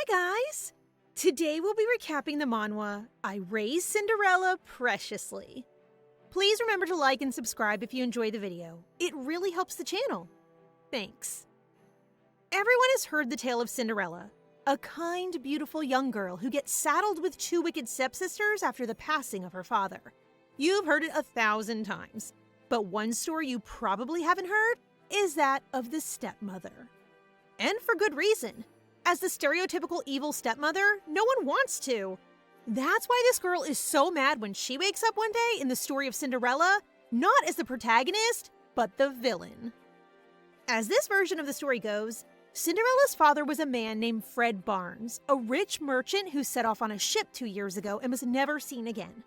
Hi guys! Today we'll be recapping the manhwa, I Raised Cinderella Preciously. Please remember to like and subscribe if you enjoyed the video. It really helps the channel. Thanks. Everyone has heard the tale of Cinderella, a kind, beautiful young girl who gets saddled with two wicked stepsisters after the passing of her father. You've heard it 1,000 times, but one story you probably haven't heard is that of the stepmother. And for good reason. As the stereotypical evil stepmother, no one wants to. That's why this girl is so mad when she wakes up one day in the story of Cinderella, not as the protagonist, but the villain. As this version of the story goes, Cinderella's father was a man named Fred Barnes, a rich merchant who set off on a ship 2 years ago and was never seen again.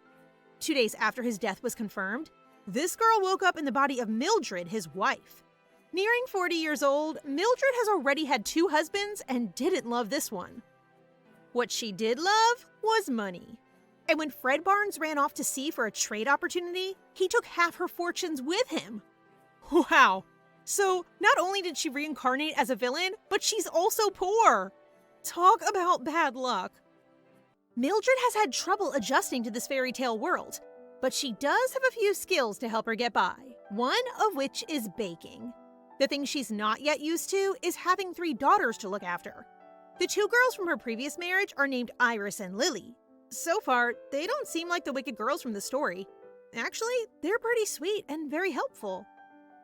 2 days after his death was confirmed, this girl woke up in the body of Mildred, his wife. Nearing 40 years old, Mildred has already had 2 husbands and didn't love this one. What she did love was money. And when Fred Barnes ran off to sea for a trade opportunity, he took half her fortunes with him. Wow! So not only did she reincarnate as a villain, but she's also poor. Talk about bad luck. Mildred has had trouble adjusting to this fairy tale world, but she does have a few skills to help her get by, one of which is baking. The thing she's not yet used to is having 3 daughters to look after. The 2 girls from her previous marriage are named Iris and Lily. So far, they don't seem like the wicked girls from the story. Actually, they're pretty sweet and very helpful.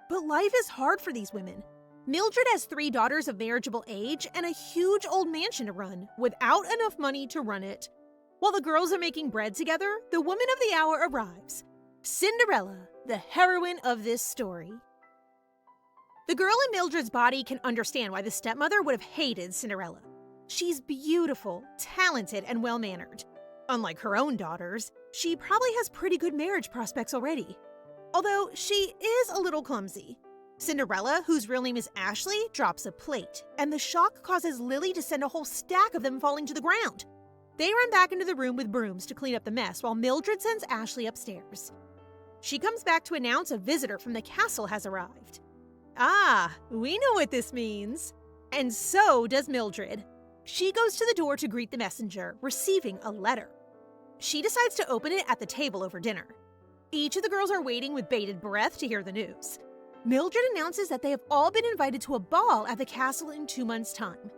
But life is hard for these women. Mildred has 3 daughters of marriageable age and a huge old mansion to run, without enough money to run it. While the girls are making bread together, the woman of the hour arrives. Cinderella, the heroine of this story. The girl in Mildred's body can understand why the stepmother would have hated Cinderella. She's beautiful, talented, and well-mannered. Unlike her own daughters, she probably has pretty good marriage prospects already. Although she is a little clumsy. Cinderella, whose real name is Ashley, drops a plate, and the shock causes Lily to send a whole stack of them falling to the ground. They run back into the room with brooms to clean up the mess while Mildred sends Ashley upstairs. She comes back to announce a visitor from the castle has arrived. Ah, we know what this means. And so does Mildred. She goes to the door to greet the messenger, receiving a letter. She decides to open it at the table over dinner. Each of the girls are waiting with bated breath to hear the news. Mildred announces that they have all been invited to a ball at the castle in 2 months' time.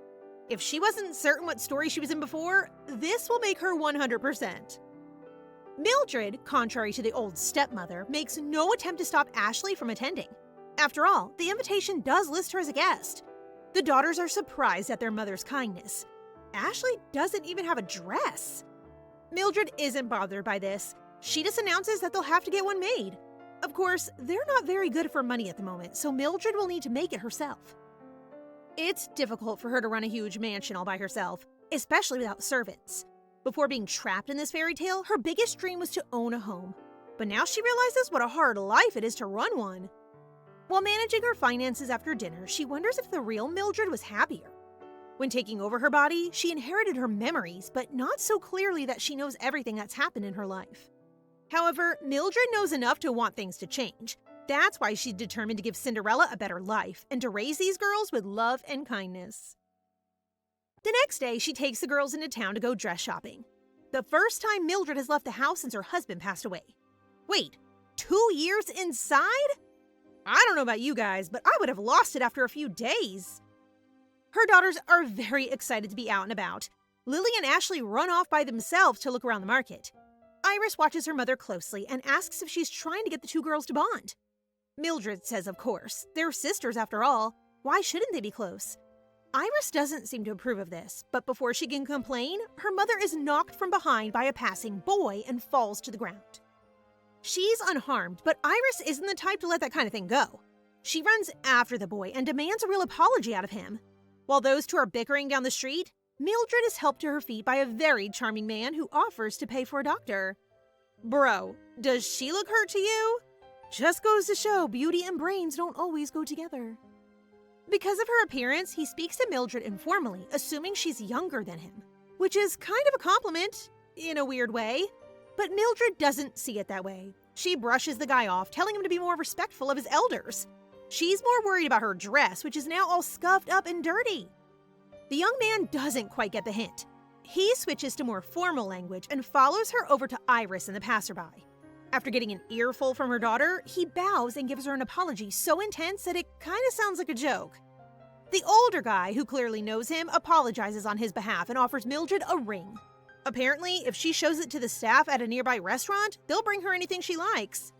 If she wasn't certain what story she was in before, this will make her 100%. Mildred, contrary to the old stepmother, makes no attempt to stop Ashley from attending. After all, the invitation does list her as a guest. The daughters are surprised at their mother's kindness. Ashley doesn't even have a dress. Mildred isn't bothered by this. She just announces that they'll have to get one made. Of course, they're not very good for money at the moment, so Mildred will need to make it herself. It's difficult for her to run a huge mansion all by herself, especially without servants. Before being trapped in this fairy tale, her biggest dream was to own a home. But now she realizes what a hard life it is to run one. While managing her finances after dinner, she wonders if the real Mildred was happier. When taking over her body, she inherited her memories, but not so clearly that she knows everything that's happened in her life. However, Mildred knows enough to want things to change. That's why she's determined to give Cinderella a better life and to raise these girls with love and kindness. The next day, she takes the girls into town to go dress shopping. The first time Mildred has left the house since her husband passed away. Wait, 2 years inside? I don't know about you guys, but I would have lost it after a few days. Her daughters are very excited to be out and about. Lily and Ashley run off by themselves to look around the market. Iris watches her mother closely and asks if she's trying to get the 2 girls to bond. Mildred says of course, they're sisters after all. Why shouldn't they be close? Iris doesn't seem to approve of this, but before she can complain, her mother is knocked from behind by a passing boy and falls to the ground. She's unharmed, but Iris isn't the type to let that kind of thing go. She runs after the boy and demands a real apology out of him. While those 2 are bickering down the street, Mildred is helped to her feet by a very charming man who offers to pay for a doctor. Bro, does she look hurt to you? Just goes to show beauty and brains don't always go together. Because of her appearance, he speaks to Mildred informally, assuming she's younger than him, which is kind of a compliment, in a weird way. But Mildred doesn't see it that way. She brushes the guy off, telling him to be more respectful of his elders. She's more worried about her dress, which is now all scuffed up and dirty. The young man doesn't quite get the hint. He switches to more formal language and follows her over to Iris and the passerby. After getting an earful from her daughter, he bows and gives her an apology so intense that it kind of sounds like a joke. The older guy, who clearly knows him, apologizes on his behalf and offers Mildred a ring. Apparently, if she shows it to the staff at a nearby restaurant, they'll bring her anything she likes.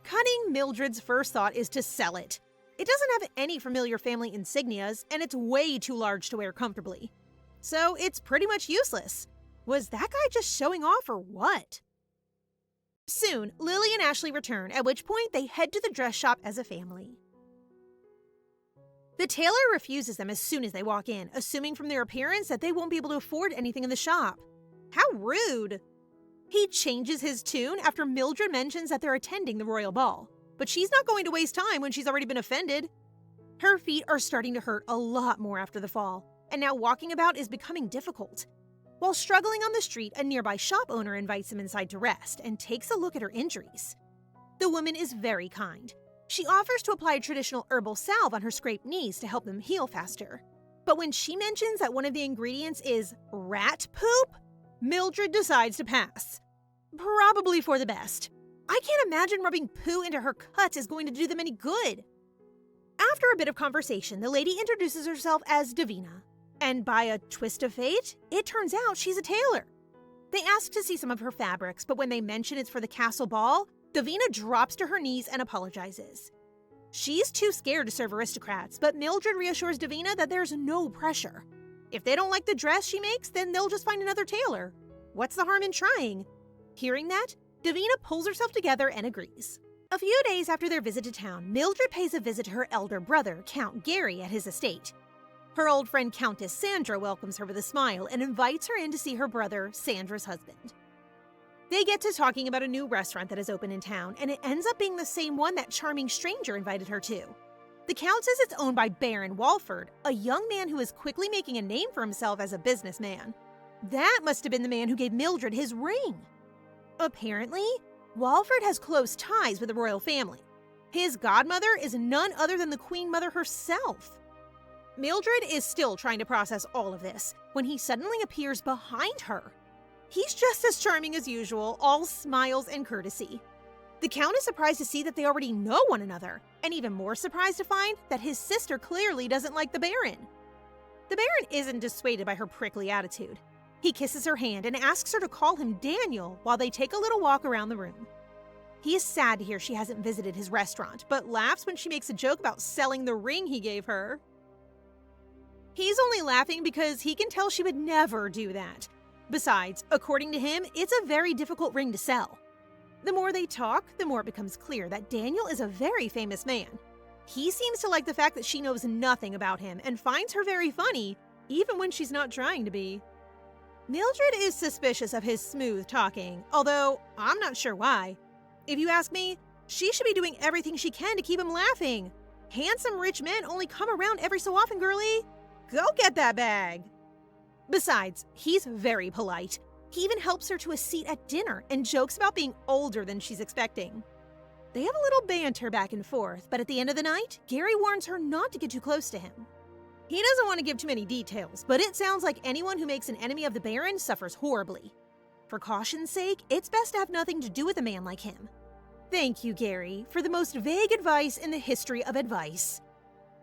Cunning Mildred's first thought is to sell it. It doesn't have any familiar family insignias, and it's way too large to wear comfortably. So it's pretty much useless. Was that guy just showing off or what? Soon, Lily and Ashley return, at which point they head to the dress shop as a family. The tailor refuses them as soon as they walk in, assuming from their appearance that they won't be able to afford anything in the shop. How rude! He changes his tune after Mildred mentions that they're attending the royal ball, but she's not going to waste time when she's already been offended. Her feet are starting to hurt a lot more after the fall, and now walking about is becoming difficult. While struggling on the street, a nearby shop owner invites him inside to rest and takes a look at her injuries. The woman is very kind. She offers to apply a traditional herbal salve on her scraped knees to help them heal faster. But when she mentions that one of the ingredients is rat poop, Mildred decides to pass. Probably for the best. I can't imagine rubbing poo into her cuts is going to do them any good. After a bit of conversation, the lady introduces herself as Davina. And by a twist of fate, it turns out she's a tailor. They ask to see some of her fabrics, but when they mention it's for the castle ball, Davina drops to her knees and apologizes. She's too scared to serve aristocrats, but Mildred reassures Davina that there's no pressure. If they don't like the dress she makes, then they'll just find another tailor. What's the harm in trying? Hearing that, Davina pulls herself together and agrees. A few days after their visit to town, Mildred pays a visit to her elder brother, Count Gary, at his estate. Her old friend Countess Sandra welcomes her with a smile and invites her in to see her brother, Sandra's husband. They get to talking about a new restaurant that is open in town, and it ends up being the same one that charming stranger invited her to. The Count says it's owned by Baron Walford, a young man who is quickly making a name for himself as a businessman. That must have been the man who gave Mildred his ring. Apparently, Walford has close ties with the royal family. His godmother is none other than the Queen Mother herself. Mildred is still trying to process all of this when he suddenly appears behind her. He's just as charming as usual, all smiles and courtesy. The Count is surprised to see that they already know one another, and even more surprised to find that his sister clearly doesn't like the Baron. The Baron isn't dissuaded by her prickly attitude. He kisses her hand and asks her to call him Daniel while they take a little walk around the room. He is sad to hear she hasn't visited his restaurant, but laughs when she makes a joke about selling the ring he gave her. He's only laughing because he can tell she would never do that. Besides, according to him, it's a very difficult ring to sell. The more they talk, the more it becomes clear that Daniel is a very famous man. He seems to like the fact that she knows nothing about him and finds her very funny, even when she's not trying to be. Mildred is suspicious of his smooth talking, although I'm not sure why. If you ask me, she should be doing everything she can to keep him laughing. Handsome rich men only come around every so often, girlie. Go get that bag. Besides, he's very polite. He even helps her to a seat at dinner and jokes about being older than she's expecting. They have a little banter back and forth, but at the end of the night, Gary warns her not to get too close to him. He doesn't want to give too many details, but it sounds like anyone who makes an enemy of the Baron suffers horribly. For caution's sake, it's best to have nothing to do with a man like him. Thank you, Gary, for the most vague advice in the history of advice.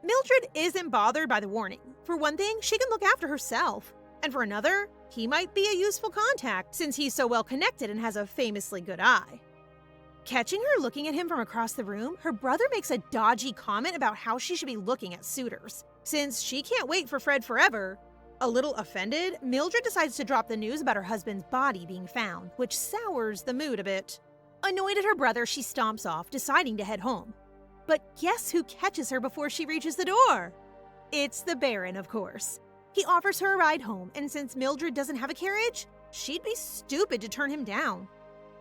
Mildred isn't bothered by the warning. For one thing, she can look after herself. And for another, he might be a useful contact since he's so well connected and has a famously good eye. Catching her looking at him from across the room, her brother makes a dodgy comment about how she should be looking at suitors, since she can't wait for Fred forever. A little offended, Mildred decides to drop the news about her husband's body being found, which sours the mood a bit. Annoyed at her brother, she stomps off, deciding to head home. But guess who catches her before she reaches the door? It's the Baron, of course. He offers her a ride home, and since Mildred doesn't have a carriage, she'd be stupid to turn him down.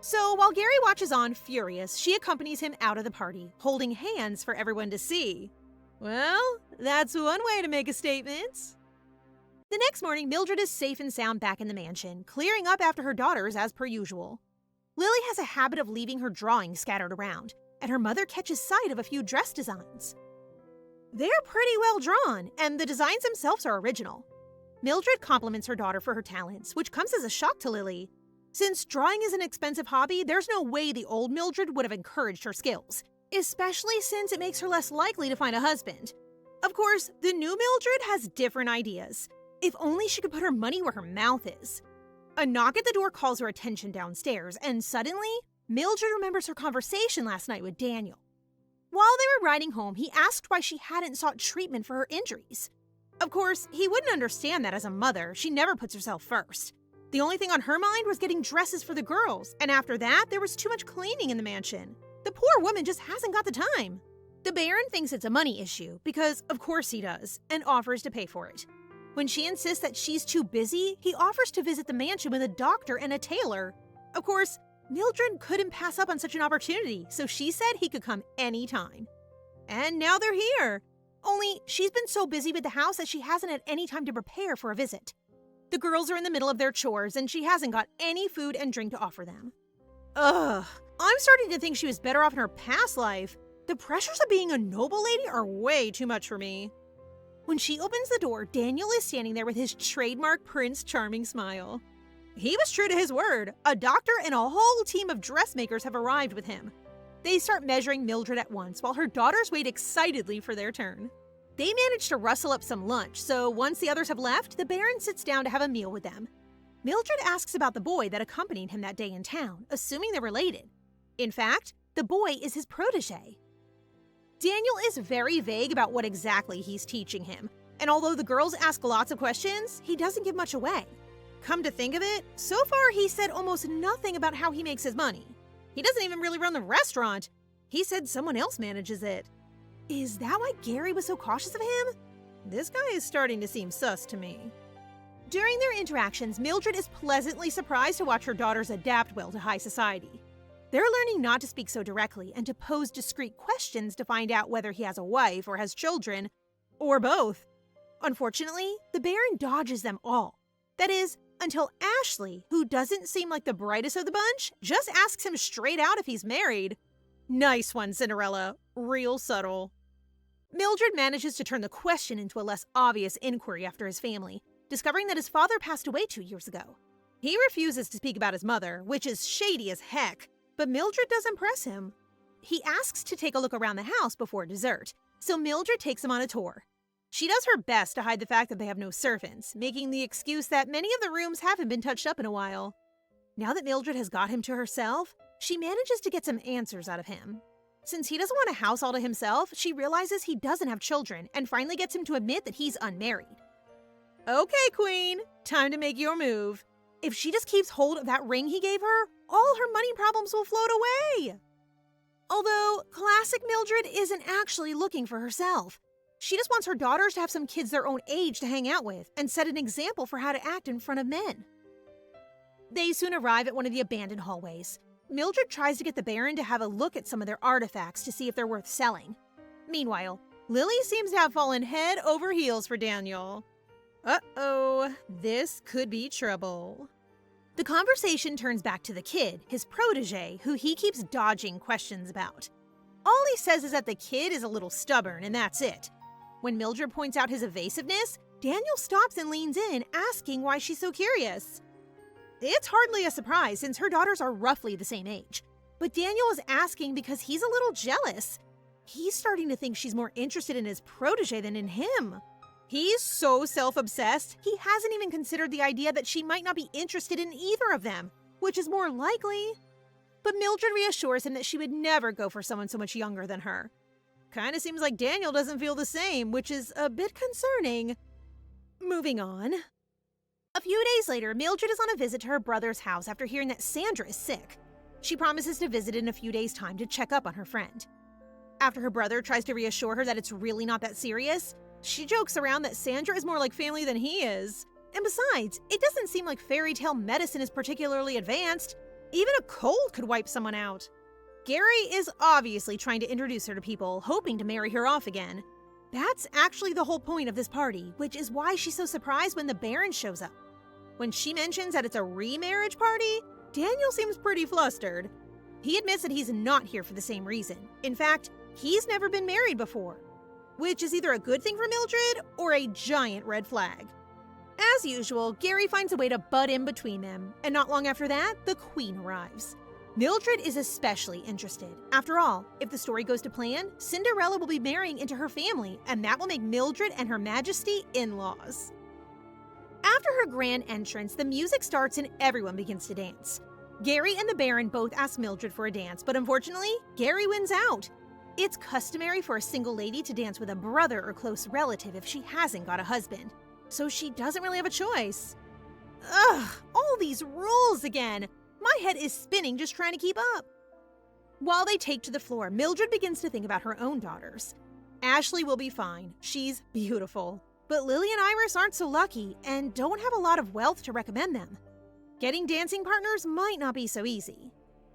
So while Gary watches on, furious, she accompanies him out of the party, holding hands for everyone to see. Well, that's one way to make a statement. The next morning, Mildred is safe and sound back in the mansion, clearing up after her daughters as per usual. Lily has a habit of leaving her drawings scattered around, and her mother catches sight of a few dress designs. They're pretty well drawn, and the designs themselves are original. Mildred compliments her daughter for her talents, which comes as a shock to Lily. Since drawing is an expensive hobby, there's no way the old Mildred would have encouraged her skills, especially since it makes her less likely to find a husband. Of course, the new Mildred has different ideas. If only she could put her money where her mouth is. A knock at the door calls her attention downstairs, and suddenly, Mildred remembers her conversation last night with Daniel. While they were riding home, he asked why she hadn't sought treatment for her injuries. Of course, he wouldn't understand that as a mother. She never puts herself first. The only thing on her mind was getting dresses for the girls, and after that, there was too much cleaning in the mansion. The poor woman just hasn't got the time. The Baron thinks it's a money issue, because of course he does, and offers to pay for it. When she insists that she's too busy, he offers to visit the mansion with a doctor and a tailor. Of course, Mildred couldn't pass up on such an opportunity, so she said he could come anytime. And now they're here. Only she's been so busy with the house that she hasn't had any time to prepare for a visit. The girls are in the middle of their chores, and she hasn't got any food and drink to offer them. Ugh, I'm starting to think she was better off in her past life. The pressures of being a noble lady are way too much for me. When she opens the door, Daniel is standing there with his trademark Prince Charming smile. He was true to his word. A doctor and a whole team of dressmakers have arrived with him. They start measuring Mildred at once while her daughters wait excitedly for their turn. They manage to rustle up some lunch, so once the others have left, the Baron sits down to have a meal with them. Mildred asks about the boy that accompanied him that day in town, assuming they're related. In fact, the boy is his protege. Daniel is very vague about what exactly he's teaching him, and although the girls ask lots of questions, he doesn't give much away. Come to think of it, so far he said almost nothing about how he makes his money. He doesn't even really run the restaurant. He said someone else manages it. Is that why Gary was so cautious of him? This guy is starting to seem sus to me. During their interactions, Mildred is pleasantly surprised to watch her daughters adapt well to high society. They're learning not to speak so directly and to pose discreet questions to find out whether he has a wife or has children, or both. Unfortunately, the Baron dodges them all. That is, until Ashley, who doesn't seem like the brightest of the bunch, just asks him straight out if he's married. Nice one, Cinderella. Real subtle. Mildred manages to turn the question into a less obvious inquiry after his family, discovering that his father passed away 2 years ago. He refuses to speak about his mother, which is shady as heck, but Mildred does impress him. He asks to take a look around the house before dessert, so Mildred takes him on a tour. She does her best to hide the fact that they have no servants, making the excuse that many of the rooms haven't been touched up in a while. Now that Mildred has got him to herself, she manages to get some answers out of him. Since he doesn't want a house all to himself, she realizes he doesn't have children and finally gets him to admit that he's unmarried. Okay, Queen, time to make your move. If she just keeps hold of that ring he gave her, all her money problems will float away. Although, classic Mildred isn't actually looking for herself. She just wants her daughters to have some kids their own age to hang out with and set an example for how to act in front of men. They soon arrive at one of the abandoned hallways. Mildred tries to get the Baron to have a look at some of their artifacts to see if they're worth selling. Meanwhile, Lily seems to have fallen head over heels for Daniel. Uh-oh, this could be trouble. The conversation turns back to the kid, his protege, who he keeps dodging questions about. All he says is that the kid is a little stubborn, and that's it. When Mildred points out his evasiveness, Daniel stops and leans in, asking why she's so curious. It's hardly a surprise since her daughters are roughly the same age. But Daniel is asking because he's a little jealous. He's starting to think she's more interested in his protege than in him. He's so self-obsessed, he hasn't even considered the idea that she might not be interested in either of them, which is more likely. But Mildred reassures him that she would never go for someone so much younger than her. Kinda seems like Daniel doesn't feel the same, which is a bit concerning. Moving on. A few days later, Mildred is on a visit to her brother's house after hearing that Sandra is sick. She promises to visit in a few days' time to check up on her friend. After her brother tries to reassure her that it's really not that serious, she jokes around that Sandra is more like family than he is. And besides, it doesn't seem like fairy tale medicine is particularly advanced. Even a cold could wipe someone out. Gary is obviously trying to introduce her to people, hoping to marry her off again. That's actually the whole point of this party, which is why she's so surprised when the Baron shows up. When she mentions that it's a remarriage party, Daniel seems pretty flustered. He admits that he's not here for the same reason. In fact, he's never been married before, which is either a good thing for Mildred or a giant red flag. As usual, Gary finds a way to butt in between them, and not long after that, the queen arrives. Mildred is especially interested. After all, if the story goes to plan, Cinderella will be marrying into her family, and that will make Mildred and Her Majesty in-laws. After her grand entrance, the music starts and everyone begins to dance. Gary and the Baron both ask Mildred for a dance, but unfortunately, Gary wins out. It's customary for a single lady to dance with a brother or close relative if she hasn't got a husband, so she doesn't really have a choice. Ugh, all these rules again! My head is spinning just trying to keep up. While they take to the floor, Mildred begins to think about her own daughters. Ashley will be fine, she's beautiful. But Lily and Iris aren't so lucky and don't have a lot of wealth to recommend them. Getting dancing partners might not be so easy.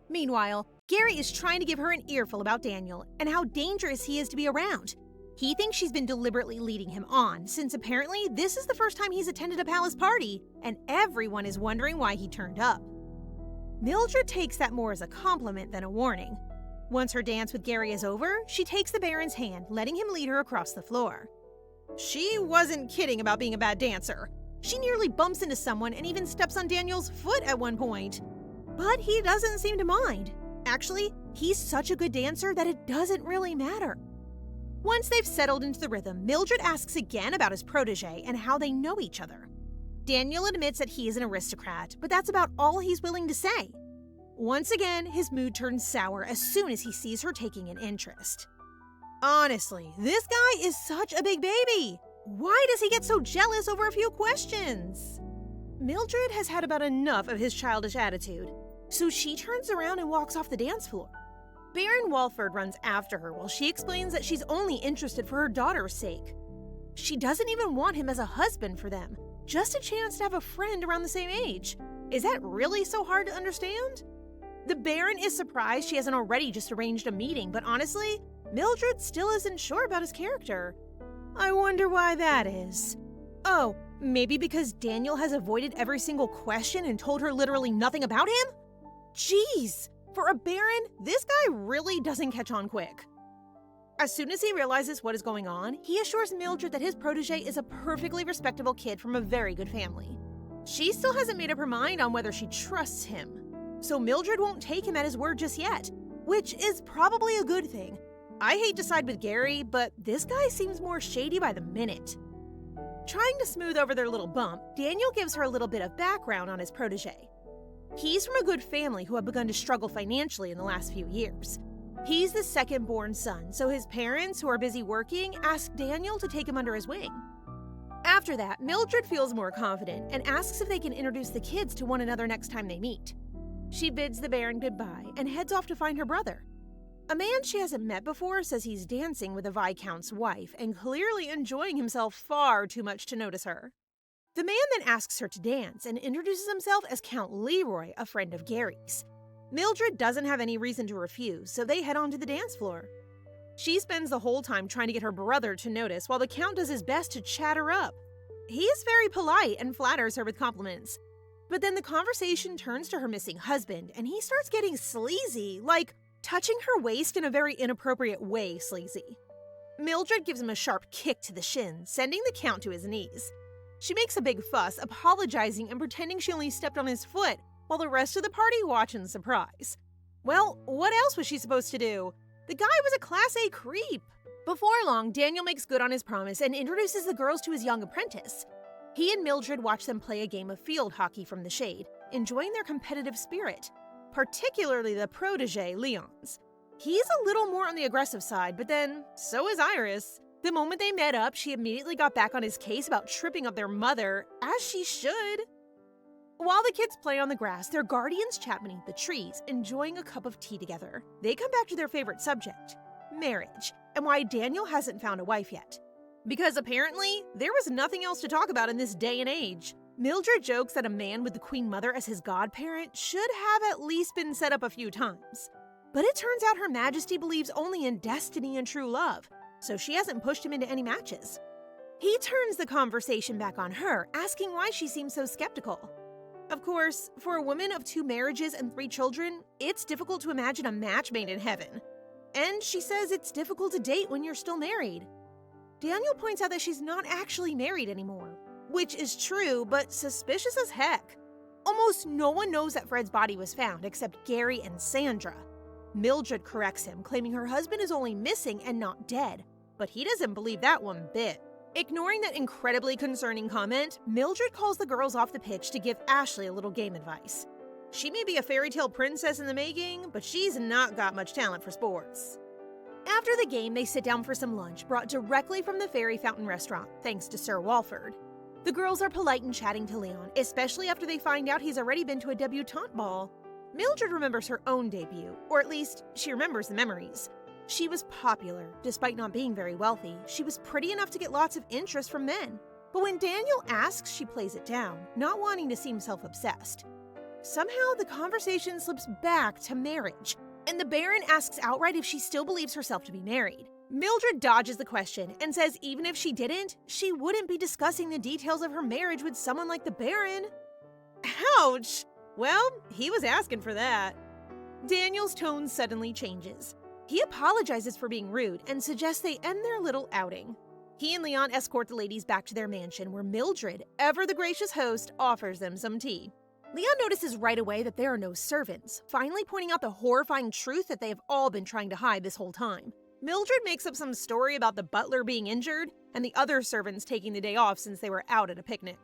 Meanwhile, Gary is trying to give her an earful about Daniel and how dangerous he is to be around. He thinks she's been deliberately leading him on, since apparently this is the first time he's attended a palace party, and everyone is wondering why he turned up. Mildred takes that more as a compliment than a warning. Once her dance with Gary is over, she takes the Baron's hand, letting him lead her across the floor. She wasn't kidding about being a bad dancer. She nearly bumps into someone and even steps on Daniel's foot at one point. But he doesn't seem to mind. Actually, he's such a good dancer that it doesn't really matter. Once they've settled into the rhythm, Mildred asks again about his protege and how they know each other. Daniel admits that he is an aristocrat, but that's about all he's willing to say. Once again, his mood turns sour as soon as he sees her taking an interest. Honestly, this guy is such a big baby. Why does he get so jealous over a few questions? Mildred has had about enough of his childish attitude, so she turns around and walks off the dance floor. Baron Walford runs after her while she explains that she's only interested for her daughter's sake. She doesn't even want him as a husband for them, just a chance to have a friend around the same age. Is that really so hard to understand? The Baron is surprised she hasn't already just arranged a meeting, but honestly, Mildred still isn't sure about his character. I wonder why that is. Oh, maybe because Daniel has avoided every single question and told her literally nothing about him? Jeez, for a Baron, this guy really doesn't catch on quick. As soon as he realizes what is going on, he assures Mildred that his protege is a perfectly respectable kid from a very good family. She still hasn't made up her mind on whether she trusts him, so Mildred won't take him at his word just yet, which is probably a good thing. I hate to side with Gary, but this guy seems more shady by the minute. Trying to smooth over their little bump, Daniel gives her a little bit of background on his protege. He's from a good family who have begun to struggle financially in the last few years. He's the second-born son, so his parents, who are busy working, ask Daniel to take him under his wing. After that, Mildred feels more confident and asks if they can introduce the kids to one another next time they meet. She bids the Baron goodbye and heads off to find her brother. A man she hasn't met before says he's dancing with a Viscount's wife and clearly enjoying himself far too much to notice her. The man then asks her to dance and introduces himself as Count Leroy, a friend of Gary's. Mildred doesn't have any reason to refuse, so they head on to the dance floor. She spends the whole time trying to get her brother to notice while the Count does his best to chat her up. He is very polite and flatters her with compliments. But then the conversation turns to her missing husband, and he starts getting sleazy, like touching her waist in a very inappropriate way sleazy. Mildred gives him a sharp kick to the shin, sending the Count to his knees. She makes a big fuss, apologizing and pretending she only stepped on his foot, while the rest of the party watch in surprise. Well, what else was she supposed to do? The guy was a Class A creep. Before long, Daniel makes good on his promise and introduces the girls to his young apprentice. He and Mildred watch them play a game of field hockey from the shade, enjoying their competitive spirit, particularly the protege, Leon's. He's a little more on the aggressive side, but then so is Iris. The moment they met up, she immediately got back on his case about tripping up their mother, as she should. While the kids play on the grass, their guardians chat beneath the trees, enjoying a cup of tea together. They come back to their favorite subject, marriage, and why Daniel hasn't found a wife yet. Because apparently, there was nothing else to talk about in this day and age. Mildred jokes that a man with the Queen Mother as his godparent should have at least been set up a few times. But it turns out Her Majesty believes only in destiny and true love, so she hasn't pushed him into any matches. He turns the conversation back on her, asking why she seems so skeptical. Of course, for a woman of 2 marriages and 3 children, it's difficult to imagine a match made in heaven. And she says it's difficult to date when you're still married. Daniel points out that she's not actually married anymore. which is true, but suspicious as heck. Almost no one knows that Fred's body was found except Gary and Sandra. Mildred corrects him, claiming her husband is only missing and not dead, but he doesn't believe that one bit. Ignoring that incredibly concerning comment, Mildred calls the girls off the pitch to give Ashley a little game advice. She may be a fairy tale princess in the making, but she's not got much talent for sports. After the game, they sit down for some lunch brought directly from the Fairy Fountain restaurant, thanks to Sir Walford. The girls are polite and chatting to Leon, especially after they find out he's already been to a debutante ball. Mildred remembers her own debut, or at least she remembers the memories. She was popular, despite not being very wealthy. She was pretty enough to get lots of interest from men. But when Daniel asks, she plays it down, not wanting to seem self-obsessed. Somehow, the conversation slips back to marriage, and the Baron asks outright if she still believes herself to be married. Mildred dodges the question and says even if she didn't, she wouldn't be discussing the details of her marriage with someone like the Baron. Ouch! Well, he was asking for that. Daniel's tone suddenly changes. He apologizes for being rude and suggests they end their little outing. He and Leon escort the ladies back to their mansion where Mildred, ever the gracious host, offers them some tea. Leon notices right away that there are no servants, finally pointing out the horrifying truth that they have all been trying to hide this whole time. Mildred makes up some story about the butler being injured and the other servants taking the day off since they were out at a picnic.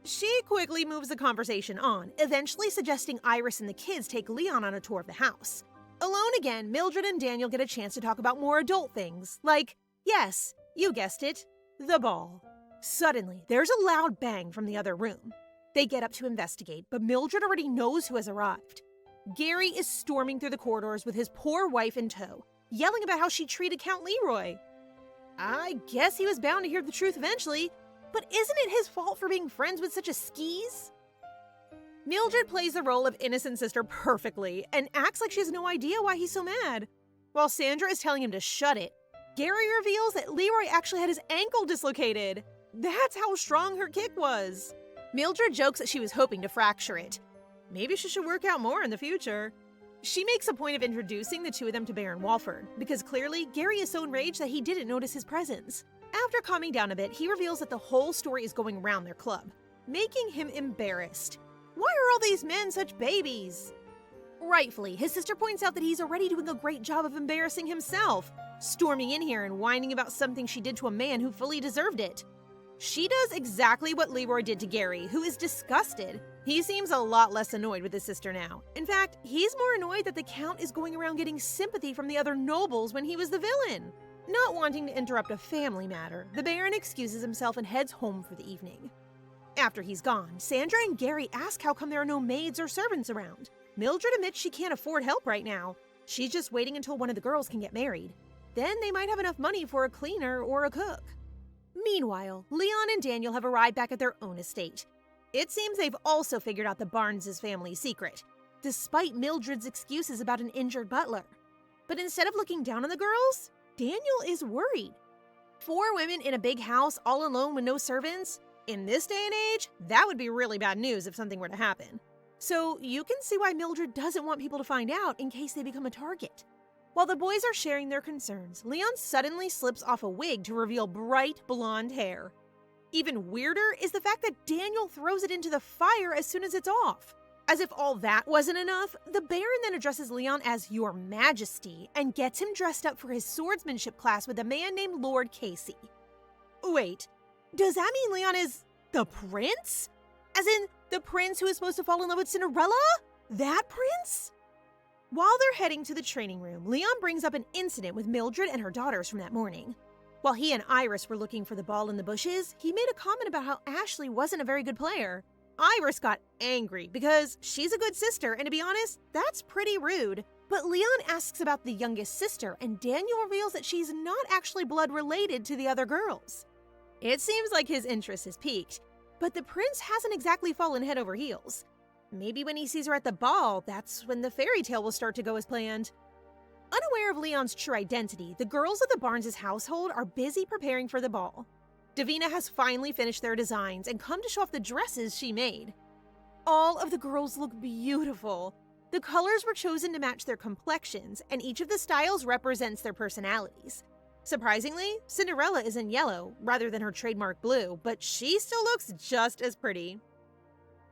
She quickly moves the conversation on, eventually suggesting Iris and the kids take Leon on a tour of the house. Alone again, Mildred and Daniel get a chance to talk about more adult things, like, yes, you guessed it, the ball. Suddenly, there's a loud bang from the other room. They get up to investigate, but Mildred already knows who has arrived. Gary is storming through the corridors with his poor wife in tow, yelling about how she treated Count Leroy. I guess he was bound to hear the truth eventually, but isn't it his fault for being friends with such a skis? Mildred plays the role of innocent sister perfectly and acts like she has no idea why he's so mad. While Sandra is telling him to shut it, Gary reveals that Leroy actually had his ankle dislocated. That's how strong her kick was. Mildred jokes that she was hoping to fracture it. Maybe she should work out more in the future. She makes a point of introducing the two of them to Baron Walford, because clearly Gary is so enraged that he didn't notice his presence. After calming down a bit, he reveals that the whole story is going around their club, making him embarrassed. Why are all these men such babies? Rightfully, his sister points out that he's already doing a great job of embarrassing himself, storming in here and whining about something she did to a man who fully deserved it. She does exactly what Leroy did to Gary, who is disgusted. He seems a lot less annoyed with his sister now. In fact, he's more annoyed that the Count is going around getting sympathy from the other nobles when he was the villain. Not wanting to interrupt a family matter, the Baron excuses himself and heads home for the evening. After he's gone, Sandra and Gary ask how come there are no maids or servants around. Mildred admits she can't afford help right now. She's just waiting until one of the girls can get married. Then they might have enough money for a cleaner or a cook. Meanwhile, Leon and Daniel have arrived back at their own estate. It seems they've also figured out the Barnes' family secret, despite Mildred's excuses about an injured butler. But instead of looking down on the girls, Daniel is worried. 4 women in a big house all alone with no servants? In this day and age, that would be really bad news if something were to happen. So you can see why Mildred doesn't want people to find out in case they become a target. While the boys are sharing their concerns, Leon suddenly slips off a wig to reveal bright blonde hair. Even weirder is the fact that Daniel throws it into the fire as soon as it's off. As if all that wasn't enough, the Baron then addresses Leon as Your Majesty and gets him dressed up for his swordsmanship class with a man named Lord Casey. Wait, does that mean Leon is the prince? As in, the prince who is supposed to fall in love with Cinderella? That prince? While they're heading to the training room, Leon brings up an incident with Mildred and her daughters from that morning. While he and Iris were looking for the ball in the bushes, he made a comment about how Ashley wasn't a very good player. Iris got angry because she's a good sister, and to be honest, that's pretty rude. But Leon asks about the youngest sister, and Daniel reveals that she's not actually blood related to the other girls. It seems like his interest has peaked, but the prince hasn't exactly fallen head over heels. Maybe when he sees her at the ball, that's when the fairy tale will start to go as planned. Unaware of Leon's true identity, the girls of the Barnes' household are busy preparing for the ball. Davina has finally finished their designs and come to show off the dresses she made. All of the girls look beautiful. The colors were chosen to match their complexions, and each of the styles represents their personalities. Surprisingly, Cinderella is in yellow rather than her trademark blue, but she still looks just as pretty.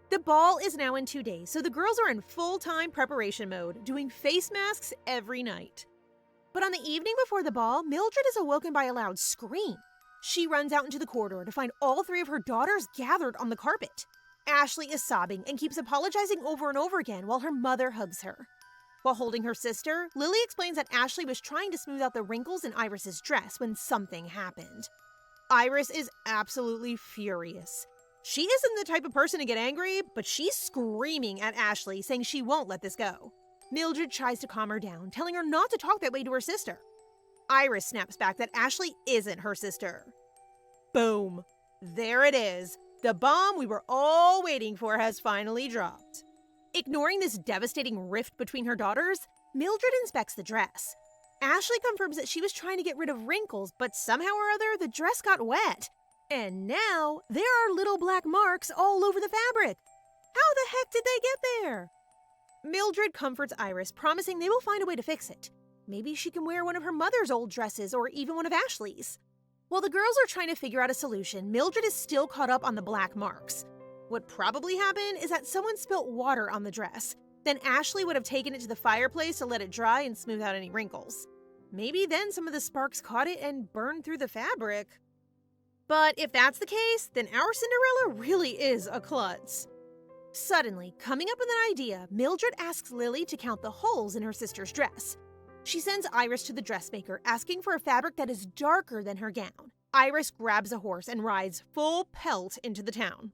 The ball is now in 2 days, so the girls are in full-time preparation mode, doing face masks every night. But on the evening before the ball, Mildred is awoken by a loud scream. She runs out into the corridor to find all 3 of her daughters gathered on the carpet. Ashley is sobbing and keeps apologizing over and over again while her mother hugs her. While holding her sister, Lily explains that Ashley was trying to smooth out the wrinkles in Iris's dress when something happened. Iris is absolutely furious. She isn't the type of person to get angry, but she's screaming at Ashley, saying she won't let this go. Mildred tries to calm her down, telling her not to talk that way to her sister. Iris snaps back that Ashley isn't her sister. Boom! There it is. The bomb we were all waiting for has finally dropped. Ignoring this devastating rift between her daughters, Mildred inspects the dress. Ashley confirms that she was trying to get rid of wrinkles, but somehow or other the dress got wet. And now there are little black marks all over the fabric. How the heck did they get there? Mildred comforts Iris, promising they will find a way to fix it. Maybe she can wear one of her mother's old dresses or even one of Ashley's. While the girls are trying to figure out a solution, Mildred is still caught up on the black marks. What probably happened is that someone spilt water on the dress. Then Ashley would have taken it to the fireplace to let it dry and smooth out any wrinkles. Maybe then some of the sparks caught it and burned through the fabric. But if that's the case, then our Cinderella really is a klutz. Suddenly, coming up with an idea, Mildred asks Lily to count the holes in her sister's dress. She sends Iris to the dressmaker, asking for a fabric that is darker than her gown. Iris grabs a horse and rides full pelt into the town.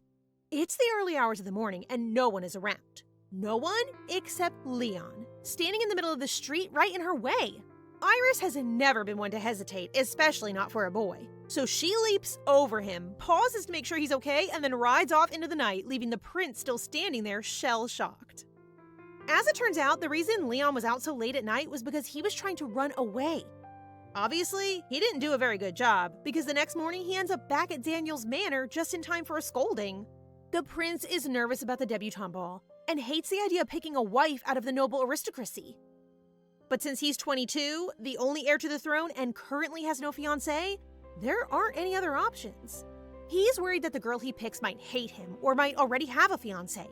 It's the early hours of the morning and no one is around. No one except Leon, standing in the middle of the street right in her way. Iris has never been one to hesitate, especially not for a boy. So she leaps over him, pauses to make sure he's okay, and then rides off into the night, leaving the prince still standing there shell-shocked. As it turns out, the reason Leon was out so late at night was because he was trying to run away. Obviously, he didn't do a very good job, because the next morning he ends up back at Daniel's manor just in time for a scolding. The prince is nervous about the debutante ball, and hates the idea of picking a wife out of the noble aristocracy. But since he's 22, the only heir to the throne, and currently has no fiancée, there aren't any other options. He's worried that the girl he picks might hate him, or might already have a fiancée.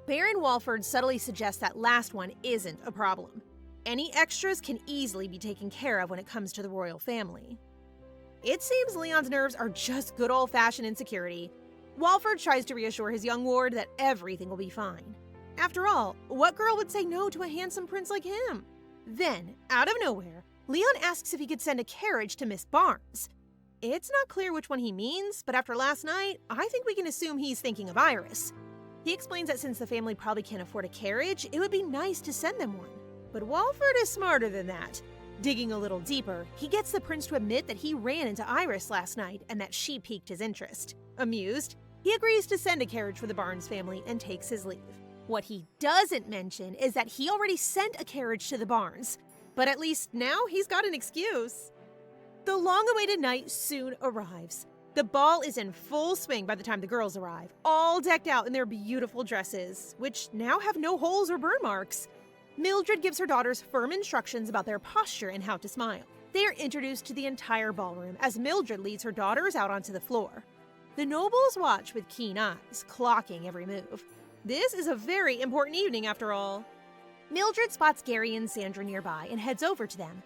Baron Walford subtly suggests that last one isn't a problem. Any extras can easily be taken care of when it comes to the royal family. It seems Leon's nerves are just good old-fashioned insecurity. Walford tries to reassure his young ward that everything will be fine. After all, what girl would say no to a handsome prince like him? Then, out of nowhere, Leon asks if he could send a carriage to Miss Barnes. It's not clear which one he means, but after last night, I think we can assume he's thinking of Iris. He explains that since the family probably can't afford a carriage, it would be nice to send them one. But Walford is smarter than that. Digging a little deeper, he gets the prince to admit that he ran into Iris last night and that she piqued his interest. Amused, he agrees to send a carriage for the Barnes family and takes his leave. What he doesn't mention is that he already sent a carriage to the Barnes, but at least now he's got an excuse. The long-awaited night soon arrives. The ball is in full swing by the time the girls arrive, all decked out in their beautiful dresses, which now have no holes or burn marks. Mildred gives her daughters firm instructions about their posture and how to smile. They are introduced to the entire ballroom as Mildred leads her daughters out onto the floor. The nobles watch with keen eyes, clocking every move. This is a very important evening after all. Mildred spots Gary and Sandra nearby and heads over to them.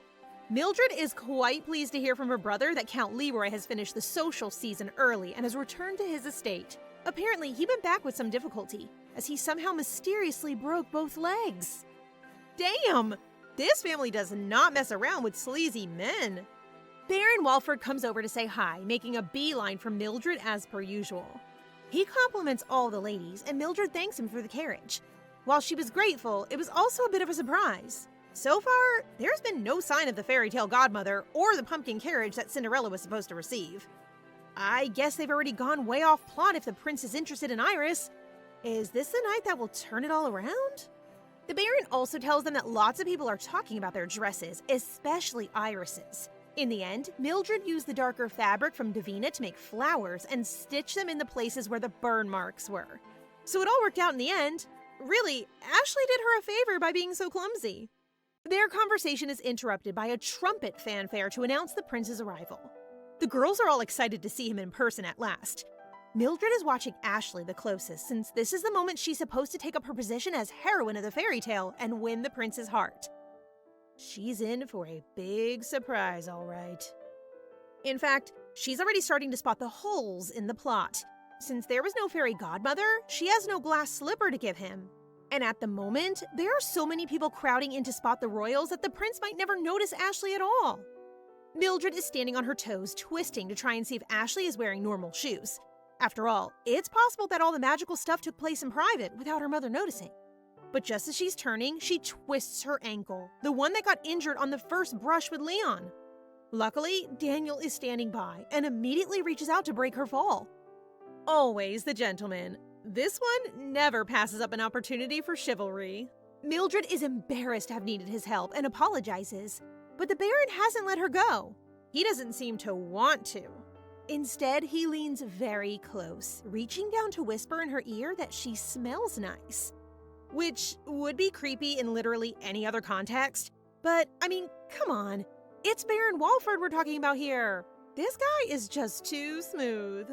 Mildred is quite pleased to hear from her brother that Count Leroy has finished the social season early and has returned to his estate. Apparently, he went back with some difficulty, as he somehow mysteriously broke both legs. Damn! This family does not mess around with sleazy men. Baron Walford comes over to say hi, making a beeline for Mildred as per usual. He compliments all the ladies, and Mildred thanks him for the carriage. While she was grateful, it was also a bit of a surprise. So far, there's been no sign of the fairy tale godmother or the pumpkin carriage that Cinderella was supposed to receive. I guess they've already gone way off plot if the prince is interested in Iris. Is this the night that will turn it all around? The Baron also tells them that lots of people are talking about their dresses, especially Iris's. In the end, Mildred used the darker fabric from Davina to make flowers and stitch them in the places where the burn marks were. So it all worked out in the end. Really, Ashley did her a favor by being so clumsy. Their conversation is interrupted by a trumpet fanfare to announce the prince's arrival. The girls are all excited to see him in person at last. Mildred is watching Ashley the closest, since this is the moment she's supposed to take up her position as heroine of the fairy tale and win the prince's heart. She's in for a big surprise, all right. In fact, she's already starting to spot the holes in the plot. Since there was no fairy godmother, she has no glass slipper to give him. And at the moment, there are so many people crowding in to spot the royals that the prince might never notice Ashley at all. Mildred is standing on her toes, twisting to try and see if Ashley is wearing normal shoes. After all, it's possible that all the magical stuff took place in private without her mother noticing. But just as she's turning, she twists her ankle, the one that got injured on the first brush with Leon. Luckily, Daniel is standing by and immediately reaches out to break her fall. Always the gentleman. This one never passes up an opportunity for chivalry. Mildred is embarrassed to have needed his help and apologizes, but the Baron hasn't let her go. He doesn't seem to want to. Instead, he leans very close, reaching down to whisper in her ear that she smells nice. Which would be creepy in literally any other context, but I mean, come on. It's Baron Walford we're talking about here. This guy is just too smooth.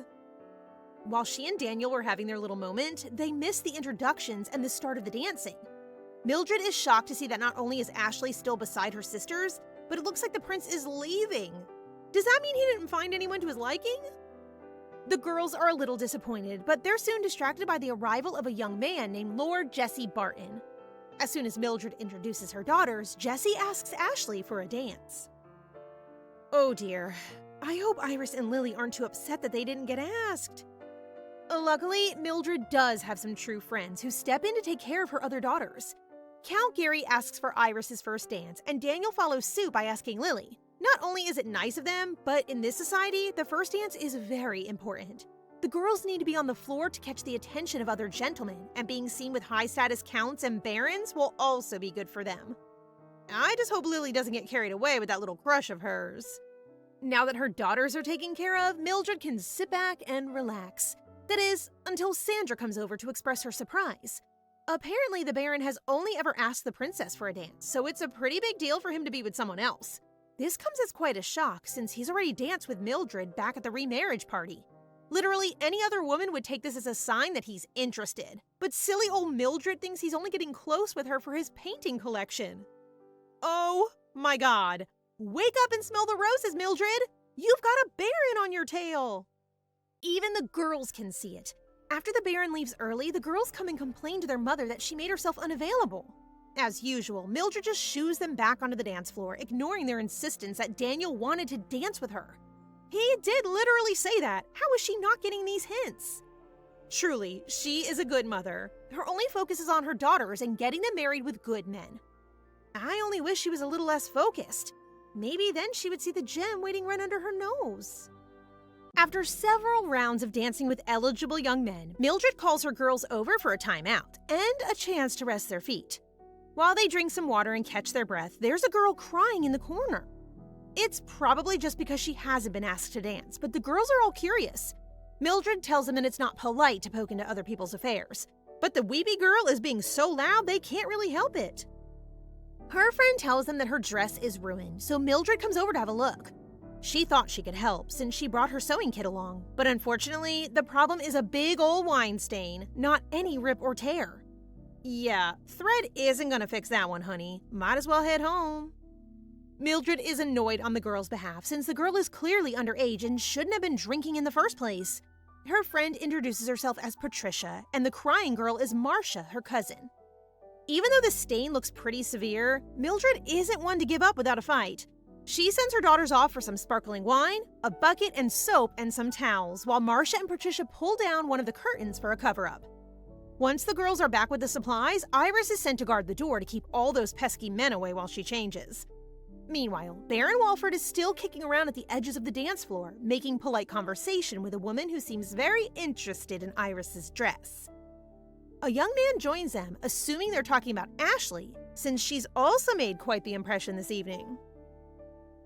While she and Daniel were having their little moment, they missed the introductions and the start of the dancing. Mildred is shocked to see that not only is Ashley still beside her sisters, but it looks like the prince is leaving. Does that mean he didn't find anyone to his liking? The girls are a little disappointed, but they're soon distracted by the arrival of a young man named Lord Jesse Barton. As soon as Mildred introduces her daughters, Jesse asks Ashley for a dance. Oh dear, I hope Iris and Lily aren't too upset that they didn't get asked. Luckily, Mildred does have some true friends who step in to take care of her other daughters. Count Gary asks for Iris's first dance, and Daniel follows suit by asking Lily. Not only is it nice of them, but in this society, the first dance is very important. The girls need to be on the floor to catch the attention of other gentlemen, and being seen with high-status counts and barons will also be good for them. I just hope Lily doesn't get carried away with that little crush of hers. Now that her daughters are taken care of, Mildred can sit back and relax. That is, until Sandra comes over to express her surprise. Apparently, the Baron has only ever asked the princess for a dance, so it's a pretty big deal for him to be with someone else. This comes as quite a shock, since he's already danced with Mildred back at the remarriage party. Literally, any other woman would take this as a sign that he's interested. But silly old Mildred thinks he's only getting close with her for his painting collection. Oh my god. Wake up and smell the roses, Mildred! You've got a Baron on your tail! Even the girls can see it. After the Baron leaves early, the girls come and complain to their mother that she made herself unavailable. As usual, Mildred just shoos them back onto the dance floor, ignoring their insistence that Daniel wanted to dance with her. He did literally say that. How is she not getting these hints? Truly, she is a good mother. Her only focus is on her daughters and getting them married with good men. I only wish she was a little less focused. Maybe then she would see the gem waiting right under her nose. After several rounds of dancing with eligible young men, Mildred calls her girls over for a timeout and a chance to rest their feet. While they drink some water and catch their breath, there's a girl crying in the corner. It's probably just because she hasn't been asked to dance, but the girls are all curious. Mildred tells them that it's not polite to poke into other people's affairs, but the weepy girl is being so loud they can't really help it. Her friend tells them that her dress is ruined, so Mildred comes over to have a look. She thought she could help since she brought her sewing kit along, but unfortunately, the problem is a big old wine stain, not any rip or tear. Yeah, thread isn't gonna fix that one, honey. Might as well head home. Mildred is annoyed on the girl's behalf since the girl is clearly underage and shouldn't have been drinking in the first place. Her friend introduces herself as Patricia, and the crying girl is Marcia, her cousin. Even though the stain looks pretty severe, Mildred isn't one to give up without a fight. She sends her daughters off for some sparkling wine, a bucket and soap, and some towels, while Marcia and Patricia pull down one of the curtains for a cover-up. Once the girls are back with the supplies, Iris is sent to guard the door to keep all those pesky men away while she changes. Meanwhile, Baron Walford is still kicking around at the edges of the dance floor, making polite conversation with a woman who seems very interested in Iris's dress. A young man joins them, assuming they're talking about Ashley, since she's also made quite the impression this evening.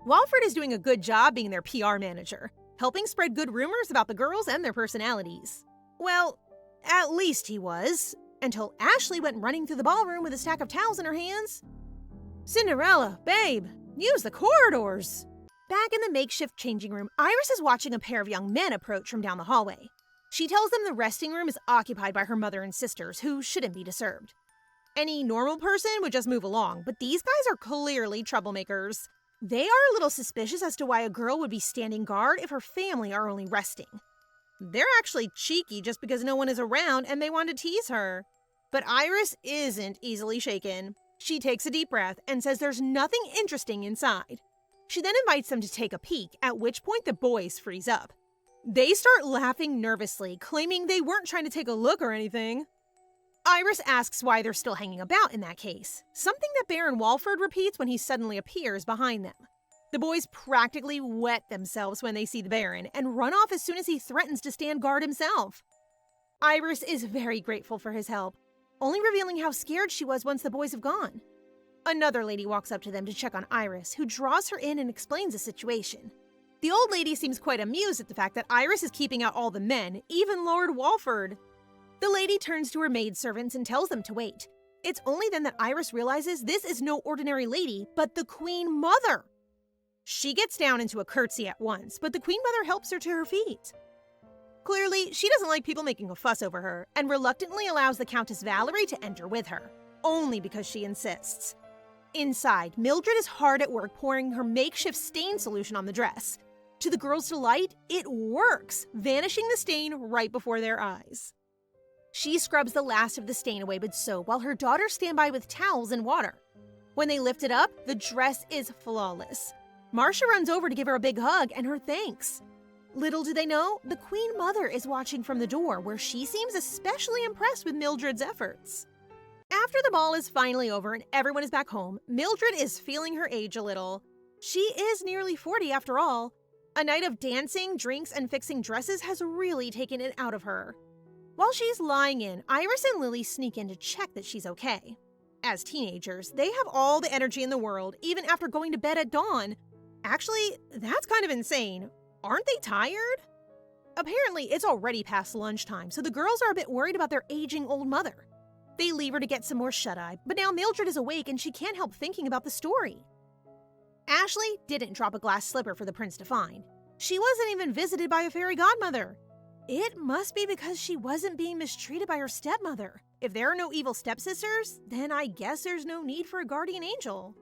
Walford is doing a good job being their PR manager, helping spread good rumors about the girls and their personalities. Well, at least he was, until Ashley went running through the ballroom with a stack of towels in her hands. Cinderella, babe, use the corridors. Back in the makeshift changing room, Iris is watching a pair of young men approach from down the hallway. She tells them the resting room is occupied by her mother and sisters, who shouldn't be disturbed. Any normal person would just move along, but these guys are clearly troublemakers. They are a little suspicious as to why a girl would be standing guard if her family are only resting. They're actually cheeky just because no one is around and they want to tease her. But Iris isn't easily shaken. She takes a deep breath and says there's nothing interesting inside. She then invites them to take a peek, at which point the boys freeze up. They start laughing nervously, claiming they weren't trying to take a look or anything. Iris asks why they're still hanging about in that case, something that Baron Walford repeats when he suddenly appears behind them. The boys practically wet themselves when they see the Baron and run off as soon as he threatens to stand guard himself. Iris is very grateful for his help, only revealing how scared she was once the boys have gone. Another lady walks up to them to check on Iris, who draws her in and explains the situation. The old lady seems quite amused at the fact that Iris is keeping out all the men, even Lord Walford. The lady turns to her maidservants and tells them to wait. It's only then that Iris realizes this is no ordinary lady, but the Queen Mother. She gets down into a curtsy at once, but the Queen Mother helps her to her feet. Clearly, she doesn't like people making a fuss over her, and reluctantly allows the Countess Valerie to enter with her, only because she insists. Inside, Mildred is hard at work pouring her makeshift stain solution on the dress. To the girls' delight, it works, vanishing the stain right before their eyes. She scrubs the last of the stain away with soap while her daughters stand by with towels and water. When they lift it up, the dress is flawless. Marcia runs over to give her a big hug and her thanks. Little do they know, the Queen Mother is watching from the door, where she seems especially impressed with Mildred's efforts. After the ball is finally over and everyone is back home, Mildred is feeling her age a little. She is nearly 40 after all. A night of dancing, drinks, and fixing dresses has really taken it out of her. While she's lying in, Iris and Lily sneak in to check that she's okay. As teenagers, they have all the energy in the world, even after going to bed at dawn. Actually, that's kind of insane. Aren't they tired? Apparently, it's already past lunchtime, so the girls are a bit worried about their aging old mother. They leave her to get some more shut-eye, but now Mildred is awake and she can't help thinking about the story. Ashley didn't drop a glass slipper for the prince to find. She wasn't even visited by a fairy godmother. It must be because she wasn't being mistreated by her stepmother. If there are no evil stepsisters, then I guess there's no need for a guardian angel.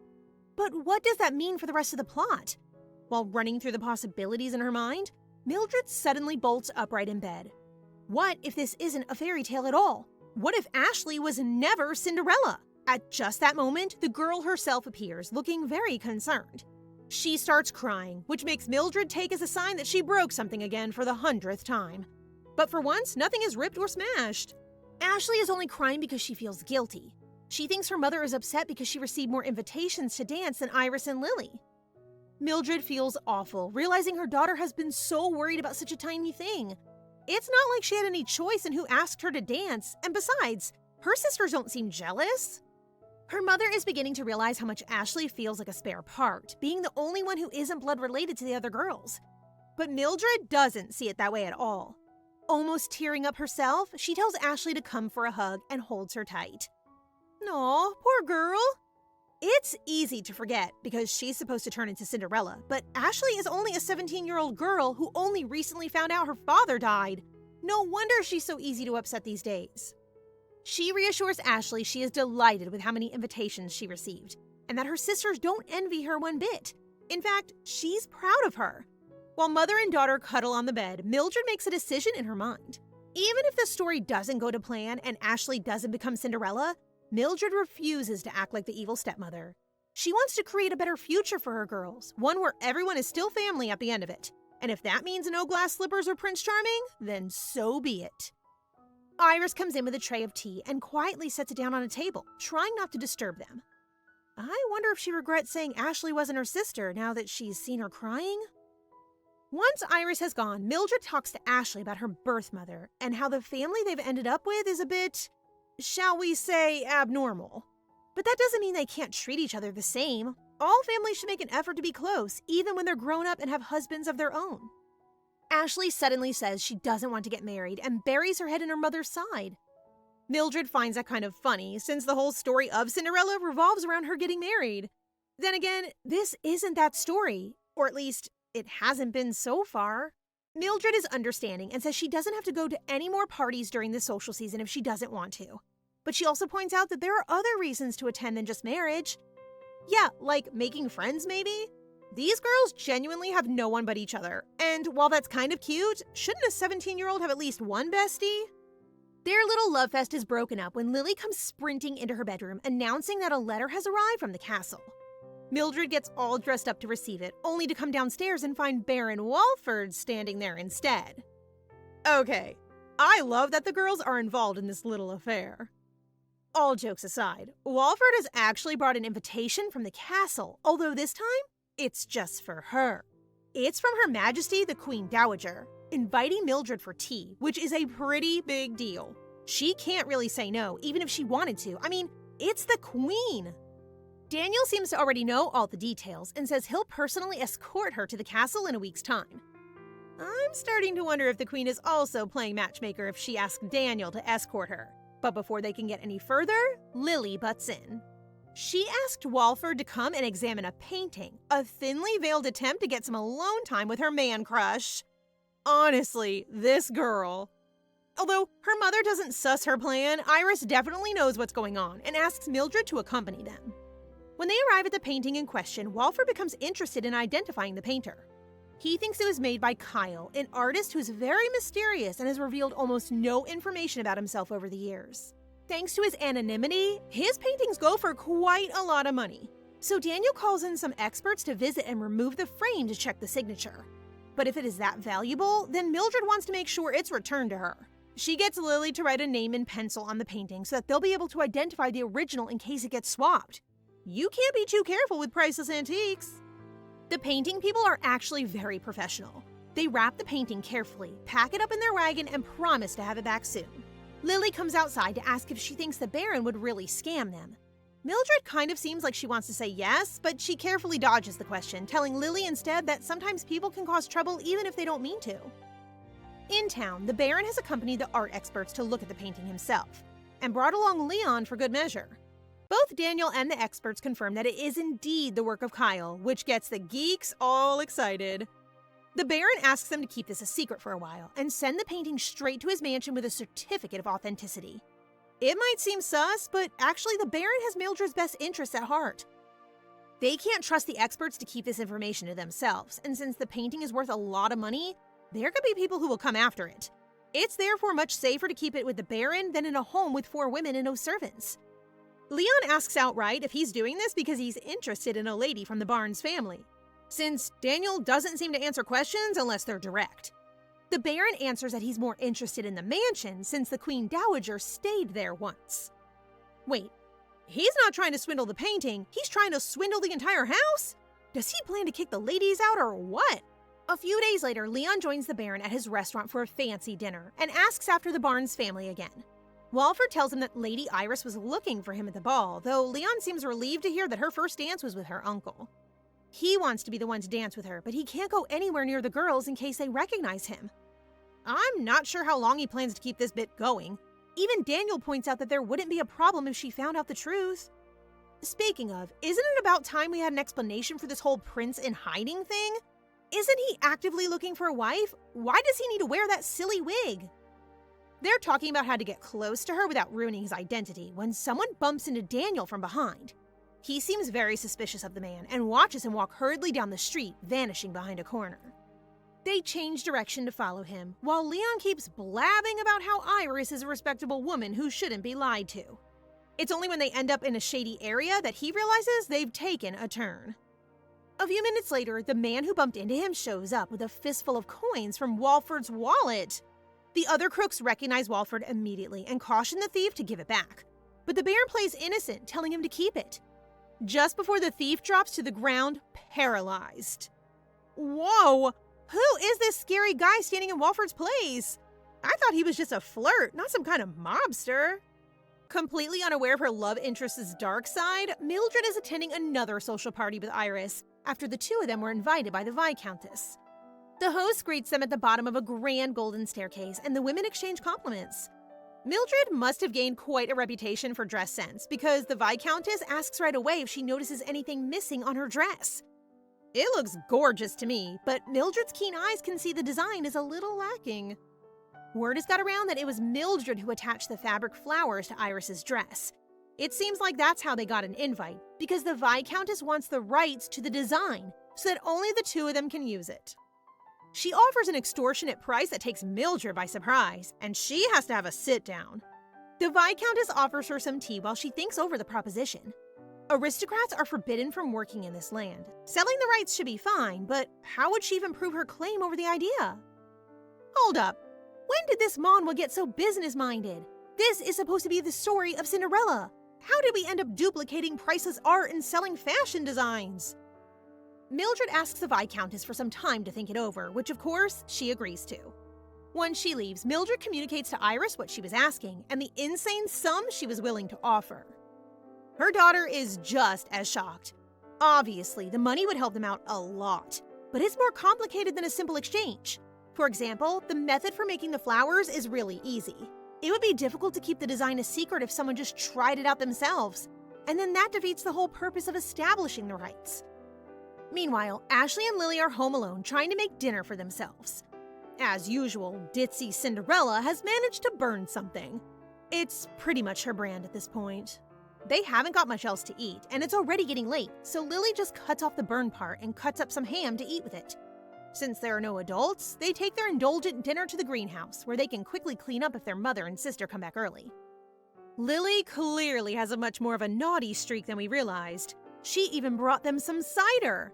But what does that mean for the rest of the plot? While running through the possibilities in her mind, Mildred suddenly bolts upright in bed. What if this isn't a fairy tale at all? What if Ashley was never Cinderella? At just that moment, the girl herself appears, looking very concerned. She starts crying, which makes Mildred take as a sign that she broke something again for the 100th time. But for once, nothing is ripped or smashed. Ashley is only crying because she feels guilty. She thinks her mother is upset because she received more invitations to dance than Iris and Lily. Mildred feels awful, realizing her daughter has been so worried about such a tiny thing. It's not like she had any choice in who asked her to dance, and besides, her sisters don't seem jealous. Her mother is beginning to realize how much Ashley feels like a spare part, being the only one who isn't blood related to the other girls. But Mildred doesn't see it that way at all. Almost tearing up herself, she tells Ashley to come for a hug and holds her tight. Aw, poor girl. It's easy to forget because she's supposed to turn into Cinderella, but Ashley is only a 17-year-old girl who only recently found out her father died. No wonder she's so easy to upset these days. She reassures Ashley she is delighted with how many invitations she received, and that her sisters don't envy her one bit. In fact, she's proud of her. While mother and daughter cuddle on the bed, Mildred makes a decision in her mind. Even if the story doesn't go to plan and Ashley doesn't become Cinderella, Mildred refuses to act like the evil stepmother. She wants to create a better future for her girls, one where everyone is still family at the end of it. And if that means no glass slippers or Prince Charming, then so be it. Iris comes in with a tray of tea and quietly sets it down on a table, trying not to disturb them. I wonder if she regrets saying Ashley wasn't her sister now that she's seen her crying? Once Iris has gone, Mildred talks to Ashley about her birth mother and how the family they've ended up with is a bit, shall we say, abnormal. But that doesn't mean they can't treat each other the same. All families should make an effort to be close, even when they're grown up and have husbands of their own. Ashley suddenly says she doesn't want to get married and buries her head in her mother's side. Mildred finds that kind of funny, since the whole story of Cinderella revolves around her getting married. Then again, this isn't that story, or at least, it hasn't been so far. Mildred is understanding and says she doesn't have to go to any more parties during the social season if she doesn't want to. But she also points out that there are other reasons to attend than just marriage. Yeah, like making friends maybe? These girls genuinely have no one but each other, and while that's kind of cute, shouldn't a 17-year-old have at least one bestie? Their little love fest is broken up when Lily comes sprinting into her bedroom, announcing that a letter has arrived from the castle. Mildred gets all dressed up to receive it, only to come downstairs and find Baron Walford standing there instead. Okay, I love that the girls are involved in this little affair. All jokes aside, Walford has actually brought an invitation from the castle, although this time, it's just for her. It's from Her Majesty the Queen Dowager, inviting Mildred for tea, which is a pretty big deal. She can't really say no, even if she wanted to. I mean, it's the Queen. Daniel seems to already know all the details and says he'll personally escort her to the castle in a week's time. I'm starting to wonder if the Queen is also playing matchmaker if she asks Daniel to escort her. But before they can get any further, Lily butts in. She asked Walford to come and examine a painting, a thinly veiled attempt to get some alone time with her man crush. Honestly, this girl. Although her mother doesn't suss her plan, Iris definitely knows what's going on and asks Mildred to accompany them. When they arrive at the painting in question, Walford becomes interested in identifying the painter. He thinks it was made by Kyle, an artist who's very mysterious and has revealed almost no information about himself over the years. Thanks to his anonymity, his paintings go for quite a lot of money. So Daniel calls in some experts to visit and remove the frame to check the signature. But if it is that valuable, then Mildred wants to make sure it's returned to her. She gets Lily to write a name in pencil on the painting so that they'll be able to identify the original in case it gets swapped. You can't be too careful with priceless antiques. The painting people are actually very professional. They wrap the painting carefully, pack it up in their wagon, and promise to have it back soon. Lily comes outside to ask if she thinks the Baron would really scam them. Mildred kind of seems like she wants to say yes, but she carefully dodges the question, telling Lily instead that sometimes people can cause trouble even if they don't mean to. In town, the Baron has accompanied the art experts to look at the painting himself, and brought along Leon for good measure. Both Daniel and the experts confirm that it is indeed the work of Kyle, which gets the geeks all excited. The Baron asks them to keep this a secret for a while and send the painting straight to his mansion with a certificate of authenticity. It might seem sus, but actually the Baron has Mildred's best interests at heart. They can't trust the experts to keep this information to themselves, and since the painting is worth a lot of money, there could be people who will come after it. It's therefore much safer to keep it with the Baron than in a home with 4 women and no servants. Leon asks outright if he's doing this because he's interested in a lady from the Barnes family, since Daniel doesn't seem to answer questions unless they're direct. The Baron answers that he's more interested in the mansion since the Queen Dowager stayed there once. Wait, he's not trying to swindle the painting, he's trying to swindle the entire house? Does he plan to kick the ladies out or what? A few days later, Leon joins the Baron at his restaurant for a fancy dinner and asks after the Barnes family again. Walford tells him that Lady Iris was looking for him at the ball, though Leon seems relieved to hear that her first dance was with her uncle. He wants to be the one to dance with her, but he can't go anywhere near the girls in case they recognize him. I'm not sure how long he plans to keep this bit going. Even Daniel points out that there wouldn't be a problem if she found out the truth. Speaking of, isn't it about time we had an explanation for this whole prince in hiding thing? Isn't he actively looking for a wife? Why does he need to wear that silly wig? They're talking about how to get close to her without ruining his identity when someone bumps into Daniel from behind. He seems very suspicious of the man and watches him walk hurriedly down the street, vanishing behind a corner. They change direction to follow him, while Leon keeps blabbing about how Iris is a respectable woman who shouldn't be lied to. It's only when they end up in a shady area that he realizes they've taken a turn. A few minutes later, the man who bumped into him shows up with a fistful of coins from Walford's wallet. The other crooks recognize Walford immediately and caution the thief to give it back. But the Baron plays innocent, telling him to keep it. Just before the thief drops to the ground, paralyzed. Whoa! Who is this scary guy standing in Walford's place? I thought he was just a flirt, not some kind of mobster. Completely unaware of her love interest's dark side, Mildred is attending another social party with Iris, after the two of them were invited by the Viscountess. The host greets them at the bottom of a grand golden staircase, and the women exchange compliments. Mildred must have gained quite a reputation for dress sense because the Viscountess asks right away if she notices anything missing on her dress. It looks gorgeous to me, but Mildred's keen eyes can see the design is a little lacking. Word has got around that it was Mildred who attached the fabric flowers to Iris's dress. It seems like that's how they got an invite, because the Viscountess wants the rights to the design so that only the two of them can use it. She offers an extortionate price that takes Mildred by surprise, and she has to have a sit-down. The Viscountess offers her some tea while she thinks over the proposition. Aristocrats are forbidden from working in this land. Selling the rights should be fine, but how would she even prove her claim over the idea? Hold up. When did this manhwa get so business-minded? This is supposed to be the story of Cinderella. How did we end up duplicating priceless art and selling fashion designs? Mildred asks the Viscountess for some time to think it over, which of course she agrees to. Once she leaves, Mildred communicates to Iris what she was asking and the insane sum she was willing to offer. Her daughter is just as shocked. Obviously, the money would help them out a lot, but it's more complicated than a simple exchange. For example, the method for making the flowers is really easy. It would be difficult to keep the design a secret if someone just tried it out themselves, and then that defeats the whole purpose of establishing the rights. Meanwhile, Ashley and Lily are home alone trying to make dinner for themselves. As usual, ditzy Cinderella has managed to burn something. It's pretty much her brand at this point. They haven't got much else to eat, and it's already getting late, so Lily just cuts off the burned part and cuts up some ham to eat with it. Since there are no adults, they take their indulgent dinner to the greenhouse, where they can quickly clean up if their mother and sister come back early. Lily clearly has a much more of a naughty streak than we realized. She even brought them some cider.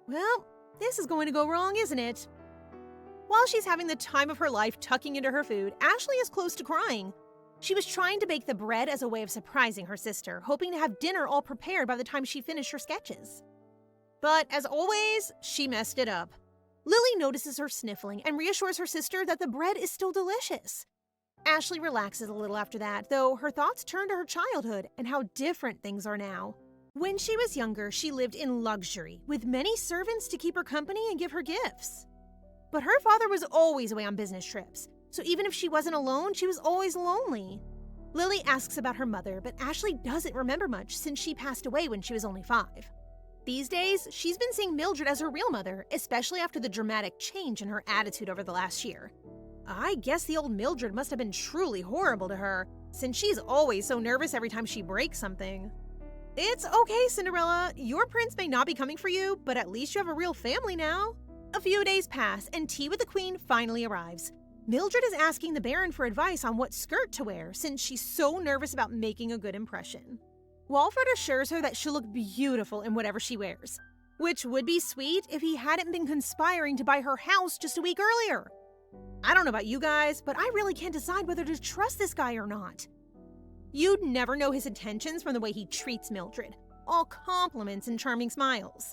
Well, this is going to go wrong, isn't it? While she's having the time of her life tucking into her food, Ashley is close to crying. She was trying to bake the bread as a way of surprising her sister, hoping to have dinner all prepared by the time she finished her sketches. But as always, she messed it up. Lily notices her sniffling and reassures her sister that the bread is still delicious. Ashley relaxes a little after that, though her thoughts turn to her childhood and how different things are now. When she was younger, she lived in luxury, with many servants to keep her company and give her gifts. But her father was always away on business trips, so even if she wasn't alone, she was always lonely. Lily asks about her mother, but Ashley doesn't remember much since she passed away when she was only 5. These days, she's been seeing Mildred as her real mother, especially after the dramatic change in her attitude over the last year. I guess the old Mildred must have been truly horrible to her, since she's always so nervous every time she breaks something. It's okay, Cinderella. Your prince may not be coming for you, but at least you have a real family now. A few days pass, and tea with the queen finally arrives. Mildred is asking the Baron for advice on what skirt to wear, since she's so nervous about making a good impression. Walford assures her that she'll look beautiful in whatever she wears, which would be sweet if he hadn't been conspiring to buy her house just a week earlier. I don't know about you guys, but I really can't decide whether to trust this guy or not. You'd never know his intentions from the way he treats Mildred, all compliments and charming smiles.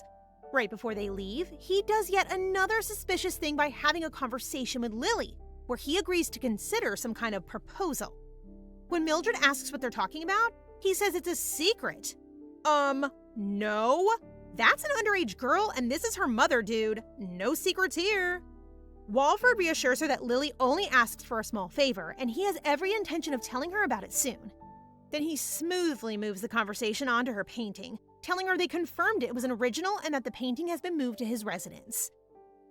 Right before they leave, he does yet another suspicious thing by having a conversation with Lily, where he agrees to consider some kind of proposal. When Mildred asks what they're talking about, he says it's a secret. No. That's an underage girl, and this is her mother, dude. No secrets here. Walford reassures her that Lily only asks for a small favor, and he has every intention of telling her about it soon. Then he smoothly moves the conversation onto her painting, telling her they confirmed it was an original and that the painting has been moved to his residence.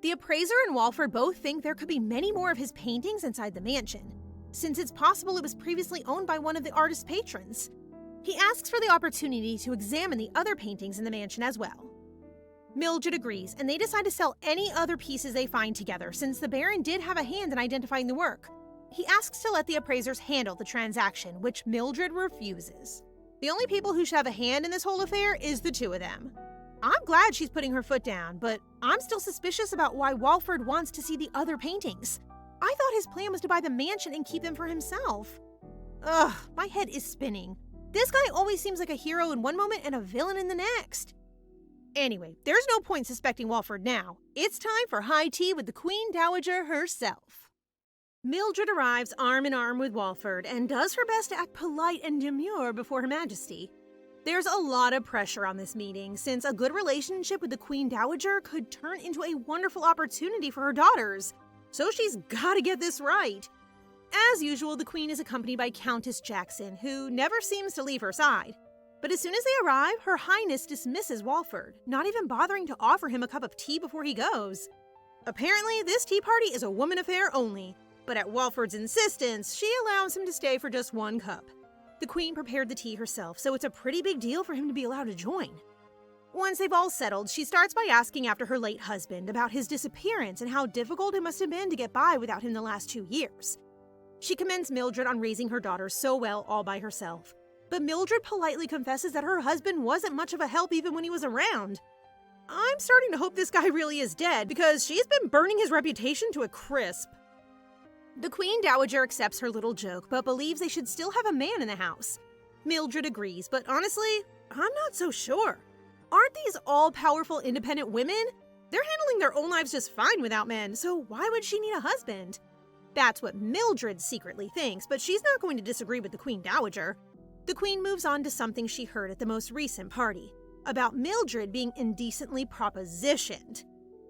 The appraiser and Walford both think there could be many more of his paintings inside the mansion, since it's possible it was previously owned by one of the artist's patrons. He asks for the opportunity to examine the other paintings in the mansion as well. Mildred agrees, and they decide to sell any other pieces they find together, since the Baron did have a hand in identifying the work. He asks to let the appraisers handle the transaction, which Mildred refuses. The only people who should have a hand in this whole affair is the two of them. I'm glad she's putting her foot down, but I'm still suspicious about why Walford wants to see the other paintings. I thought his plan was to buy the mansion and keep them for himself. Ugh, my head is spinning. This guy always seems like a hero in one moment and a villain in the next. Anyway, there's no point suspecting Walford now. It's time for high tea with the Queen Dowager herself. Mildred arrives arm in arm with Walford and does her best to act polite and demure before Her Majesty. There's a lot of pressure on this meeting, since a good relationship with the Queen Dowager could turn into a wonderful opportunity for her daughters. So she's gotta get this right. As usual, the queen is accompanied by Countess Jackson, who never seems to leave her side. But as soon as they arrive, Her Highness dismisses Walford, not even bothering to offer him a cup of tea before he goes. Apparently, this tea party is a woman affair only, but at Walford's insistence, she allows him to stay for just one cup. The queen prepared the tea herself, so it's a pretty big deal for him to be allowed to join. Once they've all settled, she starts by asking after her late husband, about his disappearance and how difficult it must have been to get by without him the last 2 years. She commends Mildred on raising her daughter so well all by herself, but Mildred politely confesses that her husband wasn't much of a help even when he was around. I'm starting to hope this guy really is dead, because she's been burning his reputation to a crisp. The Queen Dowager accepts her little joke, but believes they should still have a man in the house. Mildred agrees, but honestly, I'm not so sure. Aren't these all-powerful independent women? They're handling their own lives just fine without men, so why would she need a husband? That's what Mildred secretly thinks, but she's not going to disagree with the Queen Dowager. The Queen moves on to something she heard at the most recent party, about Mildred being indecently propositioned.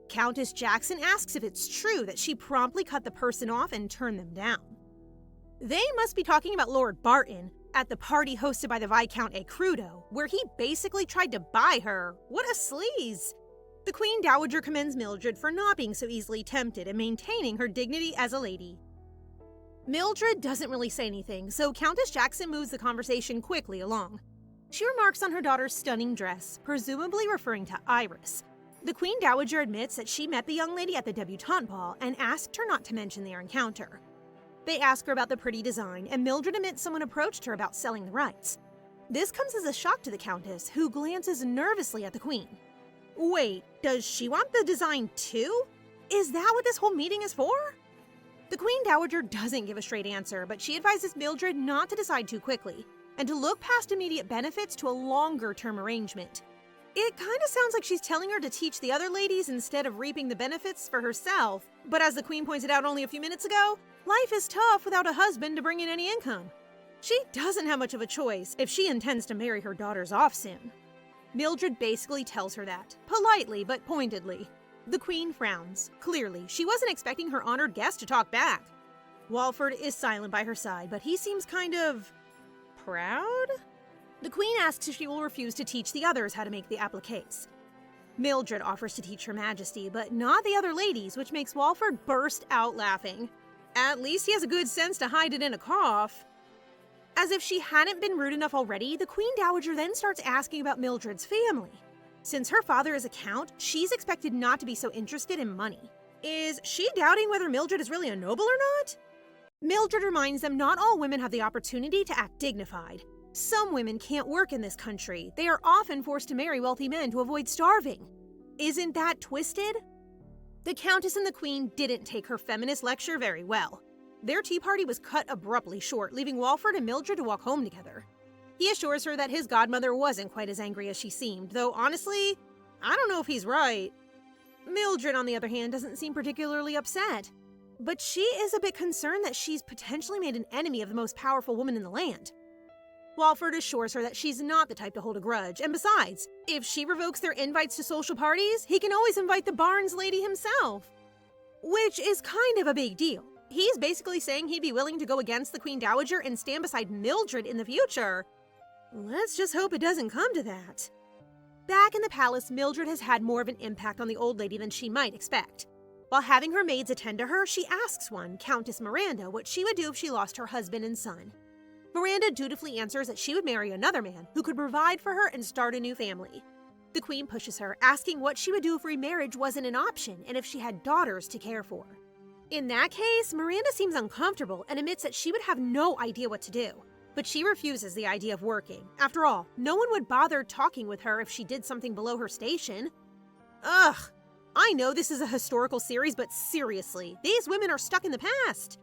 Countess Jackson asks if it's true that she promptly cut the person off and turned them down. They must be talking about Lord Barton at the party hosted by the Viscount Crudo, where he basically tried to buy her. What a sleaze! The Queen Dowager commends Mildred for not being so easily tempted and maintaining her dignity as a lady. Mildred doesn't really say anything, so Countess Jackson moves the conversation quickly along. She remarks on her daughter's stunning dress, presumably referring to Iris. The Queen Dowager admits that she met the young lady at the debutante ball and asked her not to mention their encounter. They ask her about the pretty design, and Mildred admits someone approached her about selling the rights. This comes as a shock to the Countess, who glances nervously at the Queen. Wait, does she want the design too? Is that what this whole meeting is for? The Queen Dowager doesn't give a straight answer, but she advises Mildred not to decide too quickly, and to look past immediate benefits to a longer-term arrangement. It kind of sounds like she's telling her to teach the other ladies instead of reaping the benefits for herself, but as the Queen pointed out only a few minutes ago, life is tough without a husband to bring in any income. She doesn't have much of a choice if she intends to marry her daughters off soon. Mildred basically tells her that, politely but pointedly. The Queen frowns. Clearly, she wasn't expecting her honored guest to talk back. Walford is silent by her side, but he seems kind of proud? The Queen asks if she will refuse to teach the others how to make the appliques. Mildred offers to teach Her Majesty, but not the other ladies, which makes Walford burst out laughing. At least he has a good sense to hide it in a cough. As if she hadn't been rude enough already, the Queen Dowager then starts asking about Mildred's family. Since her father is a count, she's expected not to be so interested in money. Is she doubting whether Mildred is really a noble or not? Mildred reminds them not all women have the opportunity to act dignified. Some women can't work in this country. They are often forced to marry wealthy men to avoid starving. Isn't that twisted? The Countess and the Queen didn't take her feminist lecture very well. Their tea party was cut abruptly short, leaving Walford and Mildred to walk home together. He assures her that his godmother wasn't quite as angry as she seemed, though honestly, I don't know if he's right. Mildred, on the other hand, doesn't seem particularly upset. But she is a bit concerned that she's potentially made an enemy of the most powerful woman in the land. Walford assures her that she's not the type to hold a grudge, and besides, if she revokes their invites to social parties, he can always invite the Barnes lady himself. Which is kind of a big deal. He's basically saying he'd be willing to go against the Queen Dowager and stand beside Mildred in the future. Let's just hope it doesn't come to that. Back in the palace, Mildred has had more of an impact on the old lady than she might expect. While having her maids attend to her, she asks one, Countess Miranda, what she would do if she lost her husband and son. Miranda dutifully answers that she would marry another man who could provide for her and start a new family. The Queen pushes her, asking what she would do if remarriage wasn't an option and if she had daughters to care for. In that case, Miranda seems uncomfortable and admits that she would have no idea what to do. But she refuses the idea of working. After all, no one would bother talking with her if she did something below her station. Ugh! I know this is a historical series, but seriously, these women are stuck in the past.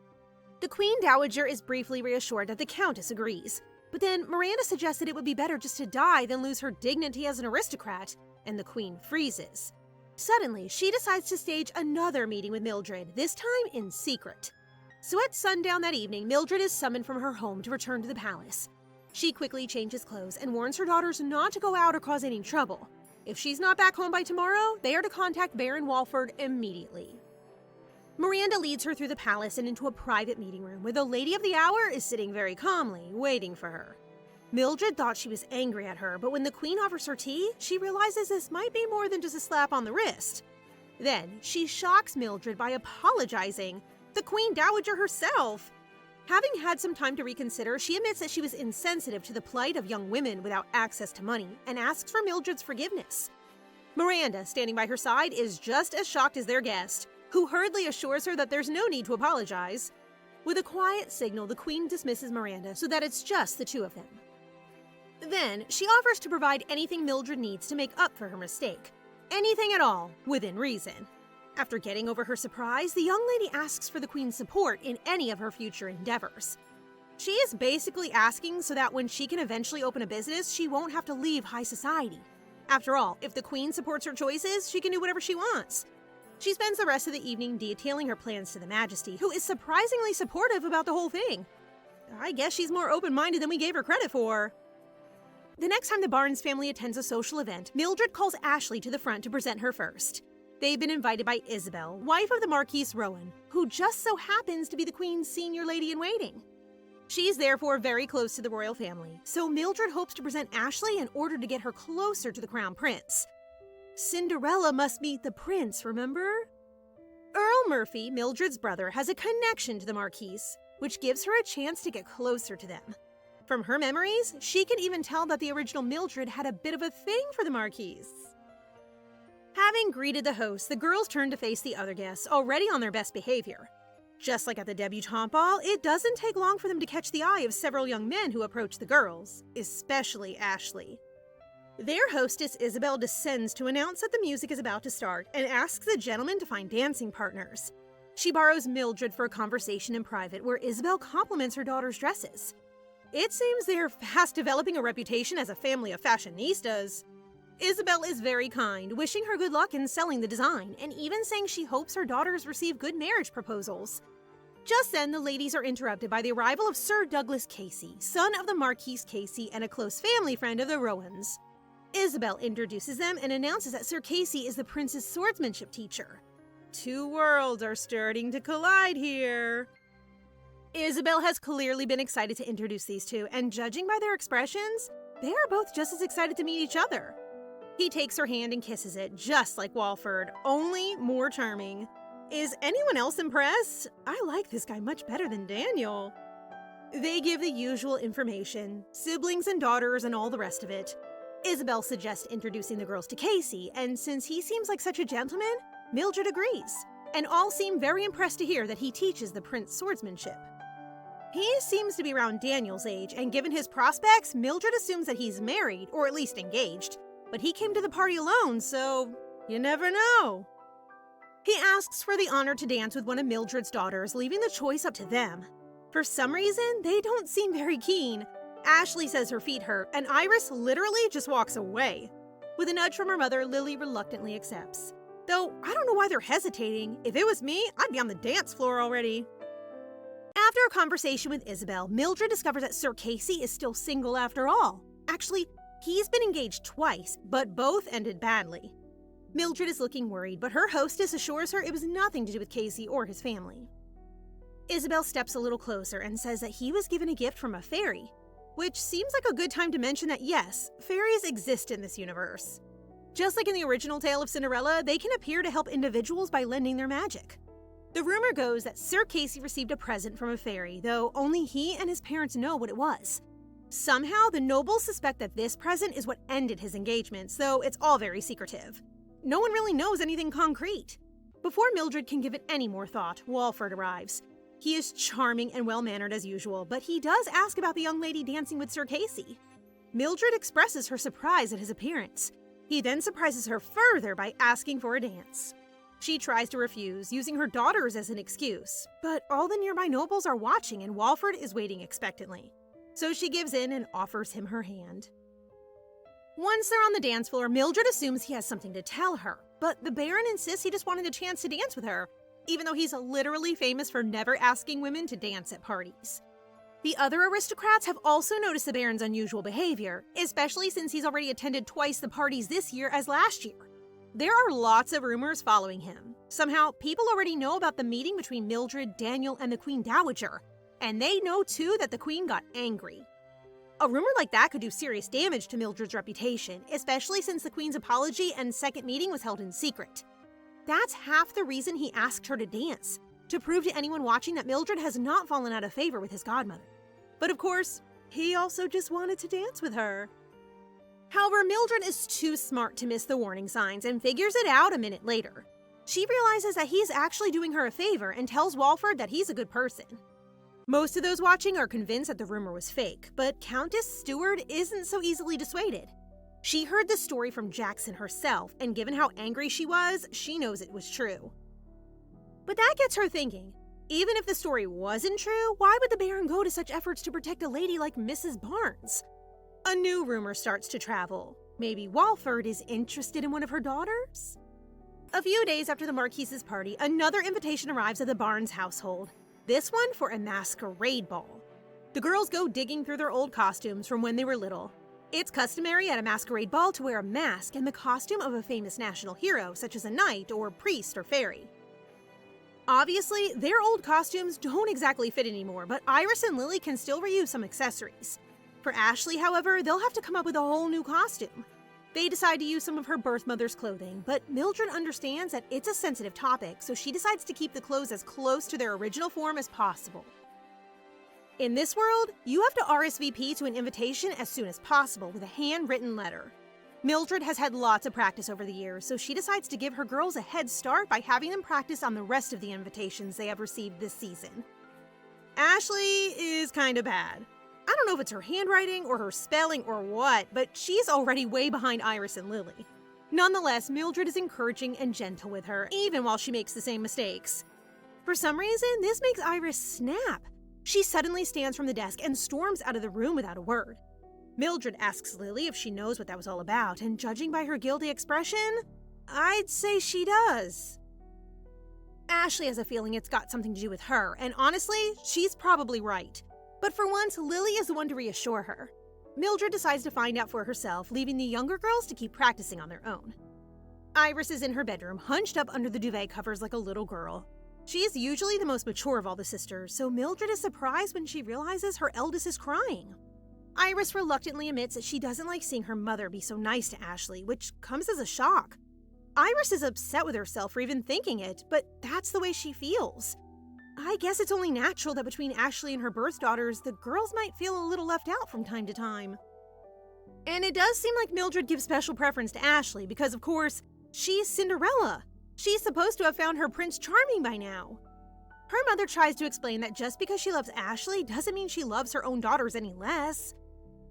The Queen Dowager is briefly reassured that the Countess agrees, but then Miranda suggested it would be better just to die than lose her dignity as an aristocrat, and the Queen freezes. Suddenly, she decides to stage another meeting with Mildred, this time in secret. So at sundown that evening, Mildred is summoned from her home to return to the palace. She quickly changes clothes and warns her daughters not to go out or cause any trouble. If she's not back home by tomorrow, they are to contact Baron Walford immediately. Miranda leads her through the palace and into a private meeting room where the lady of the hour is sitting very calmly, waiting for her. Mildred thought she was angry at her, but when the queen offers her tea, she realizes this might be more than just a slap on the wrist. Then, she shocks Mildred by apologizing, the Queen Dowager herself. Having had some time to reconsider, she admits that she was insensitive to the plight of young women without access to money and asks for Mildred's forgiveness. Miranda, standing by her side, is just as shocked as their guest, who hurriedly assures her that there's no need to apologize. With a quiet signal, the Queen dismisses Miranda so that it's just the two of them. Then, she offers to provide anything Mildred needs to make up for her mistake. Anything at all, within reason. After getting over her surprise, the young lady asks for the Queen's support in any of her future endeavors. She is basically asking so that when she can eventually open a business, she won't have to leave high society. After all, if the Queen supports her choices, she can do whatever she wants. She spends the rest of the evening detailing her plans to the Majesty, who is surprisingly supportive about the whole thing. I guess she's more open-minded than we gave her credit for. The next time the Barnes family attends a social event, Mildred calls Ashley to the front to present her first. They've been invited by Isabel, wife of the Marquise Rowan, who just so happens to be the Queen's senior lady-in-waiting. She's therefore very close to the royal family, so Mildred hopes to present Ashley in order to get her closer to the Crown Prince. Cinderella must meet the prince, remember? Earl Murphy, Mildred's brother, has a connection to the Marquise, which gives her a chance to get closer to them. From her memories, she can even tell that the original Mildred had a bit of a thing for the Marquise. Having greeted the hosts, the girls turn to face the other guests, already on their best behavior. Just like at the debutante ball, it doesn't take long for them to catch the eye of several young men who approach the girls, especially Ashley. Their hostess Isabel descends to announce that the music is about to start and asks the gentlemen to find dancing partners. She borrows Mildred for a conversation in private where Isabel compliments her daughter's dresses. It seems they're fast developing a reputation as a family of fashionistas. Isabel is very kind, wishing her good luck in selling the design, and even saying she hopes her daughters receive good marriage proposals. Just then, the ladies are interrupted by the arrival of Sir Douglas Casey, son of the Marquise Casey and a close family friend of the Rowans. Isabel introduces them and announces that Sir Casey is the prince's swordsmanship teacher. Two worlds are starting to collide here. Isabel has clearly been excited to introduce these two, and judging by their expressions, they are both just as excited to meet each other. He takes her hand and kisses it, just like Walford, only more charming. Is anyone else impressed? I like this guy much better than Daniel. They give the usual information, siblings and daughters and all the rest of it. Isabel suggests introducing the girls to Casey, and since he seems like such a gentleman, Mildred agrees, and all seem very impressed to hear that he teaches the prince swordsmanship. He seems to be around Daniel's age, and given his prospects, Mildred assumes that he's married, or at least engaged. But he came to the party alone, so you never know. He asks for the honor to dance with one of Mildred's daughters, leaving the choice up to them. For some reason, they don't seem very keen. Ashley says her feet hurt, and Iris literally just walks away. With a nudge from her mother, Lily reluctantly accepts. Though, I don't know why they're hesitating. If it was me, I'd be on the dance floor already. After a conversation with Isabel, Mildred discovers that Sir Casey is still single after all. Actually, he's been engaged twice, but both ended badly. Mildred is looking worried, but her hostess assures her it was nothing to do with Casey or his family. Isabel steps a little closer and says that he was given a gift from a fairy, which seems like a good time to mention that yes, fairies exist in this universe. Just like in the original tale of Cinderella, they can appear to help individuals by lending their magic. The rumor goes that Sir Casey received a present from a fairy, though only he and his parents know what it was. Somehow, the nobles suspect that this present is what ended his engagements, though it's all very secretive. No one really knows anything concrete. Before Mildred can give it any more thought, Walford arrives. He is charming and well-mannered as usual, but he does ask about the young lady dancing with Sir Casey. Mildred expresses her surprise at his appearance. He then surprises her further by asking for a dance. She tries to refuse, using her daughters as an excuse, but all the nearby nobles are watching and Walford is waiting expectantly. So she gives in and offers him her hand. Once they're on the dance floor, Mildred assumes he has something to tell her, but the Baron insists he just wanted a chance to dance with her, even though he's literally famous for never asking women to dance at parties. The other aristocrats have also noticed the Baron's unusual behavior, especially since he's already attended twice the parties this year as last year. There are lots of rumors following him. Somehow, people already know about the meeting between Mildred, Daniel, and the Queen Dowager, and they know too that the Queen got angry. A rumor like that could do serious damage to Mildred's reputation, especially since the Queen's apology and second meeting was held in secret. That's half the reason he asked her to dance, to prove to anyone watching that Mildred has not fallen out of favor with his godmother. But of course, he also just wanted to dance with her. However, Mildred is too smart to miss the warning signs and figures it out a minute later. She realizes that he's actually doing her a favor and tells Walford that he's a good person. Most of those watching are convinced that the rumor was fake, but Countess Stewart isn't so easily dissuaded. She heard the story from Jackson herself, and given how angry she was, she knows it was true. But that gets her thinking, even if the story wasn't true, why would the Baron go to such efforts to protect a lady like Mrs. Barnes? A new rumor starts to travel. Maybe Walford is interested in one of her daughters? A few days after the Marquise's party, another invitation arrives at the Barnes household. This one for a masquerade ball. The girls go digging through their old costumes from when they were little. It's customary at a masquerade ball to wear a mask and the costume of a famous national hero, such as a knight or priest or fairy. Obviously, their old costumes don't exactly fit anymore, but Iris and Lily can still reuse some accessories. For Ashley, however, they'll have to come up with a whole new costume. They decide to use some of her birth mother's clothing, but Mildred understands that it's a sensitive topic, so she decides to keep the clothes as close to their original form as possible. In this world, you have to RSVP to an invitation as soon as possible with a handwritten letter. Mildred has had lots of practice over the years, so she decides to give her girls a head start by having them practice on the rest of the invitations they have received this season. Ashley is kinda bad. I don't know if it's her handwriting or her spelling or what, but she's already way behind Iris and Lily. Nonetheless, Mildred is encouraging and gentle with her, even while she makes the same mistakes. For some reason, this makes Iris snap. She suddenly stands from the desk and storms out of the room without a word. Mildred asks Lily if she knows what that was all about, and judging by her guilty expression, I'd say she does. Ashley has a feeling it's got something to do with her, and honestly, she's probably right. But for once, Lily is the one to reassure her. Mildred decides to find out for herself, leaving the younger girls to keep practicing on their own. Iris is in her bedroom, hunched up under the duvet covers like a little girl. She is usually the most mature of all the sisters, so Mildred is surprised when she realizes her eldest is crying. Iris reluctantly admits that she doesn't like seeing her mother be so nice to Ashley, which comes as a shock. Iris is upset with herself for even thinking it, but that's the way she feels. I guess it's only natural that between Ashley and her birth daughters, the girls might feel a little left out from time to time. And it does seem like Mildred gives special preference to Ashley because, of course, she's Cinderella. She's supposed to have found her Prince Charming by now. Her mother tries to explain that just because she loves Ashley doesn't mean she loves her own daughters any less.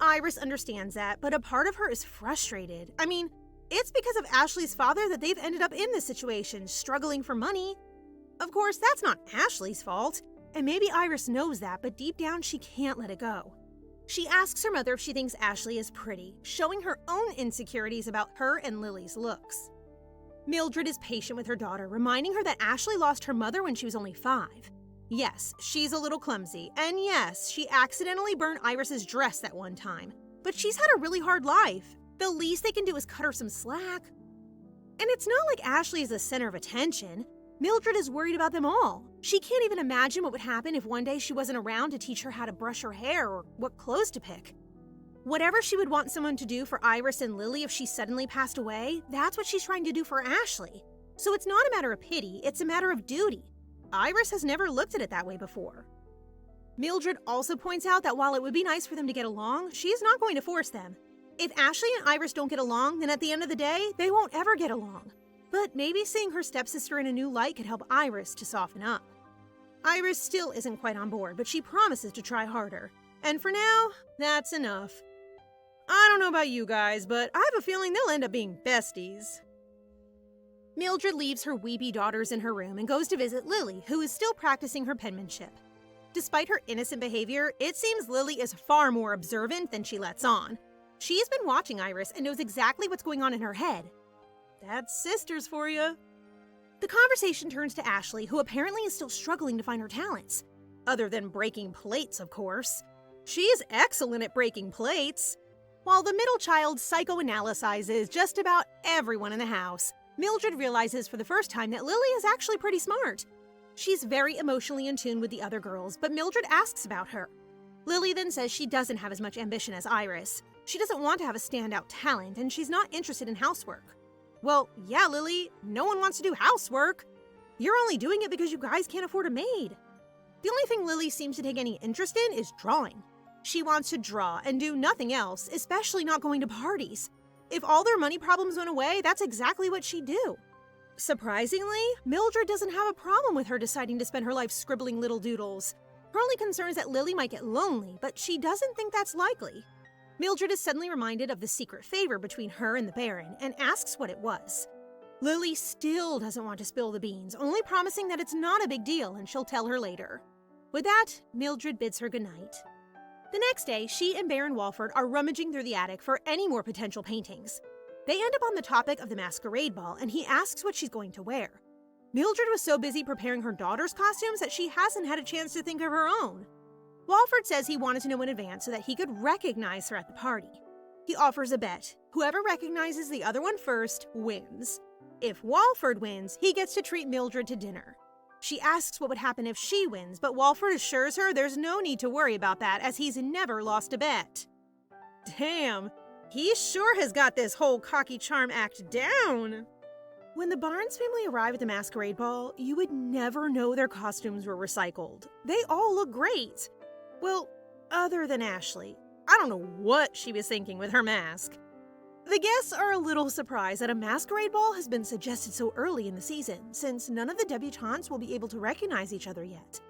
Iris understands that, but a part of her is frustrated. I mean, it's because of Ashley's father that they've ended up in this situation, struggling for money. Of course, that's not Ashley's fault, and maybe Iris knows that, but deep down she can't let it go. She asks her mother if she thinks Ashley is pretty, showing her own insecurities about her and Lily's looks. Mildred is patient with her daughter, reminding her that Ashley lost her mother when she was only 5. Yes, she's a little clumsy, and yes, she accidentally burned Iris's dress that one time, but she's had a really hard life. The least they can do is cut her some slack. And it's not like Ashley is the center of attention. Mildred is worried about them all. She can't even imagine what would happen if one day she wasn't around to teach her how to brush her hair or what clothes to pick. Whatever she would want someone to do for Iris and Lily if she suddenly passed away, that's what she's trying to do for Ashley. So it's not a matter of pity, it's a matter of duty. Iris has never looked at it that way before. Mildred also points out that while it would be nice for them to get along, she's not going to force them. If Ashley and Iris don't get along, then at the end of the day, they won't ever get along. But maybe seeing her stepsister in a new light could help Iris to soften up. Iris still isn't quite on board, but she promises to try harder. And for now, that's enough. I don't know about you guys, but I have a feeling they'll end up being besties. Mildred leaves her weepy daughters in her room and goes to visit Lily, who is still practicing her penmanship. Despite her innocent behavior, it seems Lily is far more observant than she lets on. She's been watching Iris and knows exactly what's going on in her head. That's sisters for you. The conversation turns to Ashley, who apparently is still struggling to find her talents. Other than breaking plates, of course. She's excellent at breaking plates. While the middle child psychoanalyzes just about everyone in the house, Mildred realizes for the first time that Lily is actually pretty smart. She's very emotionally in tune with the other girls, but Mildred asks about her. Lily then says she doesn't have as much ambition as Iris. She doesn't want to have a standout talent, and she's not interested in housework. Well, yeah, Lily, no one wants to do housework. You're only doing it because you guys can't afford a maid. The only thing Lily seems to take any interest in is drawing. She wants to draw and do nothing else, especially not going to parties. If all their money problems went away, that's exactly what she'd do. Surprisingly, Mildred doesn't have a problem with her deciding to spend her life scribbling little doodles. Her only concern is that Lily might get lonely, but she doesn't think that's likely. Mildred is suddenly reminded of the secret favor between her and the Baron and asks what it was. Lily still doesn't want to spill the beans, only promising that it's not a big deal and she'll tell her later. With that, Mildred bids her goodnight. The next day, she and Baron Walford are rummaging through the attic for any more potential paintings. They end up on the topic of the Masquerade ball, and he asks what she's going to wear. Mildred was so busy preparing her daughter's costumes that she hasn't had a chance to think of her own. Walford says he wanted to know in advance so that he could recognize her at the party. He offers a bet. Whoever recognizes the other one first wins. If Walford wins, he gets to treat Mildred to dinner. She asks what would happen if she wins, but Walford assures her there's no need to worry about that as he's never lost a bet. Damn, he sure has got this whole cocky charm act down. When the Barnes family arrive at the Masquerade ball, you would never know their costumes were recycled. They all look great. Well, other than Ashley. I don't know what she was thinking with her mask. The guests are a little surprised that a masquerade ball has been suggested so early in the season, since none of the debutantes will be able to recognize each other yet.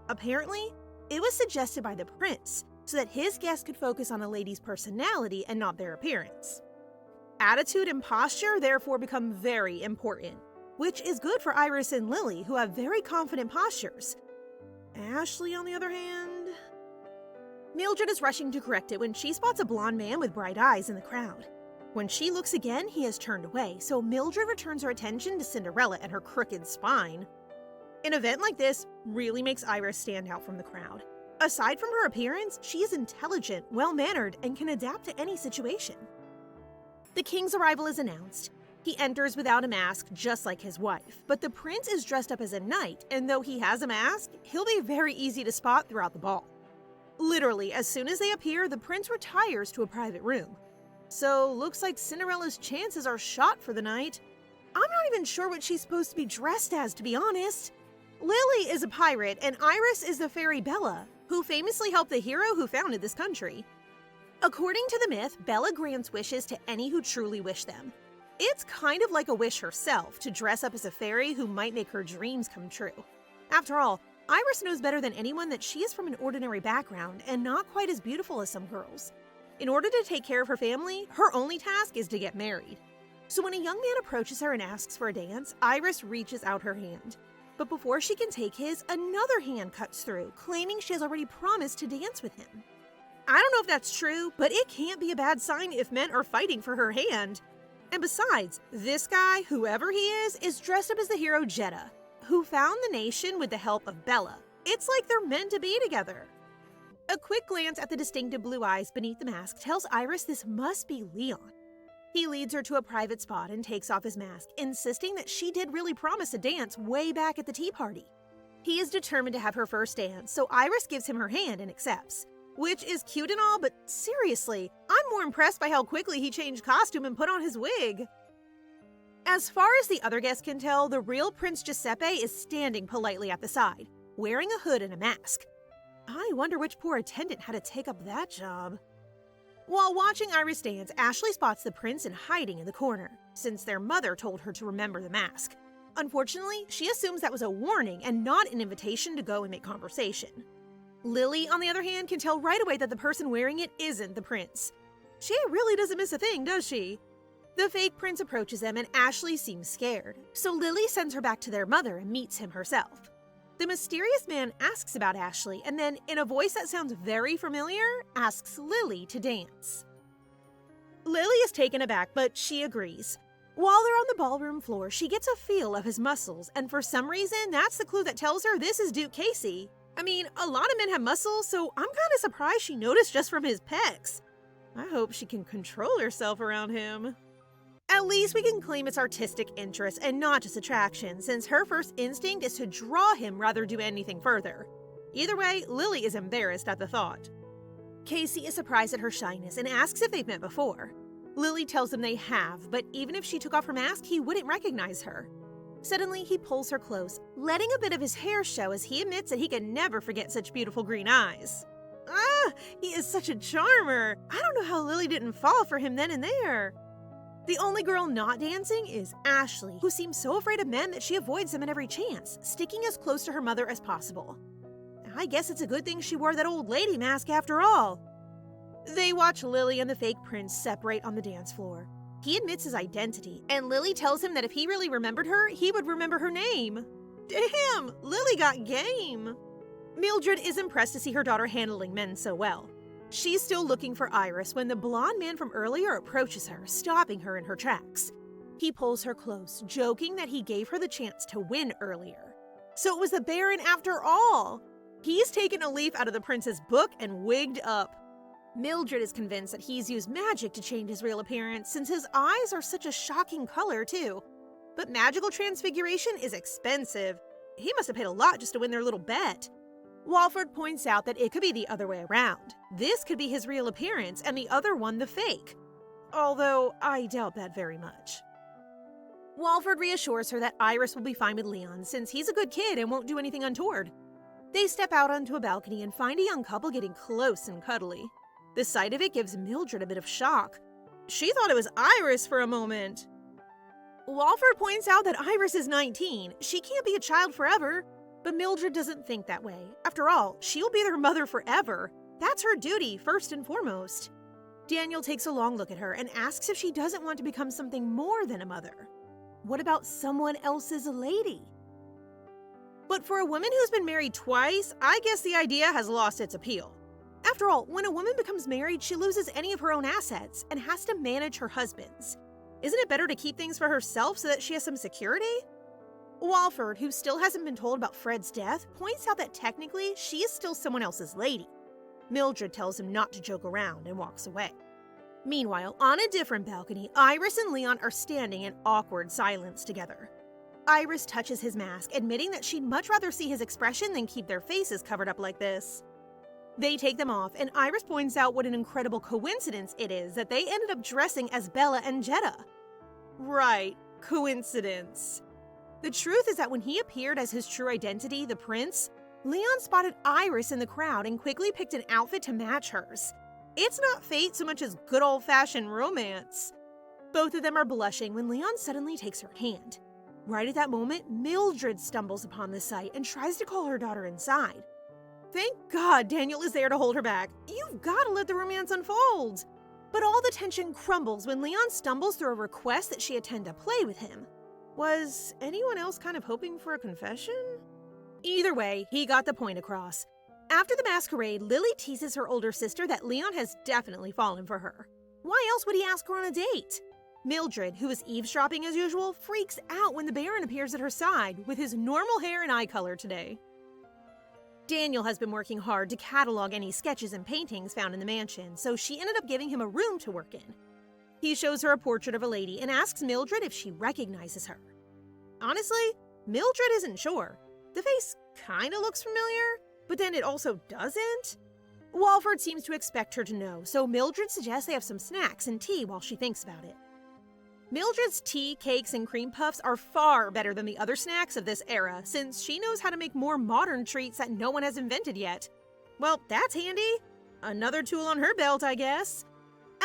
Apparently, it was suggested by the prince, so that his guests could focus on a lady's personality and not their appearance. Attitude and posture therefore become very important, which is good for Iris and Lily, who have very confident postures. Ashley, on the other hand... Mildred is rushing to correct it when she spots a blonde man with bright eyes in the crowd. When she looks again, he has turned away, so Mildred returns her attention to Cinderella and her crooked spine. An event like this really makes Iris stand out from the crowd. Aside from her appearance, she is intelligent, well-mannered, and can adapt to any situation. The king's arrival is announced. He enters without a mask, just like his wife, but the prince is dressed up as a knight, and though he has a mask, he'll be very easy to spot throughout the ball. Literally, as soon as they appear, the prince retires to a private room. So, looks like Cinderella's chances are shot for the night. I'm not even sure what she's supposed to be dressed as, to be honest. Lily is a pirate, and Iris is the fairy Bella, who famously helped the hero who founded this country. According to the myth, Bella grants wishes to any who truly wish them. It's kind of like a wish herself, to dress up as a fairy who might make her dreams come true. After all, Iris knows better than anyone that she is from an ordinary background and not quite as beautiful as some girls. In order to take care of her family, her only task is to get married. So when a young man approaches her and asks for a dance, Iris reaches out her hand. But before she can take his, another hand cuts through, claiming she has already promised to dance with him. I don't know if that's true, but it can't be a bad sign if men are fighting for her hand. And besides, this guy, whoever he is dressed up as the hero Jeddah, who found the nation with the help of Bella. It's like they're meant to be together. A quick glance at the distinctive blue eyes beneath the mask tells Iris this must be Leon. He leads her to a private spot and takes off his mask, insisting that she did really promise a dance way back at the tea party. He is determined to have her first dance, so Iris gives him her hand and accepts. Which is cute and all, but seriously, I'm more impressed by how quickly he changed costume and put on his wig. As far as the other guests can tell, the real Prince Giuseppe is standing politely at the side, wearing a hood and a mask. I wonder which poor attendant had to take up that job. While watching Iris dance, Ashley spots the prince in hiding in the corner, since their mother told her to remember the mask. Unfortunately, she assumes that was a warning and not an invitation to go and make conversation. Lily, on the other hand, can tell right away that the person wearing it isn't the prince. She really doesn't miss a thing, does she? The fake prince approaches them and Ashley seems scared, so Lily sends her back to their mother and meets him herself. The mysterious man asks about Ashley and then, in a voice that sounds very familiar, asks Lily to dance. Lily is taken aback, but she agrees. While they're on the ballroom floor, she gets a feel of his muscles, and for some reason, that's the clue that tells her this is Duke Casey. I mean, a lot of men have muscles, so I'm kinda surprised she noticed just from his pecs. I hope she can control herself around him. At At least we can claim it's artistic interest and not just attraction, since her first instinct is to draw him rather do anything further. Either way, Lily is embarrassed at the thought. Casey is surprised at her shyness and asks if they've met before. Lily tells him they have, but even if she took off her mask, he wouldn't recognize her. Suddenly, he pulls her close, letting a bit of his hair show as he admits that he can never forget such beautiful green eyes. He is such a charmer. I don't know how Lily didn't fall for him then and there. The only girl not dancing is Ashley, who seems so afraid of men that she avoids them at every chance, sticking as close to her mother as possible. I guess it's a good thing she wore that old lady mask after all. They watch Lily and the fake prince separate on the dance floor. He admits his identity, and Lily tells him that if he really remembered her, he would remember her name. Damn, Lily got game. Mildred is impressed to see her daughter handling men so well. She's still looking for Iris when the blonde man from earlier approaches her, stopping her in her tracks. He pulls her close, joking that he gave her the chance to win earlier. So it was the Baron after all. He's taken a leaf out of the prince's book and wigged up. Mildred is convinced that he's used magic to change his real appearance since his eyes are such a shocking color too. But magical transfiguration is expensive. He must have paid a lot just to win their little bet. Walford points out that it could be the other way around. This could be his real appearance and the other one the fake. Although I doubt that very much. Walford reassures her that Iris will be fine with Leon since he's a good kid and won't do anything untoward. They step out onto a balcony and find a young couple getting close and cuddly. The sight of it gives Mildred a bit of shock. She thought it was Iris for a moment. Walford points out that Iris is 19. She can't be a child forever. But Mildred doesn't think that way. After all, she'll be their mother forever. That's her duty, first and foremost. Daniel takes a long look at her and asks if she doesn't want to become something more than a mother. What about someone else's lady? But for a woman who's been married twice, I guess the idea has lost its appeal. After all, when a woman becomes married, she loses any of her own assets and has to manage her husband's. Isn't it better to keep things for herself so that she has some security? Walford, who still hasn't been told about Fred's death, points out that technically she is still someone else's lady. Mildred tells him not to joke around and walks away. Meanwhile, on a different balcony, Iris and Leon are standing in awkward silence together. Iris touches his mask, admitting that she'd much rather see his expression than keep their faces covered up like this. They take them off, and Iris points out what an incredible coincidence it is that they ended up dressing as Bella and Jetta. Right, coincidence. The truth is that when he appeared as his true identity, the prince, Leon spotted Iris in the crowd and quickly picked an outfit to match hers. It's not fate so much as good old-fashioned romance. Both of them are blushing when Leon suddenly takes her hand. Right at that moment, Mildred stumbles upon the sight and tries to call her daughter inside. Thank God Daniel is there to hold her back. You've got to let the romance unfold. But all the tension crumbles when Leon stumbles through a request that she attend a play with him. Was anyone else kind of hoping for a confession? Either way, he got the point across. After the masquerade, Lily teases her older sister that Leon has definitely fallen for her. Why else would he ask her on a date? Mildred, who is eavesdropping as usual, freaks out when the Baron appears at her side with his normal hair and eye color today. Daniel has been working hard to catalog any sketches and paintings found in the mansion, so she ended up giving him a room to work in. He shows her a portrait of a lady and asks Mildred if she recognizes her. Honestly, Mildred isn't sure. The face kinda looks familiar, but then it also doesn't. Walford seems to expect her to know, so Mildred suggests they have some snacks and tea while she thinks about it. Mildred's tea, cakes, and cream puffs are far better than the other snacks of this era, since she knows how to make more modern treats that no one has invented yet. Well, that's handy. Another tool on her belt, I guess.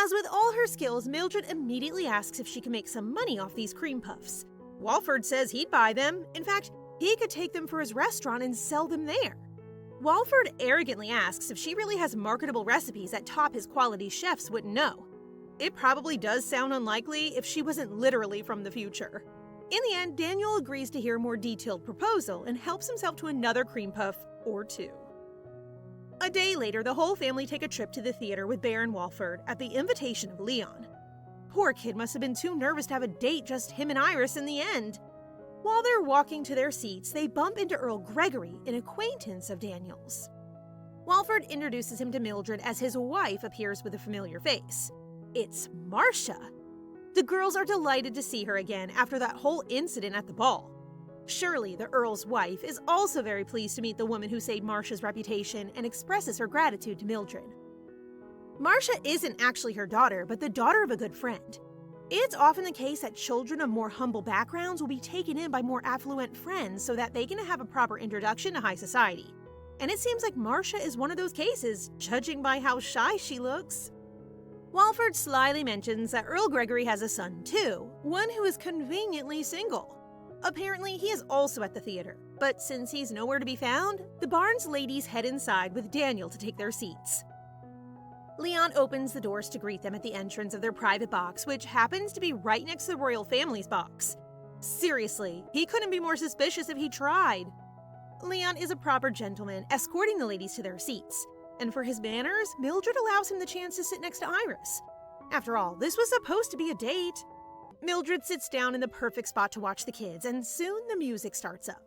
As with all her skills, Mildred immediately asks if she can make some money off these cream puffs. Walford says he'd buy them. In fact, he could take them for his restaurant and sell them there. Walford arrogantly asks if she really has marketable recipes that top his quality chefs wouldn't know. It probably does sound unlikely if she wasn't literally from the future. In the end, Daniel agrees to hear a more detailed proposal and helps himself to another cream puff or two. A day later, the whole family take a trip to the theater with Baron Walford at the invitation of Leon. Poor kid must have been too nervous to have a date, just him and Iris in the end. While they're walking to their seats, they bump into Earl Gregory, an acquaintance of Daniel's. Walford introduces him to Mildred as his wife appears with a familiar face. It's Marcia. The girls are delighted to see her again after that whole incident at the ball. Shirley, the Earl's wife, is also very pleased to meet the woman who saved Marcia's reputation and expresses her gratitude to Mildred. Marcia isn't actually her daughter, but the daughter of a good friend. It's often the case that children of more humble backgrounds will be taken in by more affluent friends so that they can have a proper introduction to high society. And it seems like Marcia is one of those cases, judging by how shy she looks. Walford slyly mentions that Earl Gregory has a son too, one who is conveniently single. Apparently, he is also at the theater, but since he's nowhere to be found, the Barnes ladies head inside with Daniel to take their seats. Leon opens the doors to greet them at the entrance of their private box, which happens to be right next to the royal family's box. Seriously, he couldn't be more suspicious if he tried. Leon is a proper gentleman, escorting the ladies to their seats. And for his manners, Mildred allows him the chance to sit next to Iris. After all, this was supposed to be a date. Mildred sits down in the perfect spot to watch the kids, and soon the music starts up.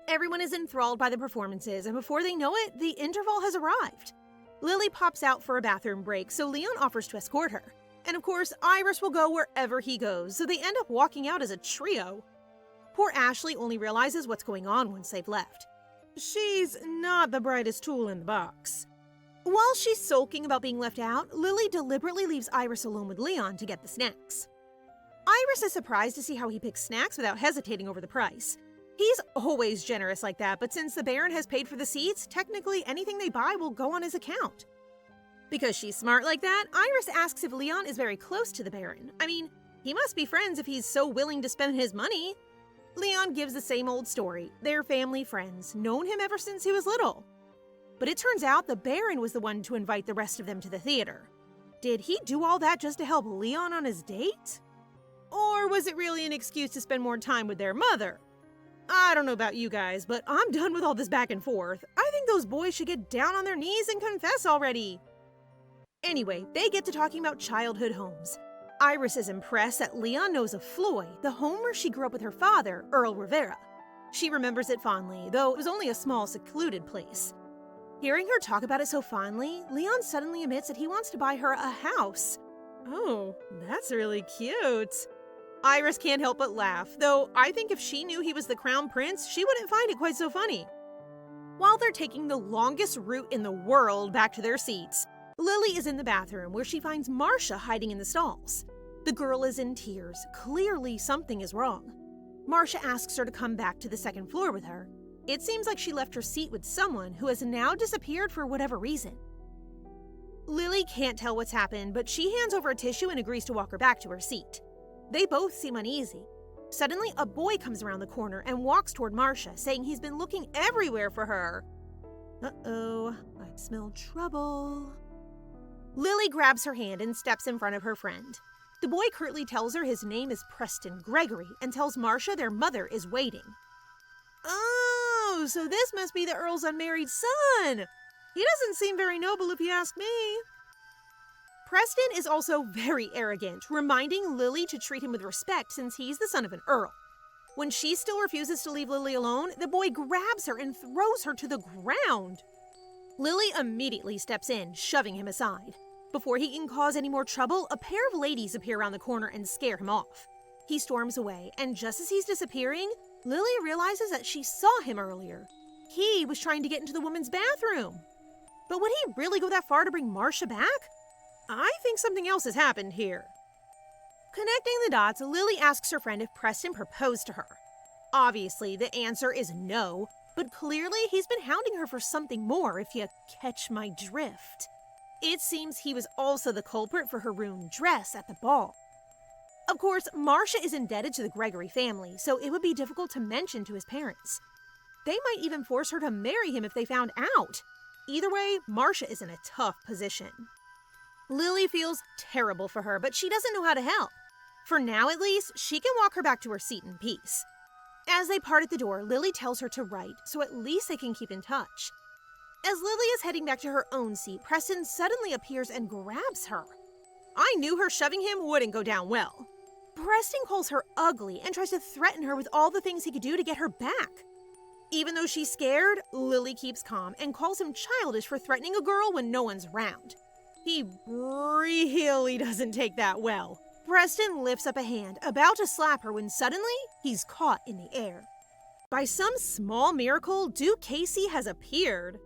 Everyone is enthralled by the performances, and before they know it, the interval has arrived. Lily pops out for a bathroom break, so Leon offers to escort her. And of course, Iris will go wherever he goes, so they end up walking out as a trio. Poor Ashley only realizes what's going on once they've left. She's not the brightest tool in the box. While she's sulking about being left out, Lily deliberately leaves Iris alone with Leon to get the snacks. Iris is surprised to see how he picks snacks without hesitating over the price. He's always generous like that, but since the Baron has paid for the seats, technically anything they buy will go on his account. Because she's smart like that, Iris asks if Leon is very close to the Baron. I mean, he must be friends if he's so willing to spend his money. Leon gives the same old story. They're family friends, known him ever since he was little. But it turns out the Baron was the one to invite the rest of them to the theater. Did he do all that just to help Leon on his date? Or was it really an excuse to spend more time with their mother? I don't know about you guys, but I'm done with all this back and forth. I think those boys should get down on their knees and confess already. Anyway, they get to talking about childhood homes. Iris is impressed that Leon knows of Floy, the home where she grew up with her father, Earl Rivera. She remembers it fondly, though it was only a small, secluded place. Hearing her talk about it so fondly, Leon suddenly admits that he wants to buy her a house. Oh, that's really cute. Iris can't help but laugh, though I think if she knew he was the crown prince, she wouldn't find it quite so funny. While they're taking the longest route in the world back to their seats, Lily is in the bathroom where she finds Marcia hiding in the stalls. The girl is in tears. Clearly something is wrong. Marcia asks her to come back to the second floor with her. It seems like she left her seat with someone who has now disappeared for whatever reason. Lily can't tell what's happened, but she hands over a tissue and agrees to walk her back to her seat. They both seem uneasy. Suddenly, a boy comes around the corner and walks toward Marcia, saying he's been looking everywhere for her. Uh-oh, I smell trouble. Lily grabs her hand and steps in front of her friend. The boy curtly tells her his name is Preston Gregory and tells Marcia their mother is waiting. Oh, so this must be the Earl's unmarried son. He doesn't seem very noble if you ask me. Preston is also very arrogant, reminding Lily to treat him with respect since he's the son of an earl. When she still refuses to leave Lily alone, the boy grabs her and throws her to the ground. Lily immediately steps in, shoving him aside. Before he can cause any more trouble, a pair of ladies appear around the corner and scare him off. He storms away, and just as he's disappearing, Lily realizes that she saw him earlier. He was trying to get into the women's bathroom. But would he really go that far to bring Marcia back? I think something else has happened here. Connecting the dots, Lily asks her friend if Preston proposed to her. Obviously, the answer is no, but clearly he's been hounding her for something more, if you catch my drift. It seems he was also the culprit for her ruined dress at the ball. Of course, Marcia is indebted to the Gregory family, so it would be difficult to mention to his parents. They might even force her to marry him if they found out. Either way, Marcia is in a tough position. Lily feels terrible for her, but she doesn't know how to help. For now, at least, she can walk her back to her seat in peace. As they part at the door, Lily tells her to write, so at least they can keep in touch. As Lily is heading back to her own seat, Preston suddenly appears and grabs her. I knew her shoving him wouldn't go down well. Preston calls her ugly and tries to threaten her with all the things he could do to get her back. Even though she's scared, Lily keeps calm and calls him childish for threatening a girl when no one's around. He really doesn't take that well. Preston lifts up a hand, about to slap her when suddenly he's caught in the air. By some small miracle, Duke Casey has appeared.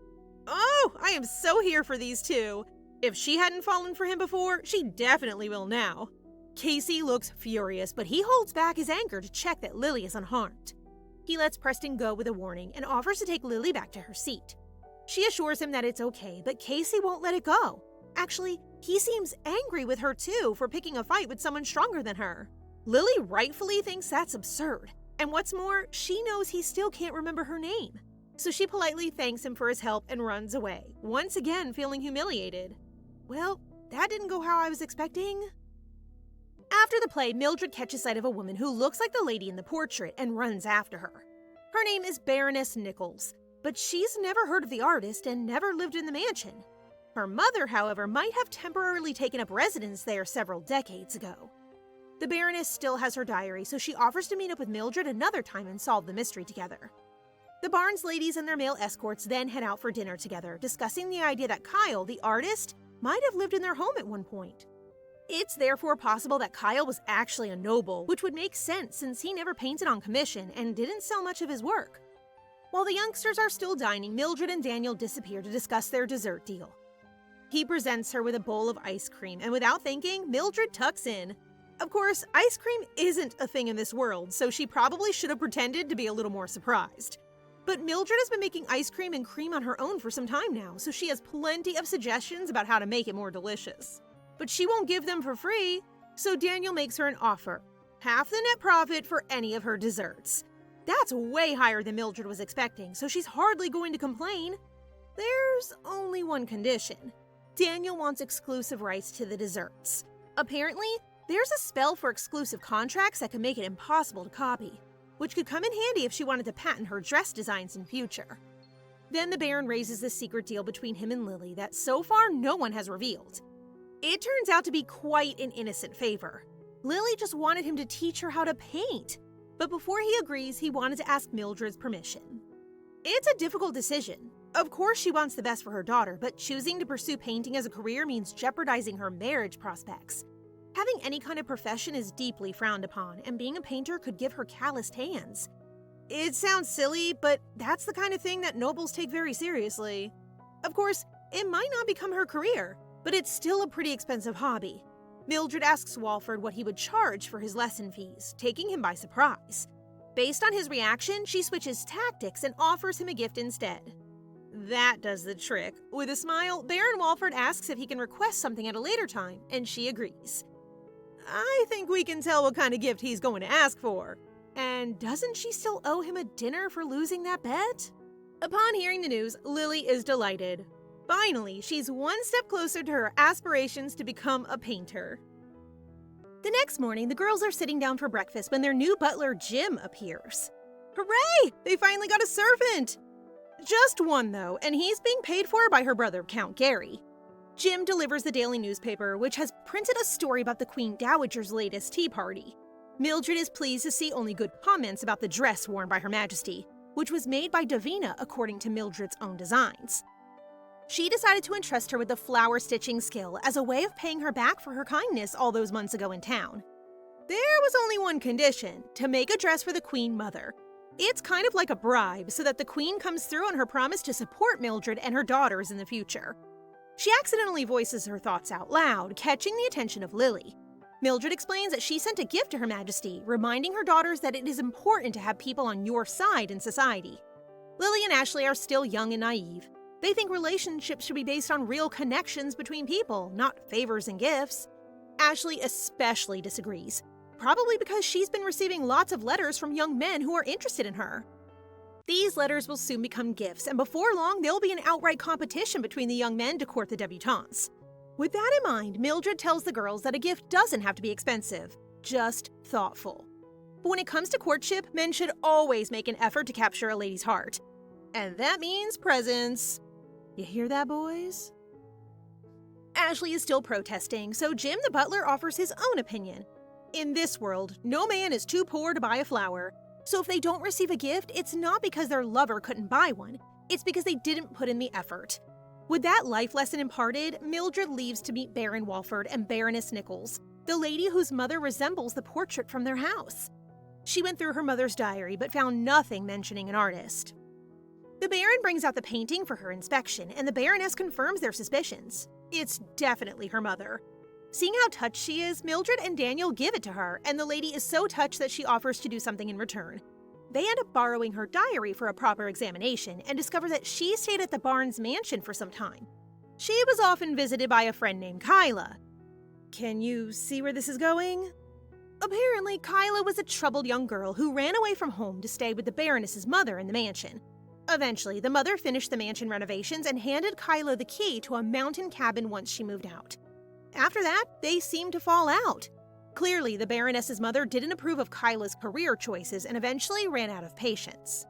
Oh, I am so here for these two. If she hadn't fallen for him before, she definitely will now. Casey looks furious, but he holds back his anger to check that Lily is unharmed. He lets Preston go with a warning and offers to take Lily back to her seat. She assures him that it's okay, but Casey won't let it go. Actually, he seems angry with her too for picking a fight with someone stronger than her. Lily rightfully thinks that's absurd, and what's more, she knows he still can't remember her name. So she politely thanks him for his help and runs away, once again feeling humiliated. Well, that didn't go how I was expecting. After the play, Mildred catches sight of a woman who looks like the lady in the portrait and runs after her. Her name is Baroness Nichols, but she's never heard of the artist and never lived in the mansion. Her mother, however, might have temporarily taken up residence there several decades ago. The Baroness still has her diary, so she offers to meet up with Mildred another time and solve the mystery together. The Barnes ladies and their male escorts then head out for dinner together, discussing the idea that Kyle, the artist, might have lived in their home at one point. It's therefore possible that Kyle was actually a noble, which would make sense since he never painted on commission and didn't sell much of his work. While the youngsters are still dining, Mildred and Daniel disappear to discuss their dessert deal. He presents her with a bowl of ice cream, and without thinking, Mildred tucks in. Of course, ice cream isn't a thing in this world, so she probably should have pretended to be a little more surprised. But Mildred has been making ice cream and cream on her own for some time now, so she has plenty of suggestions about how to make it more delicious. But she won't give them for free, so Daniel makes her an offer. Half the net profit for any of her desserts. That's way higher than Mildred was expecting, so she's hardly going to complain. There's only one condition. Daniel wants exclusive rights to the desserts. Apparently, there's a spell for exclusive contracts that could make it impossible to copy, which could come in handy if she wanted to patent her dress designs in future. Then the Baron raises this secret deal between him and Lily that so far no one has revealed. It turns out to be quite an innocent favor. Lily just wanted him to teach her how to paint, but before he agrees, he wanted to ask Mildred's permission. It's a difficult decision. Of course she wants the best for her daughter, but choosing to pursue painting as a career means jeopardizing her marriage prospects. Having any kind of profession is deeply frowned upon, and being a painter could give her calloused hands. It sounds silly, but that's the kind of thing that nobles take very seriously. Of course, it might not become her career, but it's still a pretty expensive hobby. Mildred asks Walford what he would charge for his lesson fees, taking him by surprise. Based on his reaction, she switches tactics and offers him a gift instead. That does the trick. With a smile, Baron Walford asks if he can request something at a later time, and she agrees. I think we can tell what kind of gift he's going to ask for. And doesn't she still owe him a dinner for losing that bet? Upon hearing the news, Lily is delighted. Finally, she's one step closer to her aspirations to become a painter. The next morning, the girls are sitting down for breakfast when their new butler, Jim, appears. Hooray! They finally got a servant! Just one, though, and he's being paid for by her brother, Count Gary. Jim delivers the daily newspaper, which has printed a story about the Queen Dowager's latest tea party. Mildred is pleased to see only good comments about the dress worn by Her Majesty, which was made by Davina according to Mildred's own designs. She decided to entrust her with the flower stitching skill as a way of paying her back for her kindness all those months ago in town. There was only one condition: to make a dress for the Queen Mother. It's kind of like a bribe so that the Queen comes through on her promise to support Mildred and her daughters in the future. She accidentally voices her thoughts out loud, catching the attention of Lily. Mildred explains that she sent a gift to Her Majesty, reminding her daughters that it is important to have people on your side in society. Lily and Ashley are still young and naive. They think relationships should be based on real connections between people, not favors and gifts. Ashley especially disagrees, probably because she's been receiving lots of letters from young men who are interested in her. These letters will soon become gifts, and before long, there'll be an outright competition between the young men to court the debutantes. With that in mind, Mildred tells the girls that a gift doesn't have to be expensive, just thoughtful. But when it comes to courtship, men should always make an effort to capture a lady's heart. And that means presents. You hear that, boys? Ashley is still protesting, so Jim the butler offers his own opinion. In this world, no man is too poor to buy a flower. So if they don't receive a gift, it's not because their lover couldn't buy one. It's because they didn't put in the effort. With that life lesson imparted, Mildred leaves to meet Baron Walford and Baroness Nichols. the lady whose mother resembles the portrait from their house. She went through her mother's diary but found nothing mentioning an artist. The Baron brings out the painting for her inspection, and the Baroness confirms their suspicions. It's definitely her mother. Seeing how touched she is, Mildred and Daniel give it to her, and the lady is so touched that she offers to do something in return. They end up borrowing her diary for a proper examination and discover that she stayed at the Barnes mansion for some time. She was often visited by a friend named Kyla. Can you see where this is going? Apparently, Kyla was a troubled young girl who ran away from home to stay with the Baroness's mother in the mansion. Eventually, the mother finished the mansion renovations and handed Kyla the key to a mountain cabin once she moved out. After that, they seemed to fall out. Clearly, the Baroness's mother didn't approve of Kyla's career choices and eventually ran out of patience.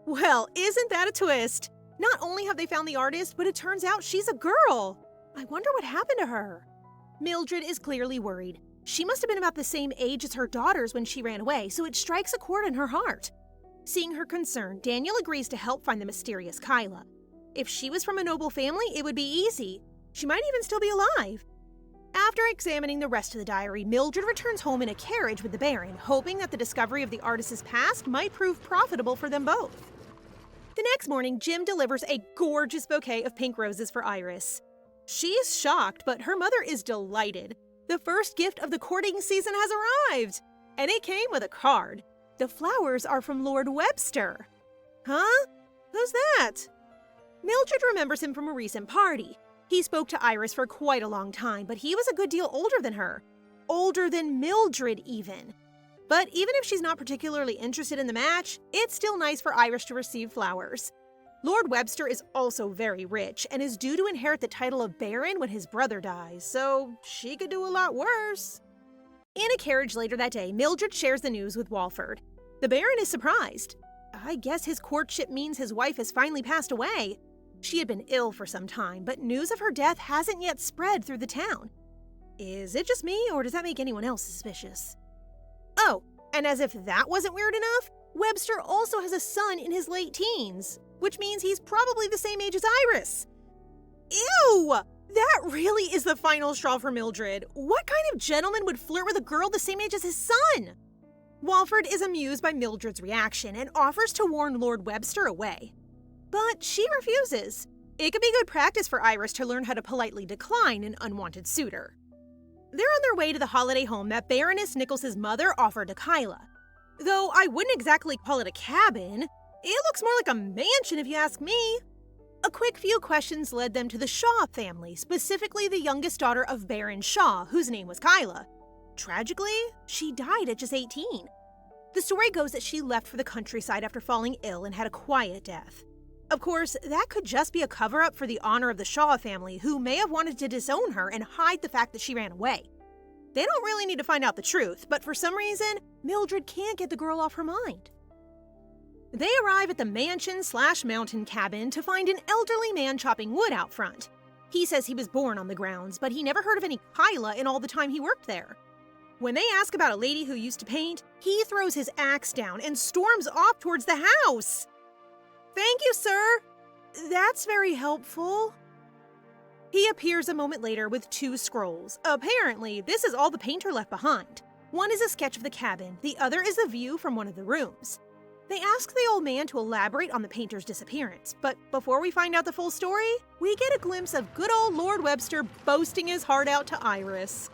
Well, isn't that a twist? Not only have they found the artist, but it turns out she's a girl. I wonder what happened to her. Mildred is clearly worried. She must have been about the same age as her daughters when she ran away, so it strikes a chord in her heart. Seeing her concern, Daniel agrees to help find the mysterious Kyla. If she was from a noble family, it would be easy. She might even still be alive. After examining the rest of the diary, Mildred returns home in a carriage with the Baron, hoping that the discovery of the artist's past might prove profitable for them both. The next morning, Jim delivers a gorgeous bouquet of pink roses for Iris. She's shocked, but her mother is delighted. The first gift of the courting season has arrived, and it came with a card. The flowers are from Lord Webster. Huh? Who's that? Mildred remembers him from a recent party. He spoke to Iris for quite a long time, but he was a good deal older than her. Older than Mildred, even. But even if she's not particularly interested in the match, it's still nice for Iris to receive flowers. Lord Webster is also very rich and is due to inherit the title of Baron when his brother dies, so she could do a lot worse. In a carriage later that day, Mildred shares the news with Walford. The Baron is surprised. I guess his courtship means his wife has finally passed away. She had been ill for some time, but news of her death hasn't yet spread through the town. Is it just me, or does that make anyone else suspicious? Oh, and as if that wasn't weird enough, Webster also has a son in his late teens, which means he's probably the same age as Iris. Ew! That really is the final straw for Mildred. What kind of gentleman would flirt with a girl the same age as his son? Walford is amused by Mildred's reaction and offers to warn Lord Webster away. But she refuses. It could be good practice for Iris to learn how to politely decline an unwanted suitor. They're on their way to the holiday home that Baroness Nichols's mother offered to Kyla. Though I wouldn't exactly call it a cabin. It looks more like a mansion if you ask me. A quick few questions led them to the Shaw family, specifically the youngest daughter of Baron Shaw, whose name was Kyla. Tragically, she died at just 18. The story goes that she left for the countryside after falling ill and had a quiet death. Of course, that could just be a cover-up for the honor of the Shaw family, who may have wanted to disown her and hide the fact that she ran away. They don't really need to find out the truth, but for some reason, Mildred can't get the girl off her mind. They arrive at the mansion/mountain cabin to find an elderly man chopping wood out front. He says he was born on the grounds, but he never heard of any Kyla in all the time he worked there. When they ask about a lady who used to paint, he throws his axe down and storms off towards the house. Thank you, sir. That's very helpful. He appears a moment later with 2 scrolls. Apparently, this is all the painter left behind. One is a sketch of the cabin, the other is a view from one of the rooms. They ask the old man to elaborate on the painter's disappearance, but before we find out the full story, we get a glimpse of good old Lord Webster boasting his heart out to Iris.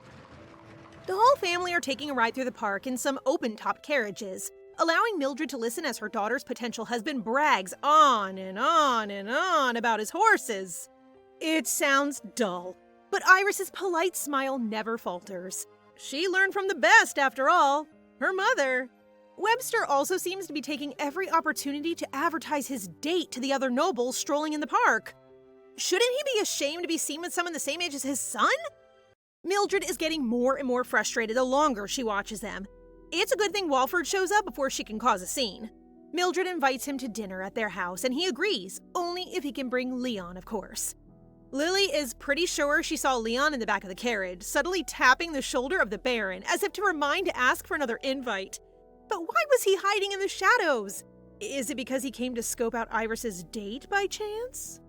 The whole family are taking a ride through the park in some open-top carriages, allowing Mildred to listen as her daughter's potential husband brags on and on and on about his horses. It sounds dull, but Iris's polite smile never falters. She learned from the best, after all, her mother. Webster also seems to be taking every opportunity to advertise his date to the other nobles strolling in the park. Shouldn't he be ashamed to be seen with someone the same age as his son? Mildred is getting more and more frustrated the longer she watches them. It's a good thing Walford shows up before she can cause a scene. Mildred invites him to dinner at their house, and he agrees, only if he can bring Leon, of course. Lily is pretty sure she saw Leon in the back of the carriage, subtly tapping the shoulder of the Baron, as if to remind to ask for another invite. But why was he hiding in the shadows? Is it because he came to scope out Iris's date by chance?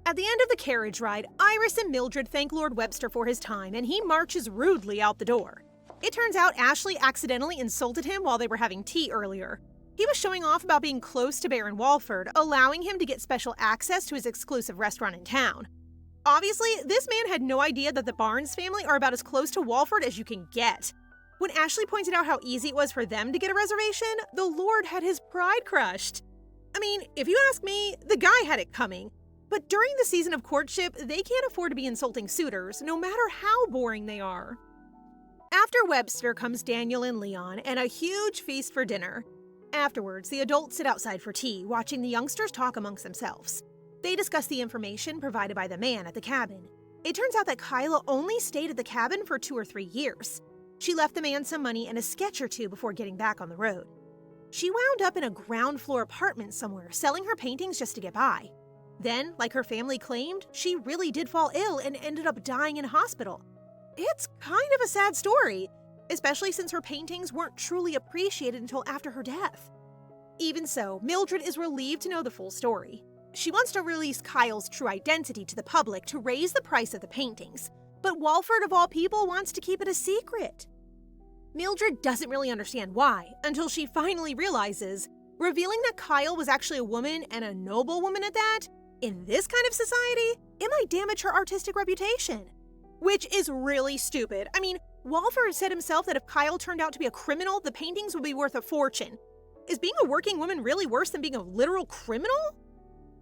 At the end of the carriage ride, Iris and Mildred thank Lord Webster for his time, and he marches rudely out the door. It turns out Ashley accidentally insulted him while they were having tea earlier. He was showing off about being close to Baron Walford, allowing him to get special access to his exclusive restaurant in town. Obviously, this man had no idea that the Barnes family are about as close to Walford as you can get. When Ashley pointed out how easy it was for them to get a reservation, the Lord had his pride crushed. I mean, if you ask me, the guy had it coming. But during the season of courtship, they can't afford to be insulting suitors, no matter how boring they are. After Webster comes Daniel and Leon, and a huge feast for dinner. Afterwards, the adults sit outside for tea, watching the youngsters talk amongst themselves. They discuss the information provided by the man at the cabin. It turns out that Kyla only stayed at the cabin for 2 or 3 years. She left the man some money and a sketch or two before getting back on the road. She wound up in a ground floor apartment somewhere, selling her paintings just to get by. Then, like her family claimed, she really did fall ill and ended up dying in a hospital. It's kind of a sad story, especially since her paintings weren't truly appreciated until after her death. Even so, Mildred is relieved to know the full story. She wants to release Kyle's true identity to the public to raise the price of the paintings, but Walford of all people wants to keep it a secret. Mildred doesn't really understand why, until she finally realizes, revealing that Kyle was actually a woman and a noble woman at that, in this kind of society, it might damage her artistic reputation. Which is really stupid. I mean, Walford said himself that if Kyle turned out to be a criminal, the paintings would be worth a fortune. Is being a working woman really worse than being a literal criminal?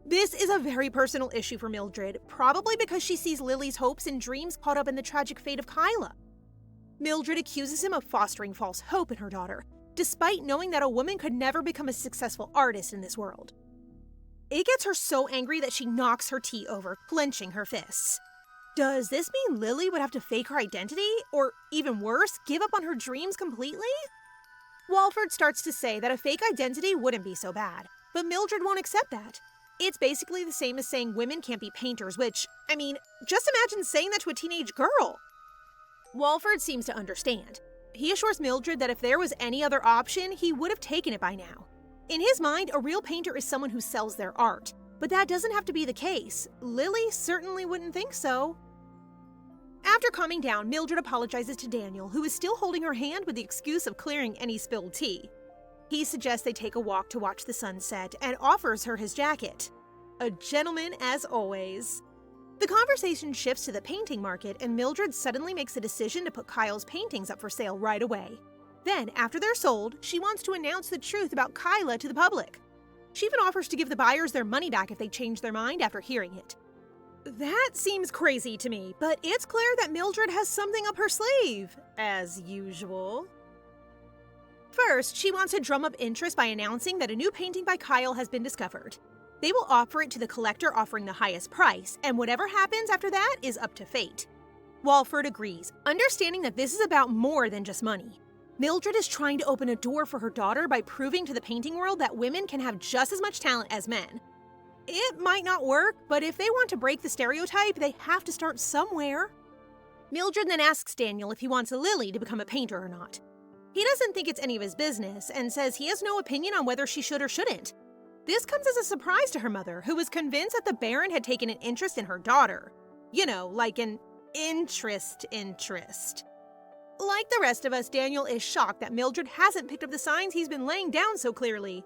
This is a very personal issue for Mildred, probably because she sees Lily's hopes and dreams caught up in the tragic fate of Kyla. Mildred accuses him of fostering false hope in her daughter, despite knowing that a woman could never become a successful artist in this world. It gets her so angry that she knocks her tea over, clenching her fists. Does this mean Lily would have to fake her identity? Or, even worse, give up on her dreams completely? Walford starts to say that a fake identity wouldn't be so bad, but Mildred won't accept that. It's basically the same as saying women can't be painters, which, I mean, just imagine saying that to a teenage girl. Walford seems to understand. He assures Mildred that if there was any other option, he would have taken it by now. In his mind, a real painter is someone who sells their art, but that doesn't have to be the case. Lily certainly wouldn't think so. After calming down, Mildred apologizes to Daniel, who is still holding her hand with the excuse of clearing any spilled tea. He suggests they take a walk to watch the sunset and offers her his jacket. A gentleman as always. The conversation shifts to the painting market, and Mildred suddenly makes a decision to put Kyle's paintings up for sale right away. Then, after they're sold, she wants to announce the truth about Kyla to the public. She even offers to give the buyers their money back if they change their mind after hearing it. That seems crazy to me, but it's clear that Mildred has something up her sleeve, as usual. First, she wants to drum up interest by announcing that a new painting by Kyle has been discovered. They will offer it to the collector offering the highest price, and whatever happens after that is up to fate. Walford agrees, understanding that this is about more than just money. Mildred is trying to open a door for her daughter by proving to the painting world that women can have just as much talent as men. It might not work, but if they want to break the stereotype, they have to start somewhere. Mildred then asks Daniel if he wants Lily to become a painter or not. He doesn't think it's any of his business and says he has no opinion on whether she should or shouldn't. This comes as a surprise to her mother, who was convinced that the Baron had taken an interest in her daughter. You know, like an interest. Like the rest of us, Daniel is shocked that Mildred hasn't picked up the signs he's been laying down so clearly.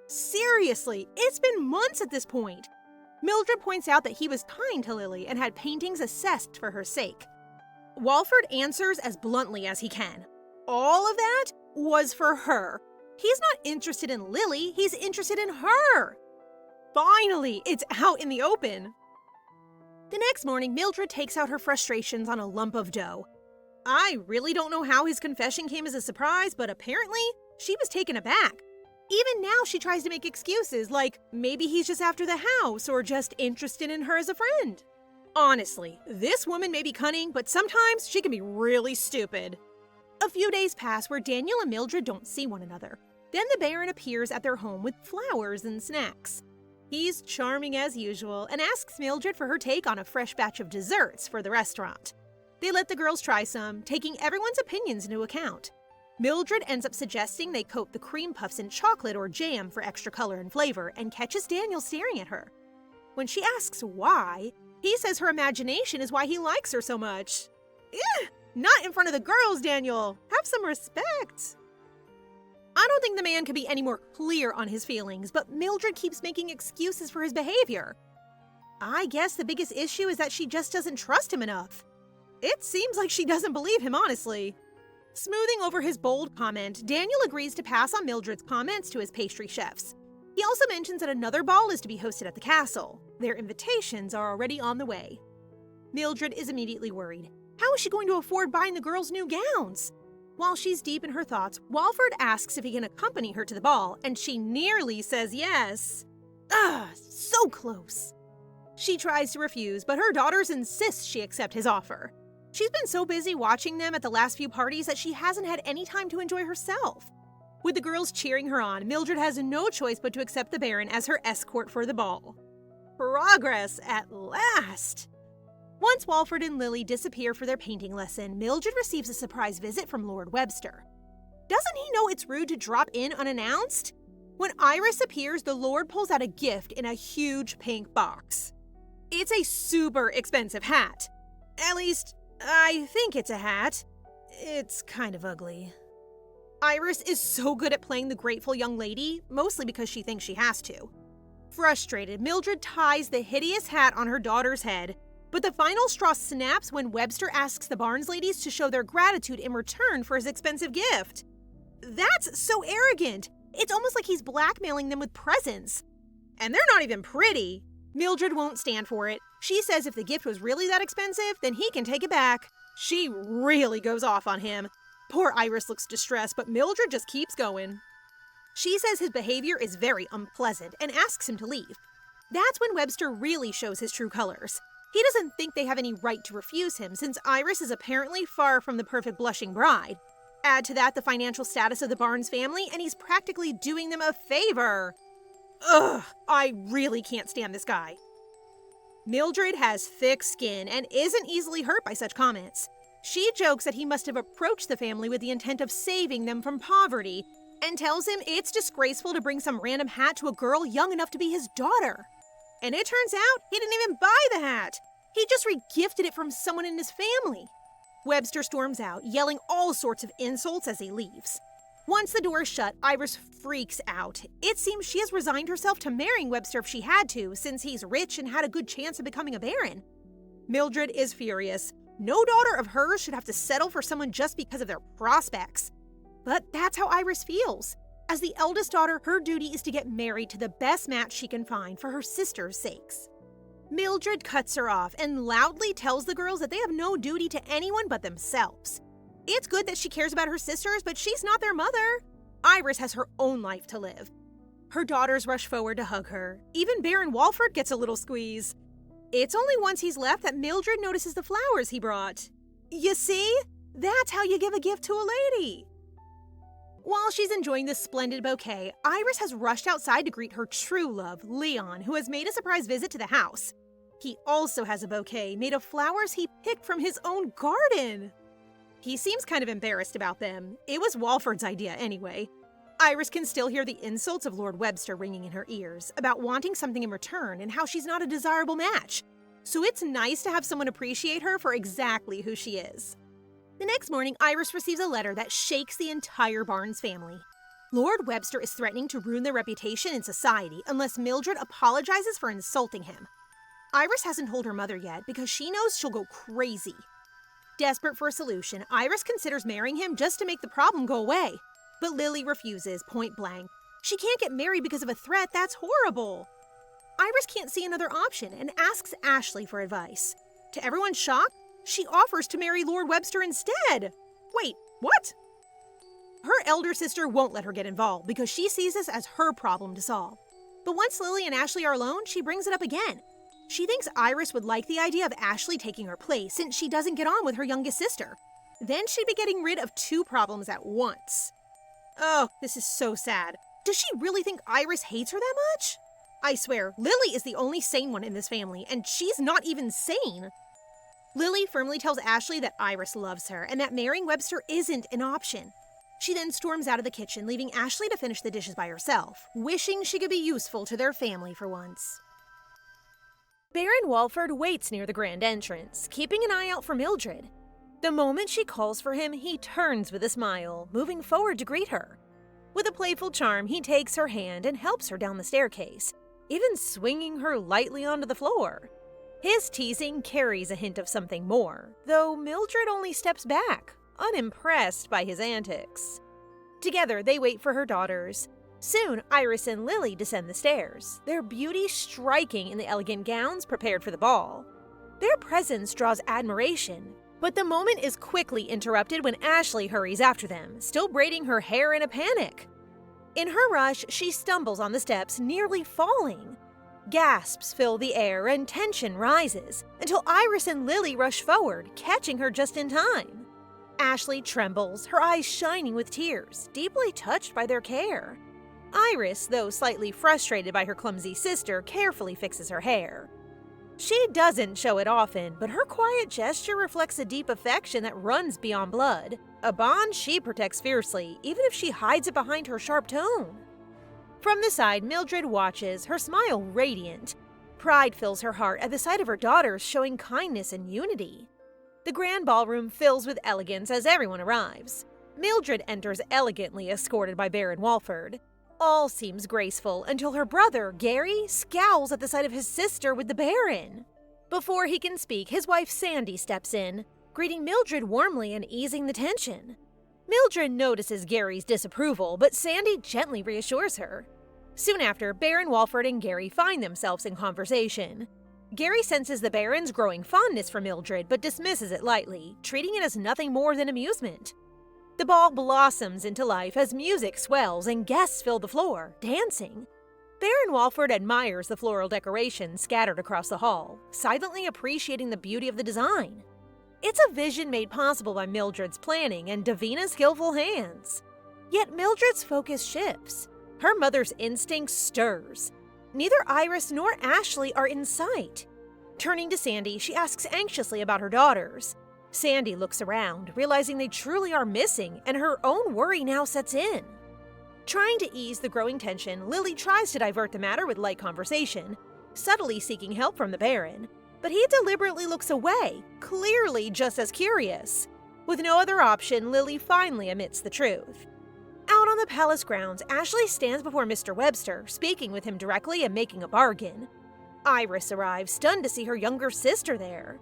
Seriously, it's been months at this point. Mildred points out that he was kind to Lily and had paintings assessed for her sake. Walford answers as bluntly as he can. All of that was for her. He's not interested in Lily, he's interested in her. Finally, it's out in the open. The next morning, Mildred takes out her frustrations on a lump of dough. I really don't know how his confession came as a surprise, but apparently, she was taken aback. Even now, she tries to make excuses, like maybe he's just after the house or just interested in her as a friend. Honestly, this woman may be cunning, but sometimes she can be really stupid. A few days pass where Daniel and Mildred don't see one another. Then the Baron appears at their home with flowers and snacks. He's charming as usual and asks Mildred for her take on a fresh batch of desserts for the restaurant. They let the girls try some, taking everyone's opinions into account. Mildred ends up suggesting they coat the cream puffs in chocolate or jam for extra color and flavor, and catches Daniel staring at her. When she asks why, he says her imagination is why he likes her so much. Not in front of the girls, Daniel. Have some respect. I don't think the man could be any more clear on his feelings, but Mildred keeps making excuses for his behavior. I guess the biggest issue is that she just doesn't trust him enough. It seems like she doesn't believe him, honestly. Smoothing over his bold comment, Daniel agrees to pass on Mildred's comments to his pastry chefs. He also mentions that another ball is to be hosted at the castle. Their invitations are already on the way. Mildred is immediately worried. How is she going to afford buying the girls new gowns? While she's deep in her thoughts, Walford asks if he can accompany her to the ball, and she nearly says yes. So close. She tries to refuse, but her daughters insist she accept his offer. She's been so busy watching them at the last few parties that she hasn't had any time to enjoy herself. With the girls cheering her on, Mildred has no choice but to accept the Baron as her escort for the ball. Progress at last! Once Walford and Lily disappear for their painting lesson, Mildred receives a surprise visit from Lord Webster. Doesn't he know it's rude to drop in unannounced? When Iris appears, the Lord pulls out a gift in a huge pink box. It's a super expensive hat. At least, I think it's a hat. It's kind of ugly. Iris is so good at playing the grateful young lady, mostly because she thinks she has to. Frustrated, Mildred ties the hideous hat on her daughter's head, but the final straw snaps when Webster asks the Barnes ladies to show their gratitude in return for his expensive gift. That's so arrogant! It's almost like he's blackmailing them with presents. And they're not even pretty. Mildred won't stand for it. She says if the gift was really that expensive, then he can take it back. She really goes off on him. Poor Iris looks distressed, but Mildred just keeps going. She says his behavior is very unpleasant and asks him to leave. That's when Webster really shows his true colors. He doesn't think they have any right to refuse him since Iris is apparently far from the perfect blushing bride. Add to that the financial status of the Barnes family, and he's practically doing them a favor. Ugh, I really can't stand this guy. Mildred has thick skin and isn't easily hurt by such comments. She jokes that he must have approached the family with the intent of saving them from poverty, and tells him it's disgraceful to bring some random hat to a girl young enough to be his daughter. And it turns out he didn't even buy the hat. He just regifted it from someone in his family. Webster storms out, yelling all sorts of insults as he leaves. Once the door is shut, Iris freaks out. It seems she has resigned herself to marrying Webster if she had to, since he's rich and had a good chance of becoming a baron. Mildred is furious. No daughter of hers should have to settle for someone just because of their prospects. But that's how Iris feels. As the eldest daughter, her duty is to get married to the best match she can find for her sister's sakes. Mildred cuts her off and loudly tells the girls that they have no duty to anyone but themselves. It's good that she cares about her sisters, but she's not their mother. Iris has her own life to live. Her daughters rush forward to hug her. Even Baron Walford gets a little squeeze. It's only once he's left that Mildred notices the flowers he brought. You see? That's how you give a gift to a lady. While she's enjoying this splendid bouquet, Iris has rushed outside to greet her true love, Leon, who has made a surprise visit to the house. He also has a bouquet made of flowers he picked from his own garden. He seems kind of embarrassed about them. It was Walford's idea anyway. Iris can still hear the insults of Lord Webster ringing in her ears about wanting something in return and how she's not a desirable match. So it's nice to have someone appreciate her for exactly who she is. The next morning, Iris receives a letter that shakes the entire Barnes family. Lord Webster is threatening to ruin their reputation in society unless Mildred apologizes for insulting him. Iris hasn't told her mother yet because she knows she'll go crazy. Desperate for a solution, Iris considers marrying him just to make the problem go away. But Lily refuses, point blank. She can't get married because of a threat, that's horrible. Iris can't see another option and asks Ashley for advice. To everyone's shock, she offers to marry Lord Webster instead. Wait, what? Her elder sister won't let her get involved because she sees this as her problem to solve. But once Lily and Ashley are alone, she brings it up again. She thinks Iris would like the idea of Ashley taking her place since she doesn't get on with her youngest sister. Then she'd be getting rid of two problems at once. Oh, this is so sad. Does she really think Iris hates her that much? I swear, Lily is the only sane one in this family, and she's not even sane. Lily firmly tells Ashley that Iris loves her and that marrying Webster isn't an option. She then storms out of the kitchen, leaving Ashley to finish the dishes by herself, wishing she could be useful to their family for once. Baron Walford waits near the grand entrance, keeping an eye out for Mildred. The moment she calls for him, he turns with a smile, moving forward to greet her. With a playful charm, he takes her hand and helps her down the staircase, even swinging her lightly onto the floor. His teasing carries a hint of something more, though Mildred only steps back, unimpressed by his antics. Together, they wait for her daughters. Soon, Iris and Lily descend the stairs, their beauty striking in the elegant gowns prepared for the ball. Their presence draws admiration, but the moment is quickly interrupted when Ashley hurries after them, still braiding her hair in a panic. In her rush, she stumbles on the steps, nearly falling. Gasps fill the air and tension rises, until Iris and Lily rush forward, catching her just in time. Ashley trembles, her eyes shining with tears, deeply touched by their care. Iris, though slightly frustrated by her clumsy sister, carefully fixes her hair. She doesn't show it often, but her quiet gesture reflects a deep affection that runs beyond blood, a bond she protects fiercely, even if she hides it behind her sharp tone. From the side, Mildred watches, her smile radiant. Pride fills her heart at the sight of her daughters showing kindness and unity. The grand ballroom fills with elegance as everyone arrives. Mildred enters elegantly escorted by Baron Walford. All seems graceful until her brother, Gary, scowls at the sight of his sister with the Baron. Before he can speak, his wife Sandy steps in, greeting Mildred warmly and easing the tension. Mildred notices Gary's disapproval, but Sandy gently reassures her. Soon after, Baron Walford and Gary find themselves in conversation. Gary senses the Baron's growing fondness for Mildred, but dismisses it lightly, treating it as nothing more than amusement. The ball blossoms into life as music swells and guests fill the floor, dancing. Baron Walford admires the floral decorations scattered across the hall, silently appreciating the beauty of the design. It's a vision made possible by Mildred's planning and Davina's skillful hands. Yet Mildred's focus shifts. Her mother's instinct stirs. Neither Iris nor Ashley are in sight. Turning to Sandy, she asks anxiously about her daughters. Sandy looks around, realizing they truly are missing, and her own worry now sets in. Trying to ease the growing tension, Lily tries to divert the matter with light conversation, subtly seeking help from the Baron, but he deliberately looks away, clearly just as curious. With no other option, Lily finally admits the truth. Out on the palace grounds, Ashley stands before Mr. Webster, speaking with him directly and making a bargain. Iris arrives, stunned to see her younger sister there.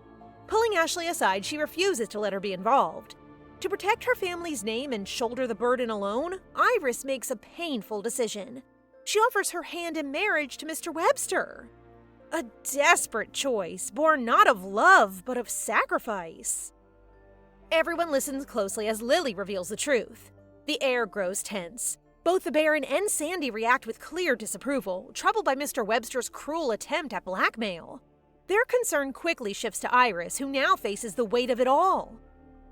Pulling Ashley aside, she refuses to let her be involved. To protect her family's name and shoulder the burden alone, Iris makes a painful decision. She offers her hand in marriage to Mr. Webster. A desperate choice, born not of love, but of sacrifice. Everyone listens closely as Lily reveals the truth. The air grows tense. Both the Baron and Sandy react with clear disapproval, troubled by Mr. Webster's cruel attempt at blackmail. Their concern quickly shifts to Iris, who now faces the weight of it all.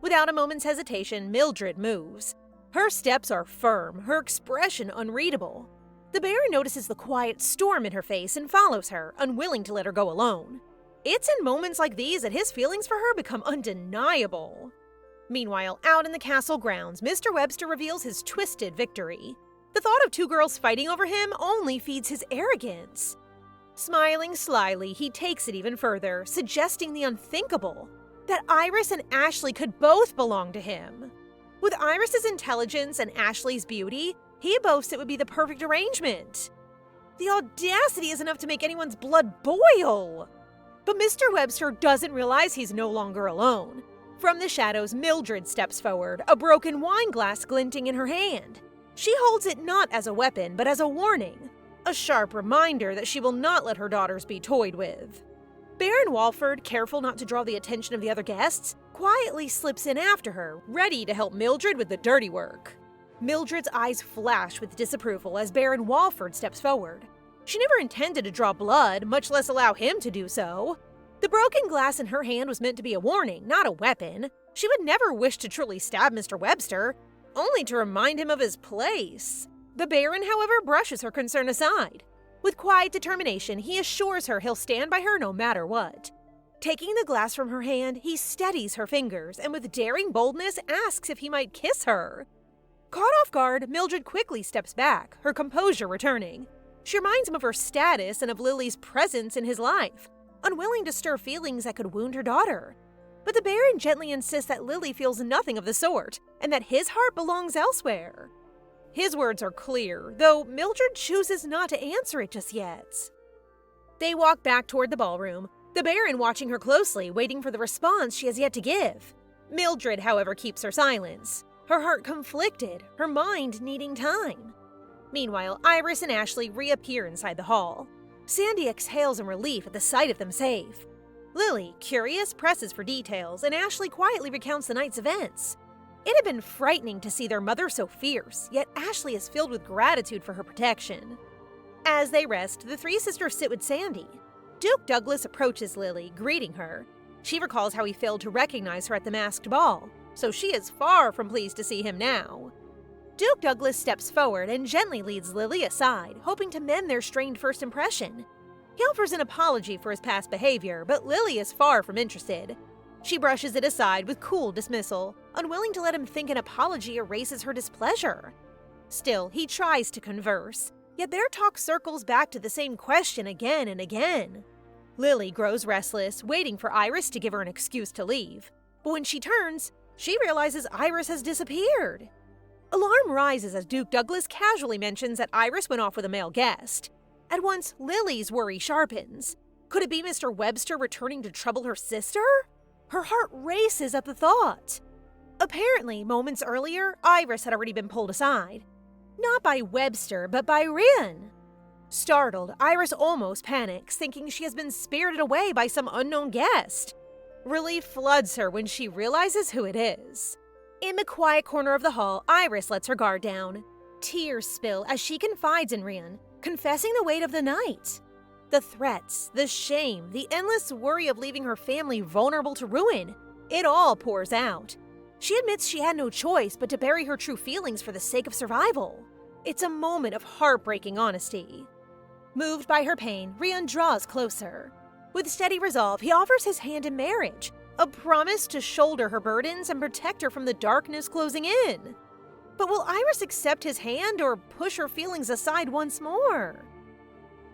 Without a moment's hesitation, Mildred moves. Her steps are firm, her expression unreadable. The Baron notices the quiet storm in her face and follows her, unwilling to let her go alone. It's in moments like these that his feelings for her become undeniable. Meanwhile, out in the castle grounds, Mr. Webster reveals his twisted victory. The thought of two girls fighting over him only feeds his arrogance. Smiling slyly, he takes it even further, suggesting the unthinkable, that Iris and Ashley could both belong to him. With Iris's intelligence and Ashley's beauty, he boasts it would be the perfect arrangement. The audacity is enough to make anyone's blood boil. But Mr. Webster doesn't realize he's no longer alone. From the shadows, Mildred steps forward, a broken wine glass glinting in her hand. She holds it not as a weapon, but as a warning. A sharp reminder that she will not let her daughters be toyed with. Baron Walford, careful not to draw the attention of the other guests, quietly slips in after her, ready to help Mildred with the dirty work. Mildred's eyes flash with disapproval as Baron Walford steps forward. She never intended to draw blood, much less allow him to do so. The broken glass in her hand was meant to be a warning, not a weapon. She would never wish to truly stab Mr. Webster, only to remind him of his place. The Baron, however, brushes her concern aside. With quiet determination, he assures her he'll stand by her no matter what. Taking the glass from her hand, he steadies her fingers and with daring boldness asks if he might kiss her. Caught off guard, Mildred quickly steps back, her composure returning. She reminds him of her status and of Lily's presence in his life. unwilling to stir feelings that could wound her daughter. But the Baron gently insists that Lily feels nothing of the sort, and that his heart belongs elsewhere. His words are clear, though Mildred chooses not to answer it just yet. They walk back toward the ballroom, the Baron watching her closely, waiting for the response she has yet to give. Mildred, however, keeps her silence, her heart conflicted, her mind needing time. Meanwhile, Iris and Ashley reappear inside the hall. Sandy exhales in relief at the sight of them safe. Lily, curious, presses for details, and Ashley quietly recounts the night's events. It had been frightening to see their mother so fierce, yet Ashley is filled with gratitude for her protection. As they rest, the three sisters sit with Sandy. Duke Douglas approaches Lily, greeting her. She recalls how he failed to recognize her at the masked ball, so she is far from pleased to see him now. Duke Douglas steps forward and gently leads Lily aside, hoping to mend their strained first impression. He offers an apology for his past behavior, but Lily is far from interested. She brushes it aside with cool dismissal, unwilling to let him think an apology erases her displeasure. Still, he tries to converse, yet their talk circles back to the same question again and again. Lily grows restless, waiting for Iris to give her an excuse to leave. But when she turns, she realizes Iris has disappeared. Alarm rises as Duke Douglas casually mentions that Iris went off with a male guest. At once, Lily's worry sharpens. Could it be Mr. Webster returning to trouble her sister? Her heart races at the thought. Apparently, moments earlier, Iris had already been pulled aside. Not by Webster, but by Rian. Startled, Iris almost panics, thinking she has been spirited away by some unknown guest. Relief floods her when she realizes who it is. In the quiet corner of the hall, Iris lets her guard down. Tears spill as she confides in Rian, confessing the weight of the night. The threats, the shame, the endless worry of leaving her family vulnerable to ruin, it all pours out. She admits she had no choice but to bury her true feelings for the sake of survival. It's a moment of heartbreaking honesty. Moved by her pain, Rian draws closer. With steady resolve, he offers his hand in marriage, a promise to shoulder her burdens and protect her from the darkness closing in. But will Iris accept his hand or push her feelings aside once more?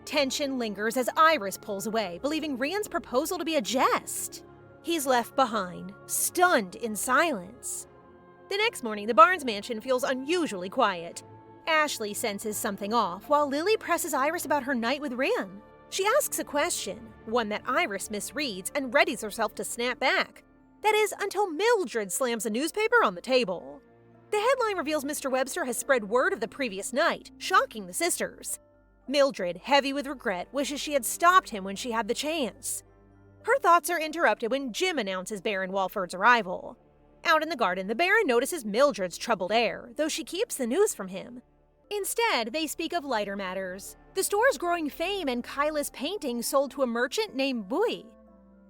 Tension lingers as Iris pulls away, believing Rian's proposal to be a jest. He's left behind, stunned in silence. The next morning, the Barnes mansion feels unusually quiet. Ashley senses something off, while Lily presses Iris about her night with Rian. She asks a question, one that Iris misreads and readies herself to snap back. That is, until Mildred slams a newspaper on the table. The headline reveals Mr. Webster has spread word of the previous night, shocking the sisters. Mildred, heavy with regret, wishes she had stopped him when she had the chance. Her thoughts are interrupted when Jim announces Baron Walford's arrival. Out in the garden, the Baron notices Mildred's troubled air, though she keeps the news from him. Instead, they speak of lighter matters. The store's growing fame and Kyla's painting sold to a merchant named Bui.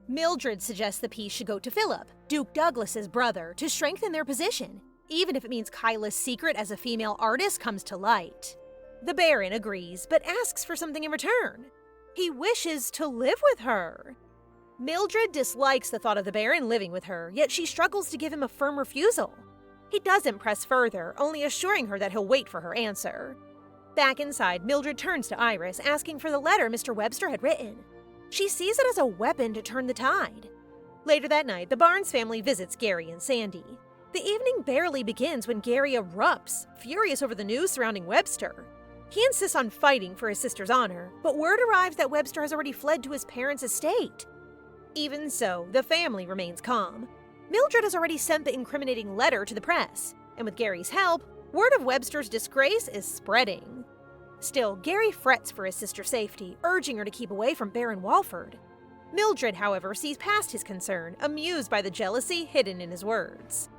Mildred suggests the piece should go to Philip, Duke Douglas's brother, to strengthen their position, even if it means Kyla's secret as a female artist comes to light. The Baron agrees, but asks for something in return. He wishes to live with her. Mildred dislikes the thought of the Baron living with her, yet she struggles to give him a firm refusal. He doesn't press further, only assuring her that he'll wait for her answer. Back inside, Mildred turns to Iris, asking for the letter Mr. Webster had written. She sees it as a weapon to turn the tide. Later that night, the Barnes family visits Gary and Sandy. The evening barely begins when Gary erupts, furious over the news surrounding Webster. He insists on fighting for his sister's honor, but word arrives that Webster has already fled to his parents' estate. Even so, the family remains calm. Mildred has already sent the incriminating letter to the press, and with Gary's help, word of Webster's disgrace is spreading. Still, Gary frets for his sister's safety, urging her to keep away from Baron Walford. Mildred, however, sees past his concern, amused by the jealousy hidden in his words.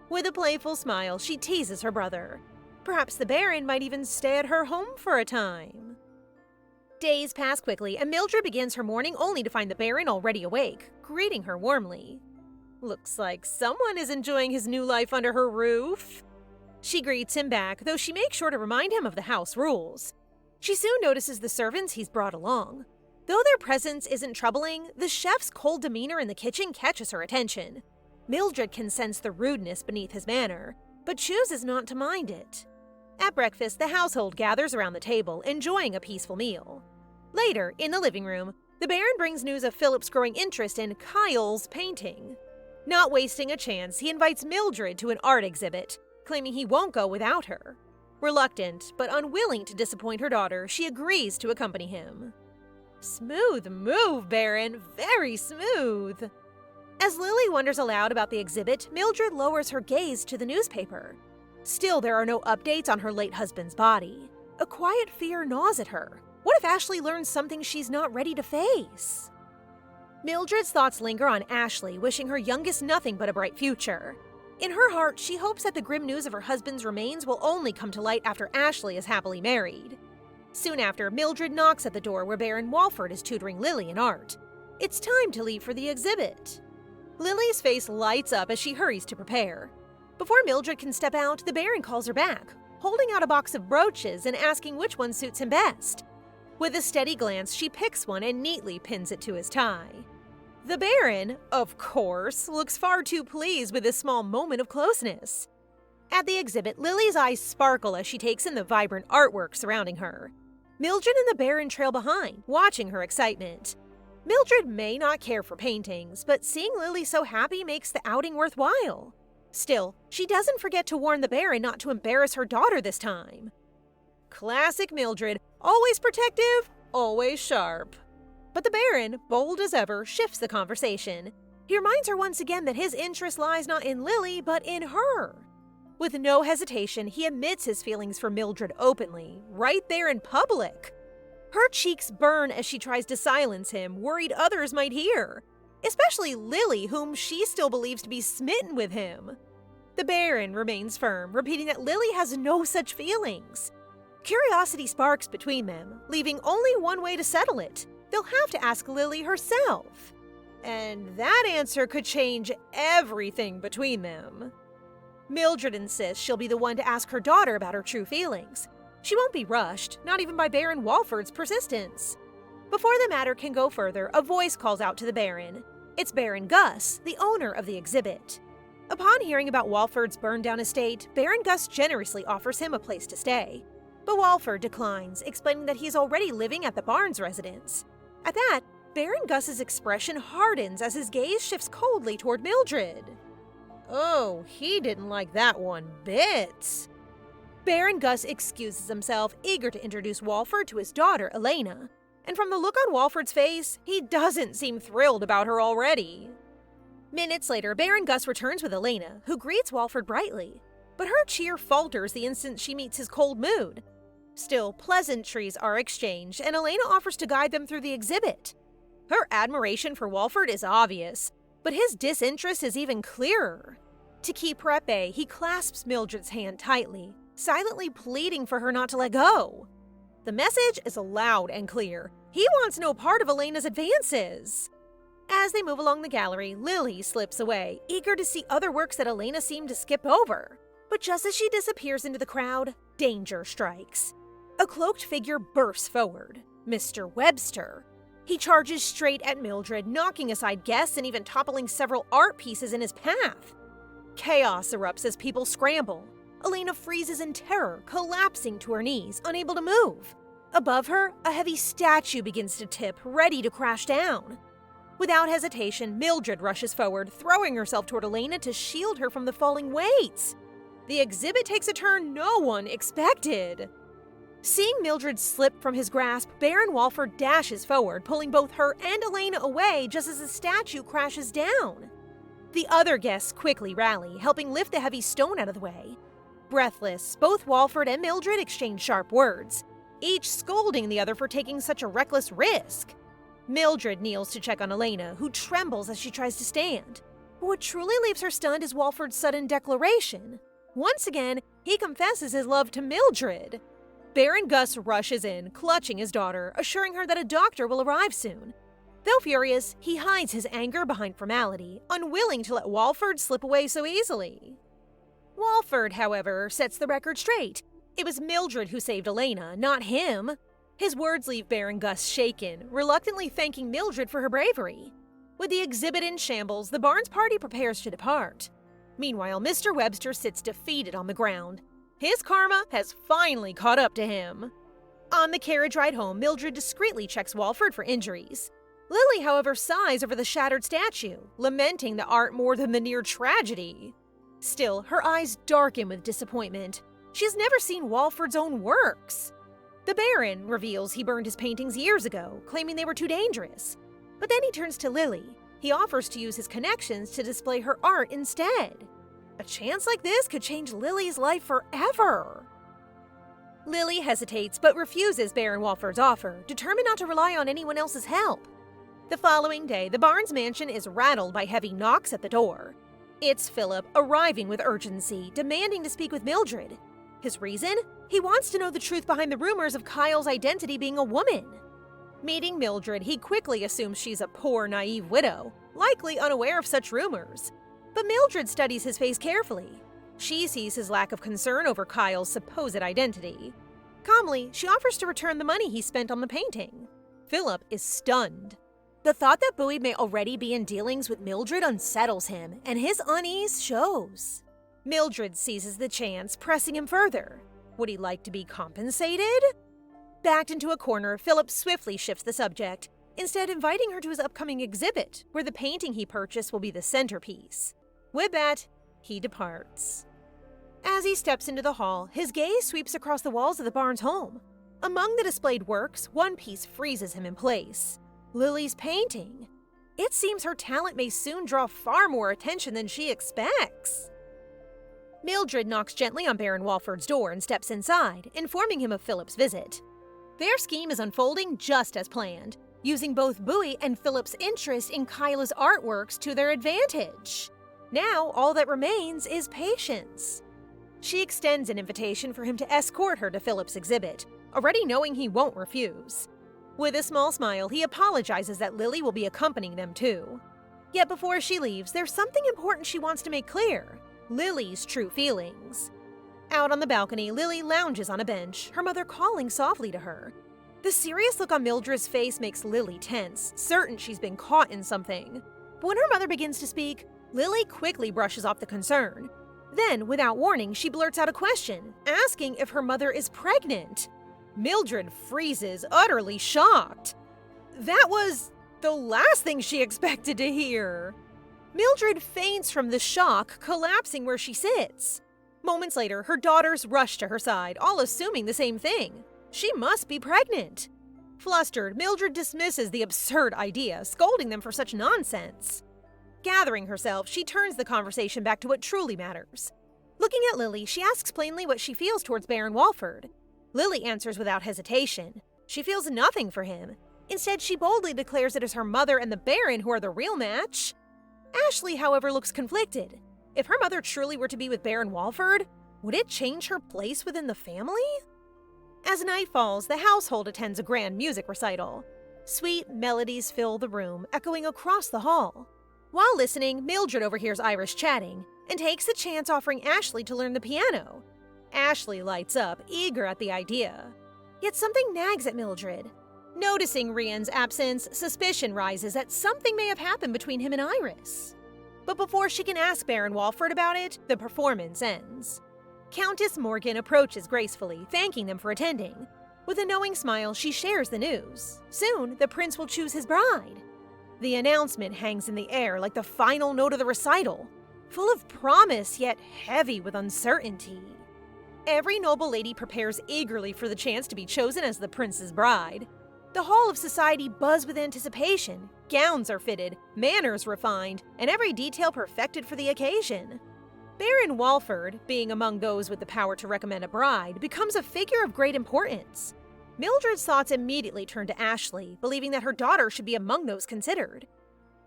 With a playful smile, she teases her brother. Perhaps the Baron might even stay at her home for a time. Days pass quickly, and Mildred begins her morning only to find the Baron already awake, greeting her warmly. Looks like someone is enjoying his new life under her roof. She greets him back, though she makes sure to remind him of the house rules. She soon notices the servants he's brought along. Though their presence isn't troubling, the chef's cold demeanor in the kitchen catches her attention. Mildred can sense the rudeness beneath his manner, but chooses not to mind it. At breakfast, the household gathers around the table, enjoying a peaceful meal. Later, in the living room, The Baron brings news of Philip's growing interest in Kyle's painting. Not wasting a chance, he invites Mildred to an art exhibit, claiming he won't go without her. Reluctant, but unwilling to disappoint her daughter, she agrees to accompany him. Smooth move, Baron, very smooth. As Lily wonders aloud about the exhibit, Mildred lowers her gaze to the newspaper. Still, there are no updates on her late husband's body. A quiet fear gnaws at her. What if Ashley learns something she's not ready to face? Mildred's thoughts linger on Ashley, wishing her youngest nothing but a bright future. In her heart, she hopes that the grim news of her husband's remains will only come to light after Ashley is happily married. Soon after, Mildred knocks at the door where Baron Walford is tutoring Lily in art. It's time to leave for the exhibit. Lily's face lights up as she hurries to prepare. Before Mildred can step out, the Baron calls her back, holding out a box of brooches and asking which one suits him best. With a steady glance, she picks one and neatly pins it to his tie. The Baron, of course, looks far too pleased with this small moment of closeness. At the exhibit, Lily's eyes sparkle as she takes in the vibrant artwork surrounding her. Mildred and the Baron trail behind, watching her excitement. Mildred may not care for paintings, but seeing Lily so happy makes the outing worthwhile. Still, she doesn't forget to warn the Baron not to embarrass her daughter this time. Classic Mildred, always protective, always sharp. But the Baron, bold as ever, shifts the conversation. He reminds her once again that his interest lies not in Lily, but in her. With no hesitation, he admits his feelings for Mildred openly, right there in public. Her cheeks burn as she tries to silence him, worried others might hear. Especially Lily, whom she still believes to be smitten with him. The Baron remains firm, repeating that Lily has no such feelings. Curiosity sparks between them, leaving only one way to settle it. They'll have to ask Lily herself. And that answer could change everything between them. Mildred insists she'll be the one to ask her daughter about her true feelings. She won't be rushed, not even by Baron Walford's persistence. Before the matter can go further, a voice calls out to the Baron. It's Baron Gus, the owner of the exhibit. Upon hearing about Walford's burned-down estate, Baron Gus generously offers him a place to stay. But Walford declines, explaining that he's already living at the Barnes residence. At that, Baron Gus's expression hardens as his gaze shifts coldly toward Mildred. Oh, he didn't like that one bit. Baron Gus excuses himself, eager to introduce Walford to his daughter, Elena. And from the look on Walford's face, he doesn't seem thrilled about her already. Minutes later, Baron Gus returns with Elena, who greets Walford brightly. But her cheer falters the instant she meets his cold mood. Still, pleasantries are exchanged, and Elena offers to guide them through the exhibit. Her admiration for Walford is obvious, but his disinterest is even clearer. To keep her at bay, he clasps Mildred's hand tightly, silently pleading for her not to let go. The message is loud and clear. He wants no part of Elena's advances. As they move along the gallery, Lily slips away, eager to see other works that Elena seemed to skip over. But just as she disappears into the crowd, danger strikes. A cloaked figure bursts forward, Mr. Webster. He charges straight at Mildred, knocking aside guests and even toppling several art pieces in his path. Chaos erupts as people scramble. Elena freezes in terror, collapsing to her knees, unable to move. Above her, a heavy statue begins to tip, ready to crash down. Without hesitation, Mildred rushes forward, throwing herself toward Elena to shield her from the falling weights. The exhibit takes a turn no one expected. Seeing Mildred slip from his grasp, Baron Walford dashes forward, pulling both her and Elena away just as the statue crashes down. The other guests quickly rally, helping lift the heavy stone out of the way. Breathless, both Walford and Mildred exchange sharp words, each scolding the other for taking such a reckless risk. Mildred kneels to check on Elena, who trembles as she tries to stand. But what truly leaves her stunned is Walford's sudden declaration. Once again, he confesses his love to Mildred. Baron Gus rushes in, clutching his daughter, assuring her that a doctor will arrive soon. Though furious, he hides his anger behind formality, unwilling to let Walford slip away so easily. Walford, however, sets the record straight. It was Mildred who saved Elena, not him. His words leave Baron Gus shaken, reluctantly thanking Mildred for her bravery. With the exhibit in shambles, the Barnes party prepares to depart. Meanwhile, Mr. Webster sits defeated on the ground. His karma has finally caught up to him. On the carriage ride home, Mildred discreetly checks Walford for injuries. Lily, however, sighs over the shattered statue, lamenting the art more than the near tragedy. Still, her eyes darken with disappointment. She has never seen Walford's own works. The Baron reveals he burned his paintings years ago, claiming they were too dangerous. But then he turns to Lily. He offers to use his connections to display her art instead. A chance like this could change Lily's life forever. Lily hesitates but refuses Baron Walford's offer, determined not to rely on anyone else's help. The following day, the Barnes mansion is rattled by heavy knocks at the door. It's Philip, arriving with urgency, demanding to speak with Mildred. His reason? He wants to know the truth behind the rumors of Kyle's identity being a woman. Meeting Mildred, he quickly assumes she's a poor, naive widow, likely unaware of such rumors. But Mildred studies his face carefully. She sees his lack of concern over Kyle's supposed identity. Calmly, she offers to return the money he spent on the painting. Philip is stunned. The thought that Bowie may already be in dealings with Mildred unsettles him, and his unease shows. Mildred seizes the chance, pressing him further. Would he like to be compensated? Backed into a corner, Philip swiftly shifts the subject, instead inviting her to his upcoming exhibit, where the painting he purchased will be the centerpiece. With that, he departs. As he steps into the hall, his gaze sweeps across the walls of the Barnes home. Among the displayed works, one piece freezes him in place. Lily's painting. It seems her talent may soon draw far more attention than she expects. Mildred knocks gently on Baron Walford's door and steps inside, informing him of Philip's visit. Their scheme is unfolding just as planned, using both Bowie and Philip's interest in Kyla's artworks to their advantage. Now, all that remains is patience. She extends an invitation for him to escort her to Philip's exhibit, already knowing he won't refuse. With a small smile, he apologizes that Lily will be accompanying them too. Yet before she leaves, there's something important she wants to make clear: Lily's true feelings. Out on the balcony, Lily lounges on a bench, her mother calling softly to her. The serious look on Mildred's face makes Lily tense, certain she's been caught in something. But when her mother begins to speak, Lily quickly brushes off the concern. Then, without warning, she blurts out a question, asking if her mother is pregnant. Mildred freezes, utterly shocked. That was the last thing she expected to hear. Mildred faints from the shock, collapsing where she sits. Moments later, her daughters rush to her side, all assuming the same thing. She must be pregnant. Flustered, Mildred dismisses the absurd idea, scolding them for such nonsense. Gathering herself, she turns the conversation back to what truly matters. Looking at Lily, she asks plainly what she feels towards Baron Walford. Lily answers without hesitation. She feels nothing for him. Instead, she boldly declares it is her mother and the Baron who are the real match. Ashley, however, looks conflicted. If her mother truly were to be with Baron Walford, would it change her place within the family? As night falls, the household attends a grand music recital. Sweet melodies fill the room, echoing across the hall. While listening, Mildred overhears Iris chatting and takes the chance offering Ashley to learn the piano. Ashley lights up, eager at the idea. Yet something nags at Mildred. Noticing Rian's absence, suspicion rises that something may have happened between him and Iris. But before she can ask Baron Walford about it, the performance ends. Countess Morgan approaches gracefully, thanking them for attending. With a knowing smile, she shares the news. Soon, the prince will choose his bride. The announcement hangs in the air like the final note of the recital, full of promise yet heavy with uncertainty. Every noble lady prepares eagerly for the chance to be chosen as the prince's bride. The hall of society buzz with anticipation. Gowns are fitted, manners refined, and every detail perfected for the occasion. Baron Walford, being among those with the power to recommend a bride, becomes a figure of great importance. Mildred's thoughts immediately turn to Ashley, believing that her daughter should be among those considered.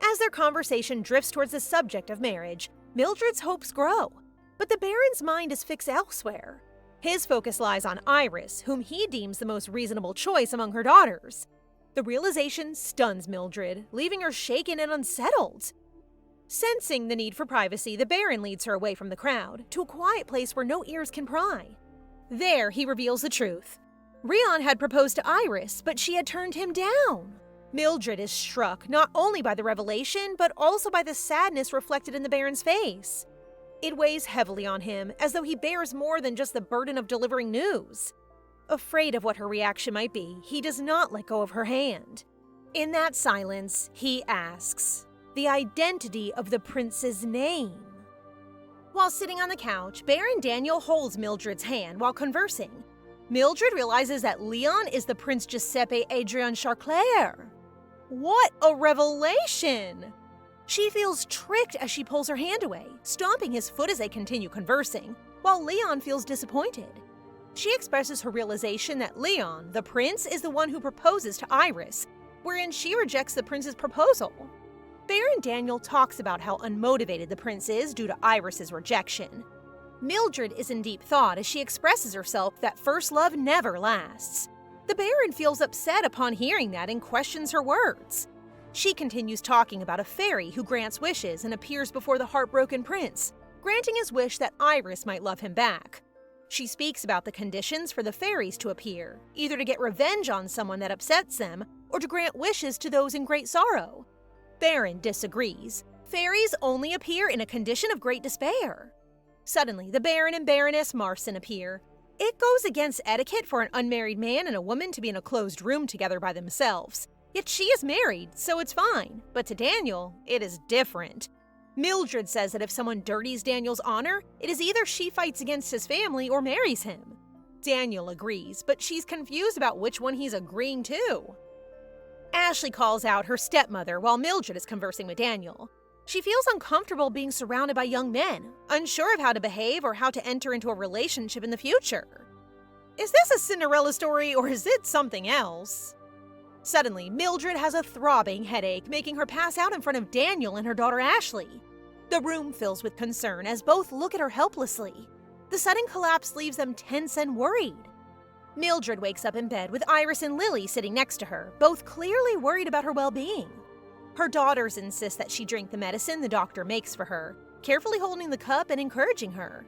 As their conversation drifts towards the subject of marriage, Mildred's hopes grow. But the Baron's mind is fixed elsewhere. His focus lies on Iris, whom he deems the most reasonable choice among her daughters. The realization stuns Mildred, leaving her shaken and unsettled. Sensing the need for privacy, the Baron leads her away from the crowd, to a quiet place where no ears can pry. There, he reveals the truth. Rian had proposed to Iris, but she had turned him down. Mildred is struck not only by the revelation, but also by the sadness reflected in the Baron's face. It weighs heavily on him, as though he bears more than just the burden of delivering news. Afraid of what her reaction might be, he does not let go of her hand. In that silence, he asks the identity of the prince's name. While sitting on the couch, Baron Daniel holds Mildred's hand while conversing. Mildred realizes that Leon is the Prince Giuseppe Adrian Charclair. What a revelation! She feels tricked as she pulls her hand away, stomping his foot as they continue conversing, while Leon feels disappointed. She expresses her realization that Leon, the prince, is the one who proposes to Iris, wherein she rejects the prince's proposal. Baron Daniel talks about how unmotivated the prince is due to Iris's rejection. Mildred is in deep thought as she expresses herself that first love never lasts. The Baron feels upset upon hearing that and questions her words. She continues talking about a fairy who grants wishes and appears before the heartbroken prince, granting his wish that Iris might love him back. She speaks about the conditions for the fairies to appear, either to get revenge on someone that upsets them or to grant wishes to those in great sorrow. Baron disagrees. Fairies only appear in a condition of great despair. Suddenly, the Baron and Baroness Marson appear. It goes against etiquette for an unmarried man and a woman to be in a closed room together by themselves. Yet she is married, so it's fine. But to Daniel, it is different. Mildred says that if someone dirties Daniel's honor, it is either she fights against his family or marries him. Daniel agrees, but she's confused about which one he's agreeing to. Ashley calls out her stepmother while Mildred is conversing with Daniel. She feels uncomfortable being surrounded by young men, unsure of how to behave or how to enter into a relationship in the future. Is this a Cinderella story or is it something else? Suddenly, Mildred has a throbbing headache, making her pass out in front of Daniel and her daughter Ashley. The room fills with concern as both look at her helplessly. The sudden collapse leaves them tense and worried. Mildred wakes up in bed with Iris and Lily sitting next to her, both clearly worried about her well-being. Her daughters insist that she drink the medicine the doctor makes for her, carefully holding the cup and encouraging her.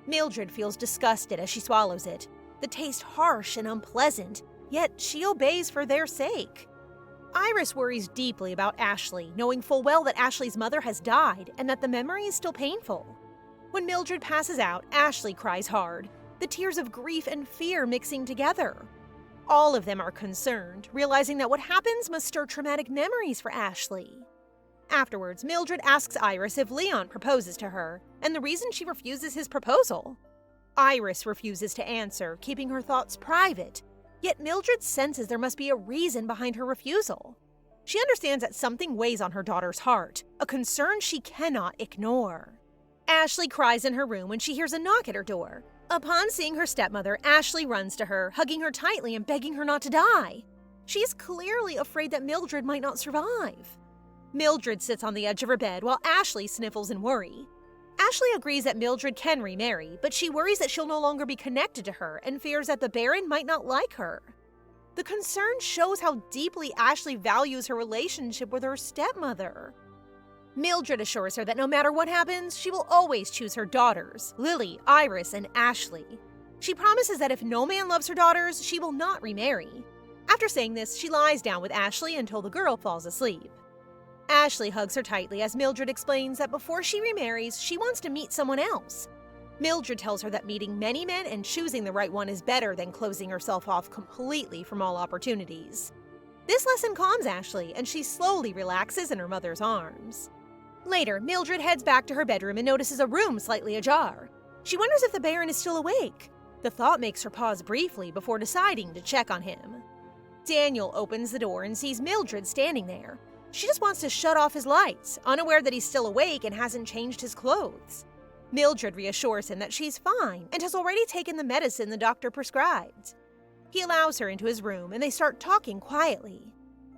Mildred feels disgusted as she swallows it, the taste harsh and unpleasant, yet she obeys for their sake. Iris worries deeply about Ashley, knowing full well that Ashley's mother has died and that the memory is still painful. When Mildred passes out, Ashley cries hard, the tears of grief and fear mixing together. All of them are concerned, realizing that what happens must stir traumatic memories for Ashley. Afterwards, Mildred asks Iris if Leon proposes to her, and the reason she refuses his proposal. Iris refuses to answer, keeping her thoughts private, yet Mildred senses there must be a reason behind her refusal. She understands that something weighs on her daughter's heart, a concern she cannot ignore. Ashley cries in her room when she hears a knock at her door. Upon seeing her stepmother, Ashley runs to her, hugging her tightly and begging her not to die. She is clearly afraid that Mildred might not survive. Mildred sits on the edge of her bed while Ashley sniffles in worry. Ashley agrees that Mildred can remarry, but she worries that she'll no longer be connected to her and fears that the Baron might not like her. The concern shows how deeply Ashley values her relationship with her stepmother. Mildred assures her that no matter what happens, she will always choose her daughters, Lily, Iris, and Ashley. She promises that if no man loves her daughters, she will not remarry. After saying this, she lies down with Ashley until the girl falls asleep. Ashley hugs her tightly as Mildred explains that before she remarries, she wants to meet someone else. Mildred tells her that meeting many men and choosing the right one is better than closing herself off completely from all opportunities. This lesson calms Ashley, and she slowly relaxes in her mother's arms. Later, Mildred heads back to her bedroom and notices a room slightly ajar. She wonders if the Baron is still awake. The thought makes her pause briefly before deciding to check on him. Daniel opens the door and sees Mildred standing there. She just wants to shut off his lights, unaware that he's still awake and hasn't changed his clothes. Mildred reassures him that she's fine and has already taken the medicine the doctor prescribed. He allows her into his room and they start talking quietly.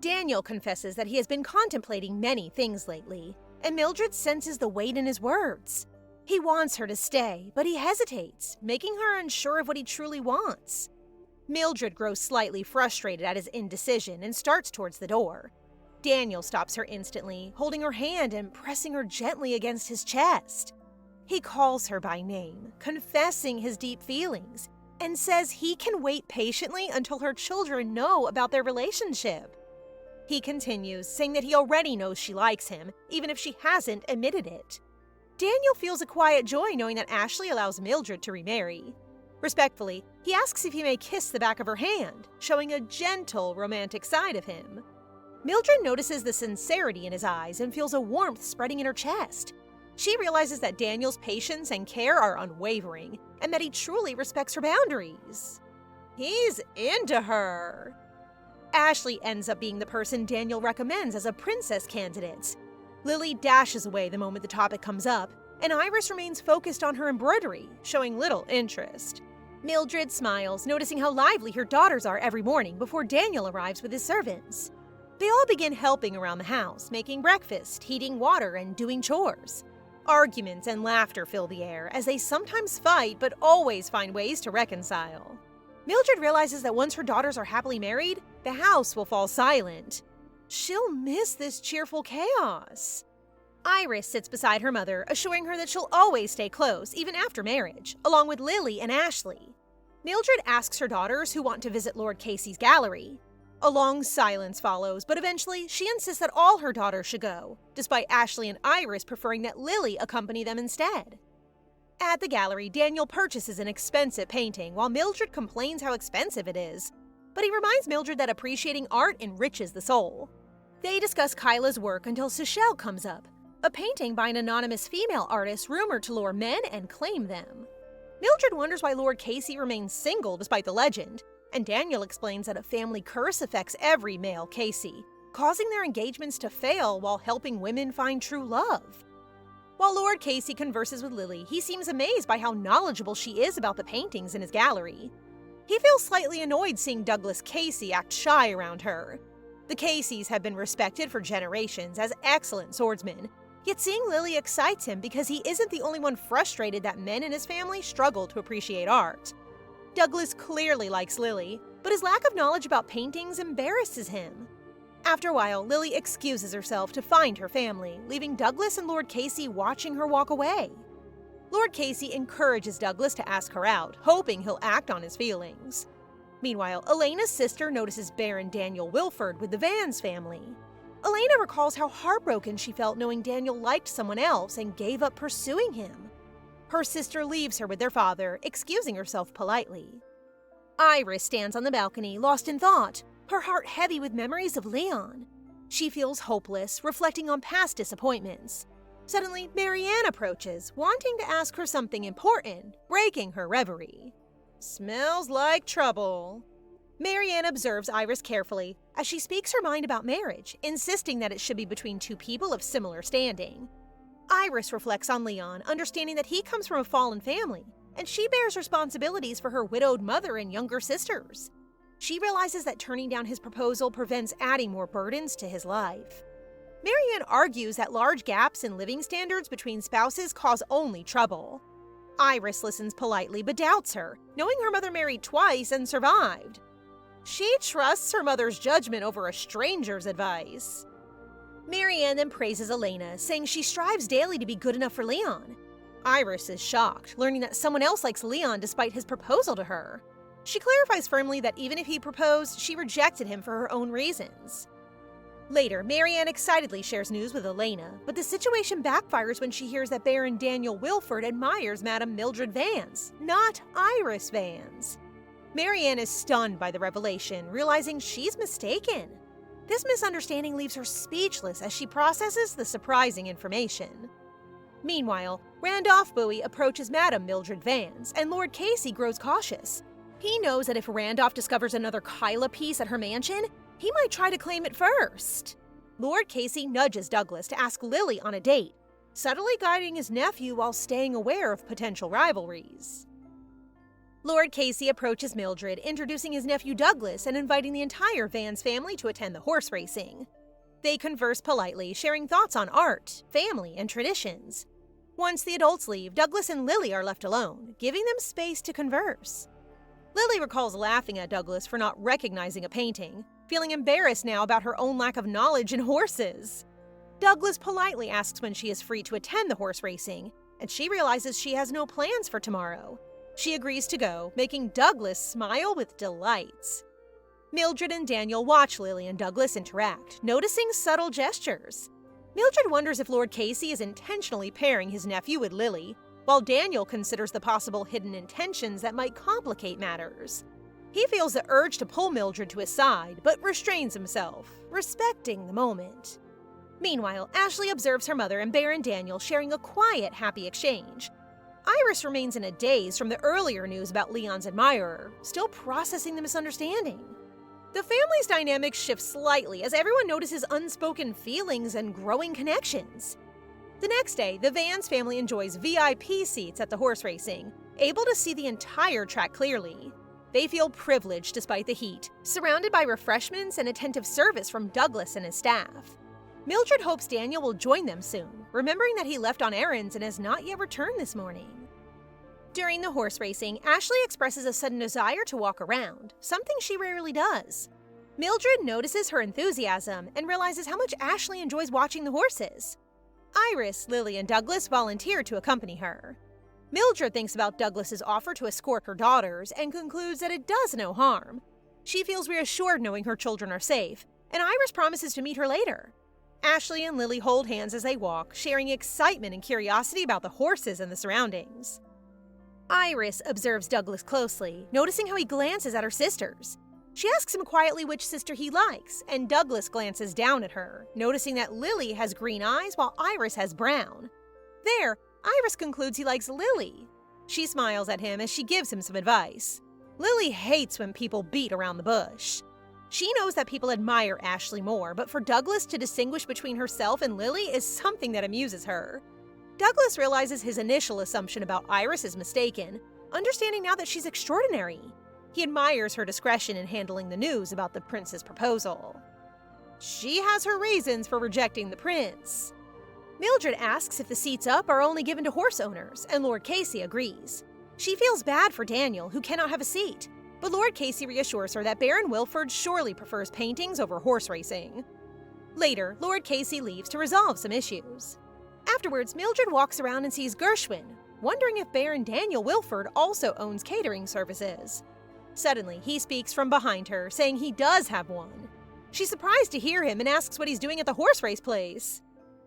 Daniel confesses that he has been contemplating many things lately, and Mildred senses the weight in his words. He wants her to stay, but he hesitates, making her unsure of what he truly wants. Mildred grows slightly frustrated at his indecision and starts towards the door. Daniel stops her instantly, holding her hand and pressing her gently against his chest. He calls her by name, confessing his deep feelings, and says he can wait patiently until her children know about their relationship. He continues, saying that he already knows she likes him, even if she hasn't admitted it. Daniel feels a quiet joy knowing that Ashley allows Mildred to remarry. Respectfully, he asks if he may kiss the back of her hand, showing a gentle, romantic side of him. Mildred notices the sincerity in his eyes and feels a warmth spreading in her chest. She realizes that Daniel's patience and care are unwavering, and that he truly respects her boundaries. He's into her. Ashley ends up being the person Daniel recommends as a princess candidate. Lily dashes away the moment the topic comes up, and Iris remains focused on her embroidery, showing little interest. Mildred smiles, noticing how lively her daughters are every morning before Daniel arrives with his servants. They all begin helping around the house, making breakfast, heating water, and doing chores. Arguments and laughter fill the air as they sometimes fight but always find ways to reconcile. Mildred realizes that once her daughters are happily married, the house will fall silent. She'll miss this cheerful chaos. Iris sits beside her mother, assuring her that she'll always stay close, even after marriage, along with Lily and Ashley. Mildred asks her daughters who want to visit Lord Casey's gallery. A long silence follows, but eventually she insists that all her daughters should go, despite Ashley and Iris preferring that Lily accompany them instead. At the gallery, Daniel purchases an expensive painting, while Mildred complains how expensive it is. But he reminds Mildred that appreciating art enriches the soul. They discuss Kyla's work until Seychelle comes up, a painting by an anonymous female artist rumored to lure men and claim them. Mildred wonders why Lord Casey remains single despite the legend, and Daniel explains that a family curse affects every male Casey, causing their engagements to fail while helping women find true love. While Lord Casey converses with Lily, he seems amazed by how knowledgeable she is about the paintings in his gallery. He feels slightly annoyed seeing Douglas Casey act shy around her. The Caseys have been respected for generations as excellent swordsmen, yet seeing Lily excites him because he isn't the only one frustrated that men in his family struggle to appreciate art. Douglas clearly likes Lily, but his lack of knowledge about paintings embarrasses him. After a while, Lily excuses herself to find her family, leaving Douglas and Lord Casey watching her walk away. Lord Casey encourages Douglas to ask her out, hoping he'll act on his feelings. Meanwhile, Elena's sister notices Baron Daniel Walford with the Vans family. Elena recalls how heartbroken she felt knowing Daniel liked someone else and gave up pursuing him. Her sister leaves her with their father, excusing herself politely. Iris stands on the balcony, lost in thought, her heart heavy with memories of Leon. She feels hopeless, reflecting on past disappointments. Suddenly, Marianne approaches, wanting to ask her something important, breaking her reverie. Smells like trouble. Marianne observes Iris carefully as she speaks her mind about marriage, insisting that it should be between two people of similar standing. Iris reflects on Leon, understanding that he comes from a fallen family, and she bears responsibilities for her widowed mother and younger sisters. She realizes that turning down his proposal prevents adding more burdens to his life. Marianne argues that large gaps in living standards between spouses cause only trouble. Iris listens politely but doubts her, knowing her mother married twice and survived. She trusts her mother's judgment over a stranger's advice. Marianne then praises Elena, saying she strives daily to be good enough for Leon. Iris is shocked, learning that someone else likes Leon despite his proposal to her. She clarifies firmly that even if he proposed, she rejected him for her own reasons. Later, Marianne excitedly shares news with Elena, but the situation backfires when she hears that Baron Daniel Walford admires Madame Mildred Vans, not Iris Vans. Marianne is stunned by the revelation, realizing she's mistaken. This misunderstanding leaves her speechless as she processes the surprising information. Meanwhile, Randolph Bowie approaches Madame Mildred Vans, and Lord Casey grows cautious. He knows that if Randolph discovers another Kyla piece at her mansion, he might try to claim it first. Lord Casey nudges Douglas to ask Lily on a date, subtly guiding his nephew while staying aware of potential rivalries. Lord Casey approaches Mildred, introducing his nephew Douglas and inviting the entire Vans family to attend the horse racing. They converse politely, sharing thoughts on art, family, and traditions. Once the adults leave, Douglas and Lily are left alone, giving them space to converse. Lily recalls laughing at Douglas for not recognizing a painting, feeling embarrassed now about her own lack of knowledge in horses. Douglas politely asks when she is free to attend the horse racing, and she realizes she has no plans for tomorrow. She agrees to go, making Douglas smile with delight. Mildred and Daniel watch Lily and Douglas interact, noticing subtle gestures. Mildred wonders if Lord Casey is intentionally pairing his nephew with Lily, while Daniel considers the possible hidden intentions that might complicate matters. He feels the urge to pull Mildred to his side, but restrains himself, respecting the moment. Meanwhile, Ashley observes her mother and Baron Daniel sharing a quiet, happy exchange. Iris remains in a daze from the earlier news about Leon's admirer, still processing the misunderstanding. The family's dynamics shift slightly as everyone notices unspoken feelings and growing connections. The next day, the Vans family enjoys VIP seats at the horse racing, able to see the entire track clearly. They feel privileged despite the heat, surrounded by refreshments and attentive service from Douglas and his staff. Mildred hopes Daniel will join them soon, remembering that he left on errands and has not yet returned this morning. During the horse racing, Ashley expresses a sudden desire to walk around, something she rarely does. Mildred notices her enthusiasm and realizes how much Ashley enjoys watching the horses. Iris, Lily, and Douglas volunteer to accompany her. Mildred thinks about Douglas's offer to escort her daughters and concludes that it does no harm. She feels reassured knowing her children are safe, and Iris promises to meet her later. Ashley and Lily hold hands as they walk, sharing excitement and curiosity about the horses and the surroundings. Iris observes Douglas closely, noticing how he glances at her sisters. She asks him quietly which sister he likes, and Douglas glances down at her, noticing that Lily has green eyes while Iris has brown. There, Iris concludes he likes Lily. She smiles at him as she gives him some advice. Lily hates when people beat around the bush. She knows that people admire Ashley more, but for Douglas to distinguish between herself and Lily is something that amuses her. Douglas realizes his initial assumption about Iris is mistaken, understanding now that she's extraordinary. He admires her discretion in handling the news about the prince's proposal. She has her reasons for rejecting the prince. Mildred asks if the seats up are only given to horse owners, and Lord Casey agrees. She feels bad for Daniel, who cannot have a seat, but Lord Casey reassures her that Baron Walford surely prefers paintings over horse racing. Later, Lord Casey leaves to resolve some issues. Afterwards, Mildred walks around and sees Gershwin, wondering if Baron Daniel Walford also owns catering services. Suddenly, he speaks from behind her, saying he does have one. She's surprised to hear him and asks what he's doing at the horse race place.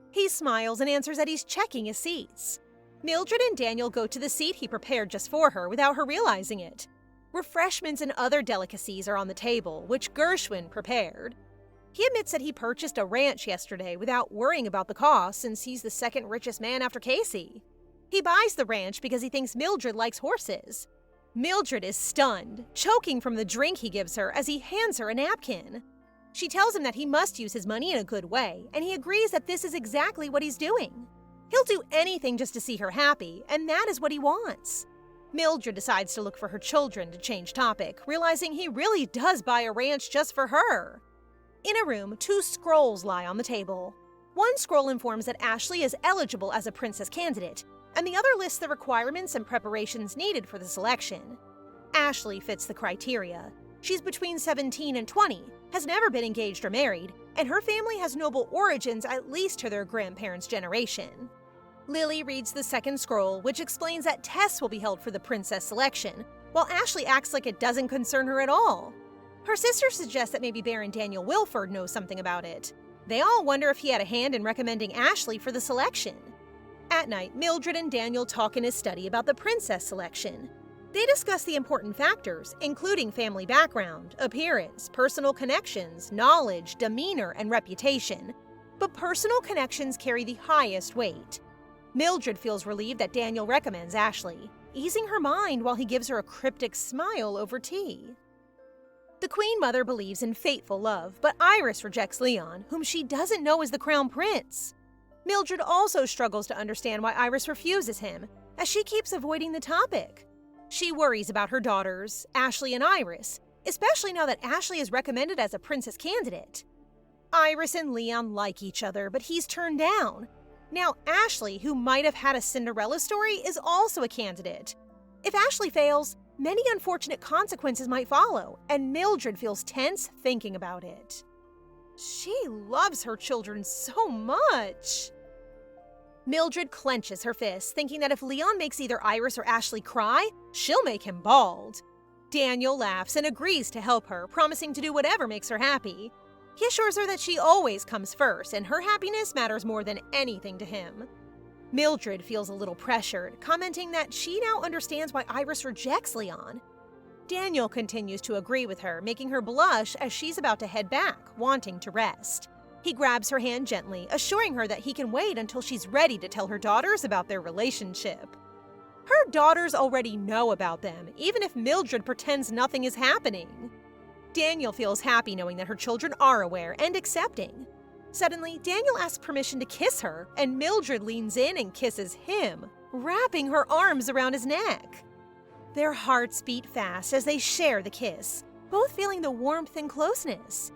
He smiles and answers that he's checking his seats. Mildred and Daniel go to the seat he prepared just for her without her realizing it. Refreshments and other delicacies are on the table, which Gershwin prepared. He admits that he purchased a ranch yesterday without worrying about the cost since he's the second richest man after Casey. He buys the ranch because he thinks Mildred likes horses. Mildred is stunned, choking from the drink he gives her as he hands her a napkin. She tells him that he must use his money in a good way, and he agrees that this is exactly what he's doing. He'll do anything just to see her happy, and that is what he wants. Mildred decides to look for her children to change topic, realizing he really does buy a ranch just for her. In a room, 2 scrolls lie on the table. One scroll informs that Ashley is eligible as a princess candidate, and the other lists the requirements and preparations needed for the selection. Ashley fits the criteria. She's between 17 and 20, has never been engaged or married, and her family has noble origins at least to their grandparents' generation. Lily reads the second scroll, which explains that tests will be held for the princess selection, while Ashley acts like it doesn't concern her at all. Her sister suggests that maybe Baron Daniel Walford knows something about it. They all wonder if he had a hand in recommending Ashley for the selection. At night, Mildred and Daniel talk in his study about the princess selection. They discuss the important factors, including family background, appearance, personal connections, knowledge, demeanor, and reputation. But personal connections carry the highest weight. Mildred feels relieved that Daniel recommends Ashley, easing her mind while he gives her a cryptic smile over tea. The Queen Mother believes in fateful love, but Iris rejects Leon, whom she doesn't know is the Crown Prince. Mildred also struggles to understand why Iris refuses him, as she keeps avoiding the topic. She worries about her daughters, Ashley and Iris, especially now that Ashley is recommended as a princess candidate. Iris and Leon like each other, but he's turned down. Now Ashley, who might have had a Cinderella story, is also a candidate. If Ashley fails, many unfortunate consequences might follow, and Mildred feels tense thinking about it. She loves her children so much. Mildred clenches her fists, thinking that if Leon makes either Iris or Ashley cry, she'll make him bald. Daniel laughs and agrees to help her, promising to do whatever makes her happy. He assures her that she always comes first, and her happiness matters more than anything to him. Mildred feels a little pressured, commenting that she now understands why Iris rejects Leon. Daniel continues to agree with her, making her blush as she's about to head back, wanting to rest. He grabs her hand gently, assuring her that he can wait until she's ready to tell her daughters about their relationship. Her daughters already know about them, even if Mildred pretends nothing is happening. Daniel feels happy knowing that her children are aware and accepting. Suddenly, Daniel asks permission to kiss her, and Mildred leans in and kisses him, wrapping her arms around his neck. Their hearts beat fast as they share the kiss, both feeling the warmth and closeness.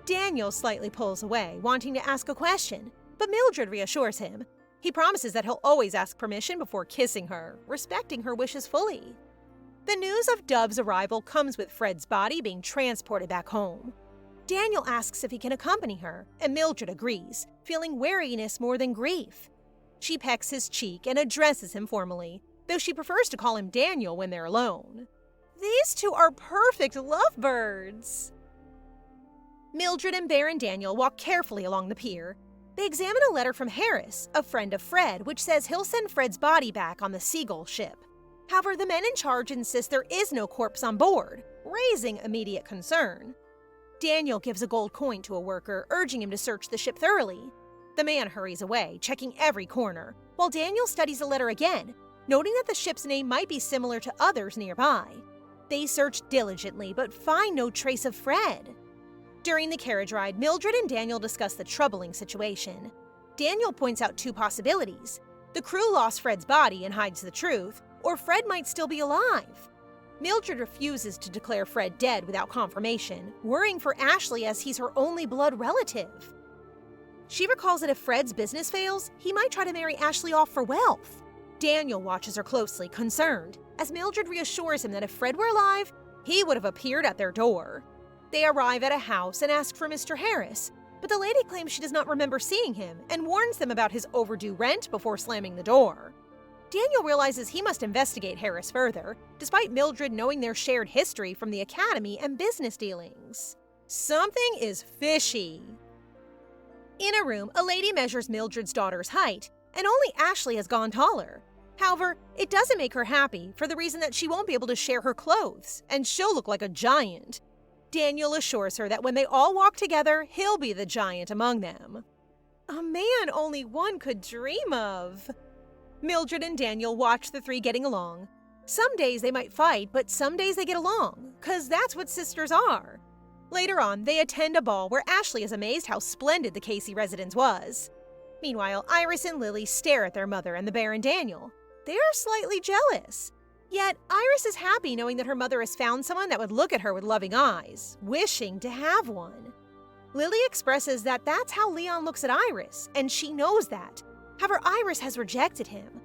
Daniel slightly pulls away, wanting to ask a question, but Mildred reassures him. He promises that he'll always ask permission before kissing her, respecting her wishes fully. The news of Dove's arrival comes with Fred's body being transported back home. Daniel asks if he can accompany her, and Mildred agrees, feeling wariness more than grief. She pecks his cheek and addresses him formally, though she prefers to call him Daniel when they're alone. These two are perfect lovebirds. Mildred and Baron Daniel walk carefully along the pier. They examine a letter from Harris, a friend of Fred, which says he'll send Fred's body back on the Seagull ship. However, the men in charge insist there is no corpse on board, raising immediate concern. Daniel gives a gold coin to a worker, urging him to search the ship thoroughly. The man hurries away, checking every corner, while Daniel studies the letter again, noting that the ship's name might be similar to others nearby. They search diligently, but find no trace of Fred. During the carriage ride, Mildred and Daniel discuss the troubling situation. Daniel points out two possibilities. The crew lost Fred's body and hides the truth, or Fred might still be alive. Mildred refuses to declare Fred dead without confirmation, worrying for Ashley as he's her only blood relative. She recalls that if Fred's business fails, he might try to marry Ashley off for wealth. Daniel watches her closely, concerned, as Mildred reassures him that if Fred were alive, he would have appeared at their door. They arrive at a house and ask for Mr. Harris, but the lady claims she does not remember seeing him and warns them about his overdue rent before slamming the door. Daniel realizes he must investigate Harris further, despite Mildred knowing their shared history from the academy and business dealings. Something is fishy. In a room, a lady measures Mildred's daughter's height, and only Ashley has gone taller. However, it doesn't make her happy for the reason that she won't be able to share her clothes, and she'll look like a giant. Daniel assures her that when they all walk together, he'll be the giant among them. A man only one could dream of. Mildred and Daniel watch the three getting along. Some days they might fight, but some days they get along, 'cause that's what sisters are. Later on, they attend a ball where Ashley is amazed how splendid the Casey residence was. Meanwhile, Iris and Lily stare at their mother and the Baron Daniel. They are slightly jealous. Yet, Iris is happy knowing that her mother has found someone that would look at her with loving eyes, wishing to have one. Lily expresses that that's how Leon looks at Iris, and she knows that. However, Iris has rejected him.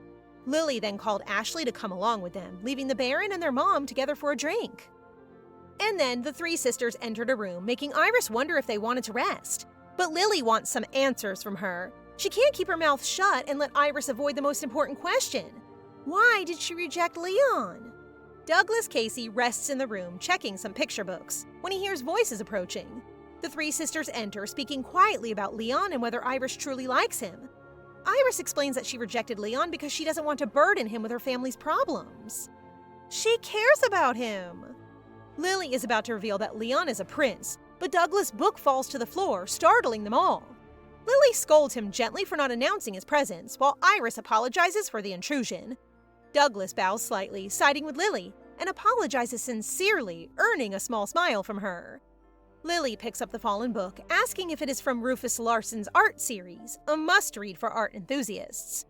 Lily then called Ashley to come along with them, leaving the Baron and their mom together for a drink. And then the three sisters entered a room, making Iris wonder if they wanted to rest. But Lily wants some answers from her. She can't keep her mouth shut and let Iris avoid the most important question. Why did she reject Leon? Douglas Casey rests in the room, checking some picture books, when he hears voices approaching. The three sisters enter, speaking quietly about Leon and whether Iris truly likes him. Iris explains that she rejected Leon because she doesn't want to burden him with her family's problems. She cares about him. Lily is about to reveal that Leon is a prince, but Douglas' book falls to the floor, startling them all. Lily scolds him gently for not announcing his presence, while Iris apologizes for the intrusion. Douglas bows slightly, siding with Lily, and apologizes sincerely, earning a small smile from her. Lily picks up the fallen book, asking if it is from Rufus Larson's art series, a must-read for art enthusiasts.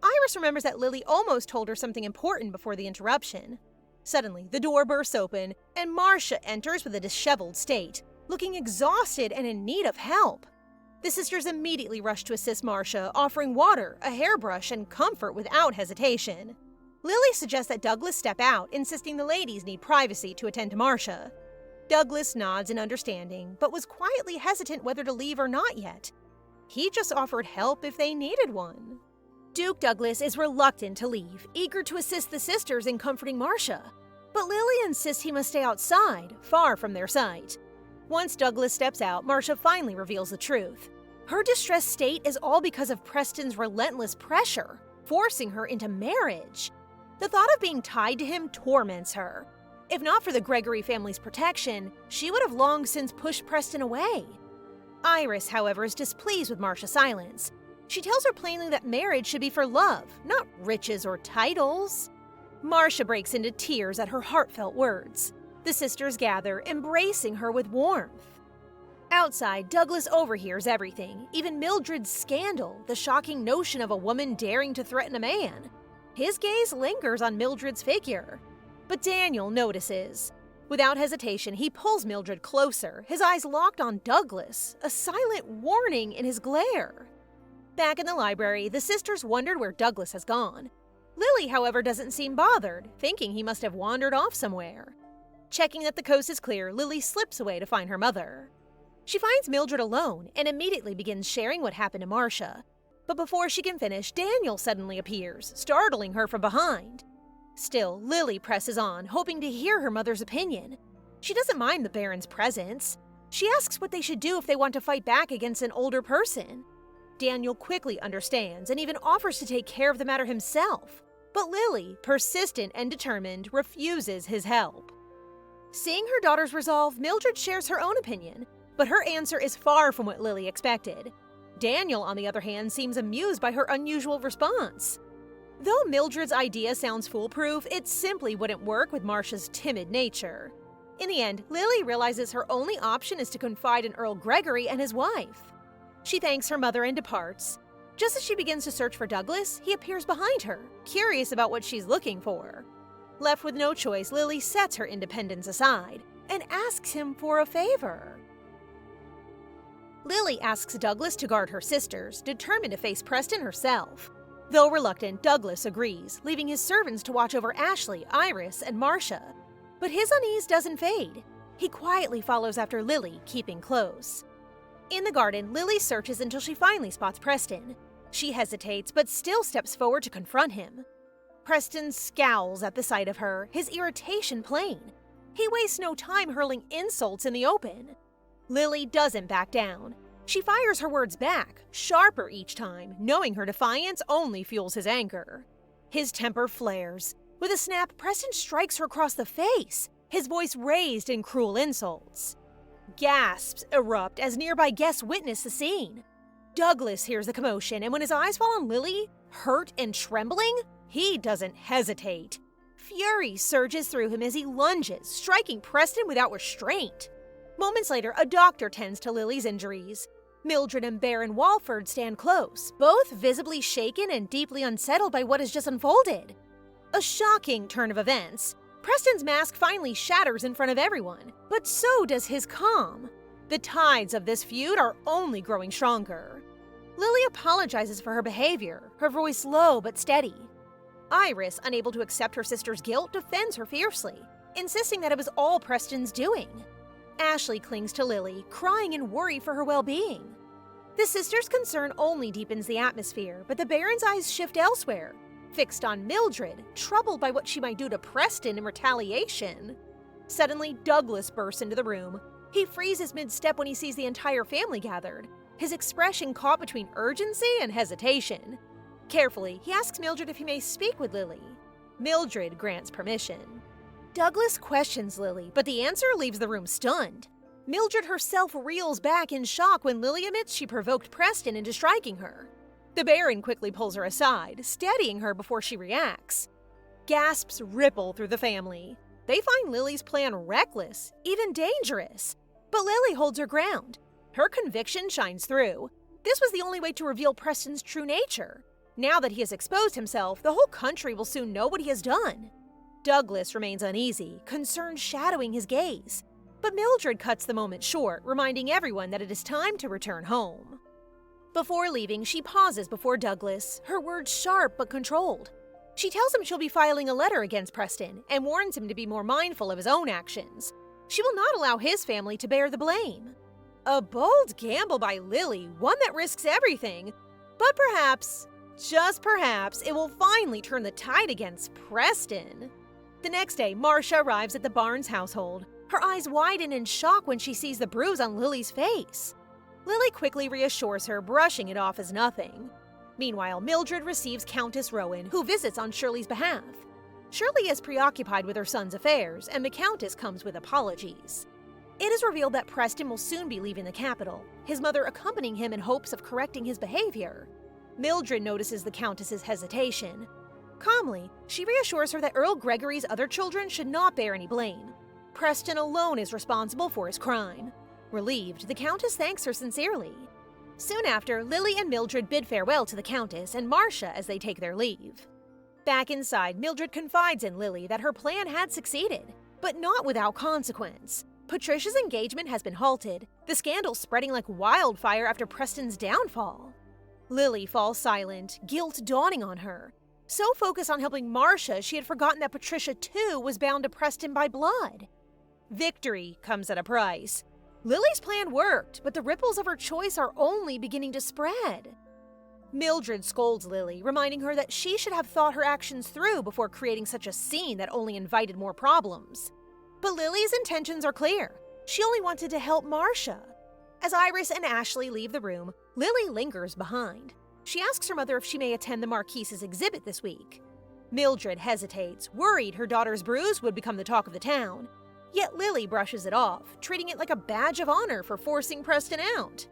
Iris remembers that Lily almost told her something important before the interruption. Suddenly, the door bursts open, and Marcia enters with a disheveled state, looking exhausted and in need of help. The sisters immediately rush to assist Marcia, offering water, a hairbrush, and comfort without hesitation. Lily suggests that Douglas step out, insisting the ladies need privacy to attend to Marcia. Douglas nods in understanding, but was quietly hesitant whether to leave or not yet. He just offered help if they needed one. Duke Douglas is reluctant to leave, eager to assist the sisters in comforting Marcia. But Lily insists he must stay outside, far from their sight. Once Douglas steps out, Marcia finally reveals the truth. Her distressed state is all because of Preston's relentless pressure, forcing her into marriage. The thought of being tied to him torments her. If not for the Gregory family's protection, she would have long since pushed Preston away. Iris, however, is displeased with Marcia's silence. She tells her plainly that marriage should be for love, not riches or titles. Marcia breaks into tears at her heartfelt words. The sisters gather, embracing her with warmth. Outside, Douglas overhears everything, even Mildred's scandal, the shocking notion of a woman daring to threaten a man. His gaze lingers on Mildred's figure. But Daniel notices. Without hesitation, he pulls Mildred closer, his eyes locked on Douglas, a silent warning in his glare. Back in the library, the sisters wondered where Douglas has gone. Lily, however, doesn't seem bothered, thinking he must have wandered off somewhere. Checking that the coast is clear, Lily slips away to find her mother. She finds Mildred alone and immediately begins sharing what happened to Marcia. But before she can finish, Daniel suddenly appears, startling her from behind. Still, Lily presses on, hoping to hear her mother's opinion. She doesn't mind the Baron's presence. She asks what they should do if they want to fight back against an older person. Daniel quickly understands and even offers to take care of the matter himself. But Lily, persistent and determined, refuses his help. Seeing her daughter's resolve, Mildred shares her own opinion, but her answer is far from what Lily expected. Daniel, on the other hand, seems amused by her unusual response. Though Mildred's idea sounds foolproof, it simply wouldn't work with Marcia's timid nature. In the end, Lily realizes her only option is to confide in Earl Gregory and his wife. She thanks her mother and departs. Just as she begins to search for Douglas, he appears behind her, curious about what she's looking for. Left with no choice, Lily sets her independence aside and asks him for a favor. Lily asks Douglas to guard her sisters, determined to face Preston herself. Though reluctant, Douglas agrees, leaving his servants to watch over Ashley, Iris, and Marcia. But his unease doesn't fade. He quietly follows after Lily, keeping close. In the garden, Lily searches until she finally spots Preston. She hesitates, but still steps forward to confront him. Preston scowls at the sight of her, his irritation plain. He wastes no time hurling insults in the open. Lily doesn't back down. She fires her words back, sharper each time, knowing her defiance only fuels his anger. His temper flares. With a snap, Preston strikes her across the face, his voice raised in cruel insults. Gasps erupt as nearby guests witness the scene. Douglas hears the commotion, and when his eyes fall on Lily, hurt and trembling, he doesn't hesitate. Fury surges through him as he lunges, striking Preston without restraint. Moments later, a doctor tends to Lily's injuries. Mildred and Baron Walford stand close, both visibly shaken and deeply unsettled by what has just unfolded. A shocking turn of events. Preston's mask finally shatters in front of everyone, but so does his calm. The tides of this feud are only growing stronger. Lily apologizes for her behavior, her voice low but steady. Iris, unable to accept her sister's guilt, defends her fiercely, insisting that it was all Preston's doing. Ashley clings to Lily, crying in worry for her well-being. The sisters' concern only deepens the atmosphere, but the Baron's eyes shift elsewhere, fixed on Mildred, troubled by what she might do to Preston in retaliation. Suddenly, Douglas bursts into the room. He freezes mid-step when he sees the entire family gathered, his expression caught between urgency and hesitation. Carefully, he asks Mildred if he may speak with Lily. Mildred grants permission. Douglas questions Lily, but the answer leaves the room stunned. Mildred herself reels back in shock when Lily admits she provoked Preston into striking her. The Baron quickly pulls her aside, steadying her before she reacts. Gasps ripple through the family. They find Lily's plan reckless, even dangerous. But Lily holds her ground. Her conviction shines through. This was the only way to reveal Preston's true nature. Now that he has exposed himself, the whole country will soon know what he has done. Douglas remains uneasy, concern shadowing his gaze. But Mildred cuts the moment short, reminding everyone that it is time to return home. Before leaving, she pauses before Douglas, her words sharp but controlled. She tells him she'll be filing a letter against Preston and warns him to be more mindful of his own actions. She will not allow his family to bear the blame. A bold gamble by Lily, one that risks everything. But perhaps, just perhaps, it will finally turn the tide against Preston. The next day, Marcia arrives at the Barnes household. Her eyes widen in shock when she sees the bruise on Lily's face. Lily quickly reassures her, brushing it off as nothing. Meanwhile, Mildred receives Countess Rowan, who visits on Shirley's behalf. Shirley is preoccupied with her son's affairs, and the Countess comes with apologies. It is revealed that Preston will soon be leaving the capital, his mother accompanying him in hopes of correcting his behavior. Mildred notices the Countess's hesitation. Calmly, she reassures her that Earl Gregory's other children should not bear any blame. Preston alone is responsible for his crime. Relieved, the Countess thanks her sincerely. Soon after, Lily and Mildred bid farewell to the Countess and Marcia as they take their leave. Back inside, Mildred confides in Lily that her plan had succeeded, but not without consequence. Patricia's engagement has been halted, the scandal spreading like wildfire after Preston's downfall. Lily falls silent, guilt dawning on her. So focused on helping Marcia, she had forgotten that Patricia, too, was bound to Preston by blood. Victory comes at a price. Lily's plan worked, but the ripples of her choice are only beginning to spread. Mildred scolds Lily, reminding her that she should have thought her actions through before creating such a scene that only invited more problems. But Lily's intentions are clear. She only wanted to help Marcia. As Iris and Ashley leave the room, Lily lingers behind. She asks her mother if she may attend the Marquise's exhibit this week. Mildred hesitates, worried her daughter's bruise would become the talk of the town. Yet Lily brushes it off, treating it like a badge of honor for forcing Preston out.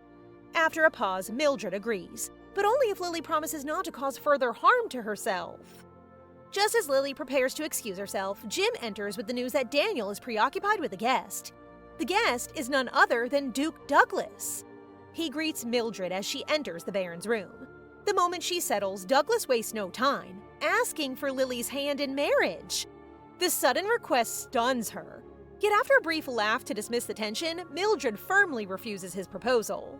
After a pause, Mildred agrees, but only if Lily promises not to cause further harm to herself. Just as Lily prepares to excuse herself, Jim enters with the news that Daniel is preoccupied with a guest. The guest is none other than Duke Douglas. He greets Mildred as she enters the Baron's room. The moment she settles, Douglas wastes no time, asking for Lily's hand in marriage. The sudden request stuns her. Yet after a brief laugh to dismiss the tension, Mildred firmly refuses his proposal.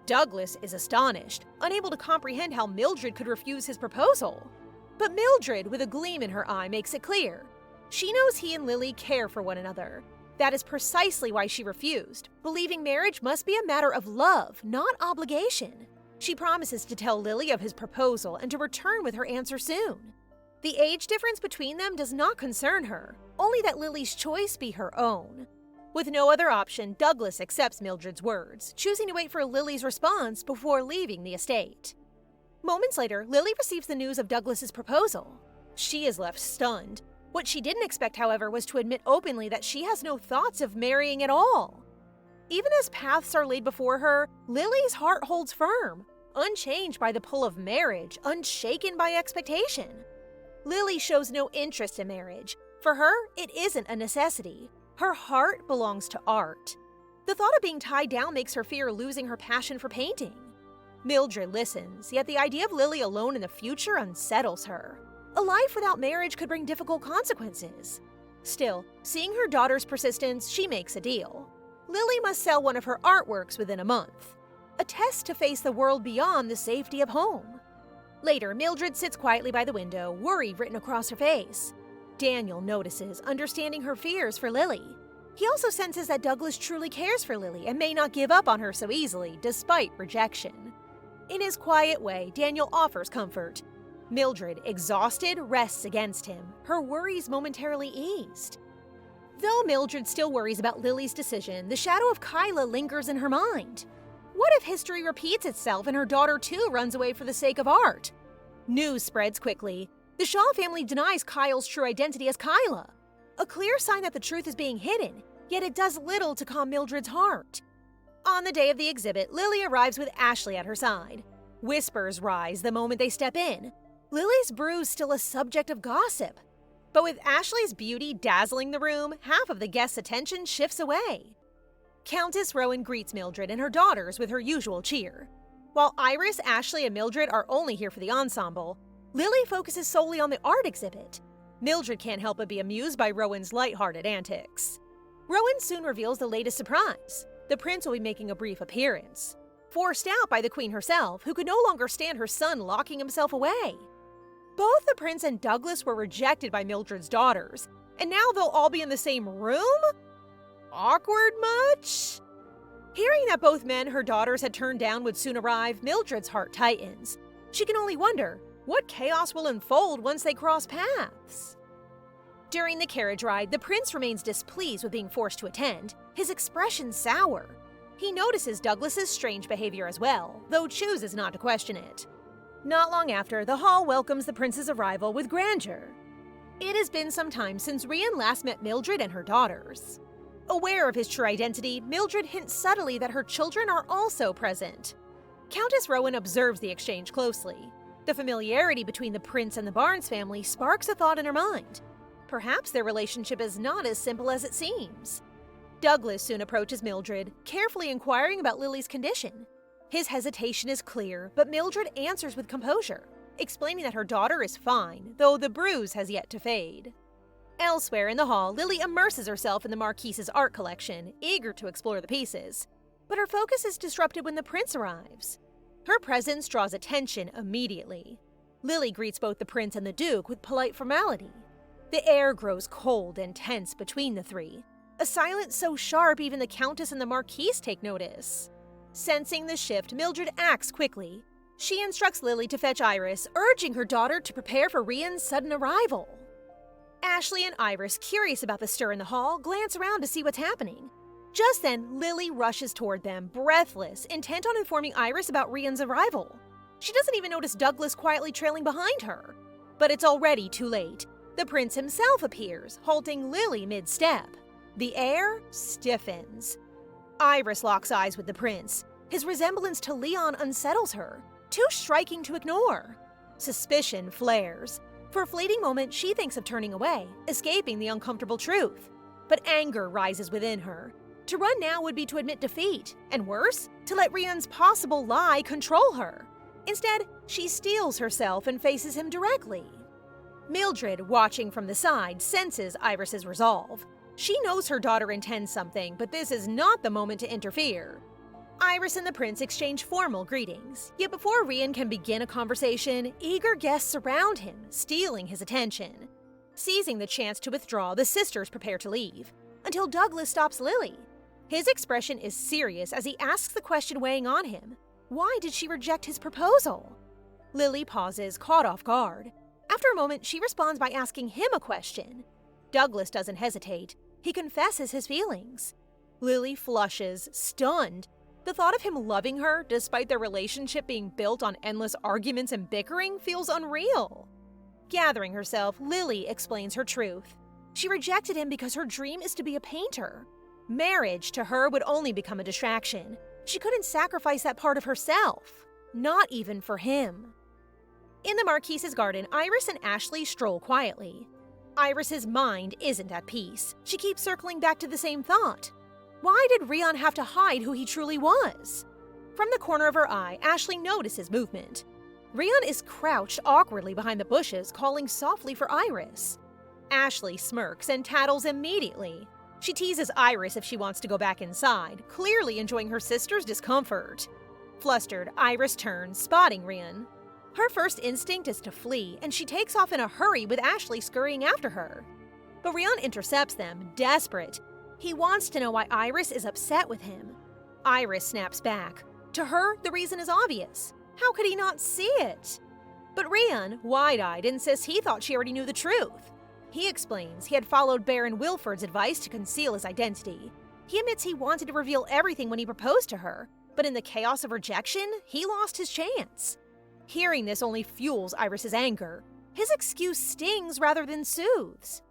Douglas is astonished, unable to comprehend how Mildred could refuse his proposal. But Mildred, with a gleam in her eye, makes it clear. She knows he and Lily care for one another. That is precisely why she refused, believing marriage must be a matter of love, not obligation. She promises to tell Lily of his proposal and to return with her answer soon. The age difference between them does not concern her, only that Lily's choice be her own. With no other option, Douglas accepts Mildred's words, choosing to wait for Lily's response before leaving the estate. Moments later, Lily receives the news of Douglas's proposal. She is left stunned. What she didn't expect, however, was to admit openly that she has no thoughts of marrying at all. Even as paths are laid before her, Lily's heart holds firm, unchanged by the pull of marriage, unshaken by expectation. Lily shows no interest in marriage. For her, it isn't a necessity. Her heart belongs to art. The thought of being tied down makes her fear losing her passion for painting. Mildred listens, yet the idea of Lily alone in the future unsettles her. A life without marriage could bring difficult consequences. Still, seeing her daughter's persistence, she makes a deal. Lily must sell one of her artworks within a month. A test to face the world beyond the safety of home. Later, Mildred sits quietly by the window, worry written across her face. Daniel notices, understanding her fears for Lily. He also senses that Douglas truly cares for Lily and may not give up on her so easily, despite rejection. In his quiet way, Daniel offers comfort. Mildred, exhausted, rests against him, her worries momentarily eased. Though Mildred still worries about Lily's decision, the shadow of Kyla lingers in her mind. What if history repeats itself and her daughter too runs away for the sake of art? News spreads quickly. The Shaw family denies Kyle's true identity as Kyla. A clear sign that the truth is being hidden, yet it does little to calm Mildred's heart. On the day of the exhibit, Lily arrives with Ashley at her side. Whispers rise the moment they step in. Lily's bruise still a subject of gossip. But with Ashley's beauty dazzling the room, half of the guests' attention shifts away. Countess Rowan greets Mildred and her daughters with her usual cheer. While Iris, Ashley, and Mildred are only here for the ensemble, Lily focuses solely on the art exhibit. Mildred can't help but be amused by Rowan's lighthearted antics. Rowan soon reveals the latest surprise. The prince will be making a brief appearance. Forced out by the queen herself, who could no longer stand her son locking himself away. Both the prince and Douglas were rejected by Mildred's daughters, and now they'll all be in the same room? Awkward much? Hearing that both men her daughters had turned down would soon arrive, Mildred's heart tightens. She can only wonder, what chaos will unfold once they cross paths? During the carriage ride, the prince remains displeased with being forced to attend, his expression sour. He notices Douglas's strange behavior as well, though chooses not to question it. Not long after, the hall welcomes the prince's arrival with grandeur. It has been some time since Rian last met Mildred and her daughters. Aware of his true identity, Mildred hints subtly that her children are also present. Countess Rowan observes the exchange closely. The familiarity between the prince and the Barnes family sparks a thought in her mind. Perhaps their relationship is not as simple as it seems. Douglas soon approaches Mildred, carefully inquiring about Lily's condition. His hesitation is clear, but Mildred answers with composure, explaining that her daughter is fine, though the bruise has yet to fade. Elsewhere in the hall, Lily immerses herself in the Marquise's art collection, eager to explore the pieces. But her focus is disrupted when the prince arrives. Her presence draws attention immediately. Lily greets both the prince and the duke with polite formality. The air grows cold and tense between the three, a silence so sharp even the countess and the marquise take notice. Sensing the shift, Mildred acts quickly. She instructs Lily to fetch Iris, urging her daughter to prepare for Rian's sudden arrival. Ashley and Iris, curious about the stir in the hall, glance around to see what's happening. Just then, Lily rushes toward them, breathless, intent on informing Iris about Rian's arrival. She doesn't even notice Douglas quietly trailing behind her. But it's already too late. The prince himself appears, halting Lily mid-step. The air stiffens. Iris locks eyes with the prince. His resemblance to Leon unsettles her, too striking to ignore. Suspicion flares. For a fleeting moment, she thinks of turning away, escaping the uncomfortable truth. But anger rises within her. To run now would be to admit defeat, and worse, to let Rian's possible lie control her. Instead, she steels herself and faces him directly. Mildred, watching from the side, senses Iris's resolve. She knows her daughter intends something, but this is not the moment to interfere. Iris and the prince exchange formal greetings, yet before Rian can begin a conversation, eager guests surround him, stealing his attention. Seizing the chance to withdraw, the sisters prepare to leave, until Douglas stops Lily. His expression is serious as he asks the question weighing on him. Why did she reject his proposal? Lily pauses, caught off guard. After a moment, she responds by asking him a question. Douglas doesn't hesitate. He confesses his feelings. Lily flushes, stunned. The thought of him loving her, despite their relationship being built on endless arguments and bickering, feels unreal. Gathering herself, Lily explains her truth. She rejected him because her dream is to be a painter. Marriage to her would only become a distraction. She couldn't sacrifice that part of herself, not even for him. In the Marquise's garden, Iris and Ashley stroll quietly. Iris's mind isn't at peace. She keeps circling back to the same thought. Why did Rian have to hide who he truly was? From the corner of her eye, Ashley notices movement. Rian is crouched awkwardly behind the bushes, calling softly for Iris. Ashley smirks and tattles immediately. She teases Iris if she wants to go back inside, clearly enjoying her sister's discomfort. Flustered, Iris turns, spotting Rian. Her first instinct is to flee, and she takes off in a hurry with Ashley scurrying after her. But Rian intercepts them, desperate. He wants to know why Iris is upset with him. Iris snaps back. To her, the reason is obvious. How could he not see it? But Rian, wide-eyed, insists he thought she already knew the truth. He explains he had followed Baron Wilford's advice to conceal his identity. He admits he wanted to reveal everything when he proposed to her, but in the chaos of rejection, he lost his chance. Hearing this only fuels Iris's anger. His excuse stings rather than soothes.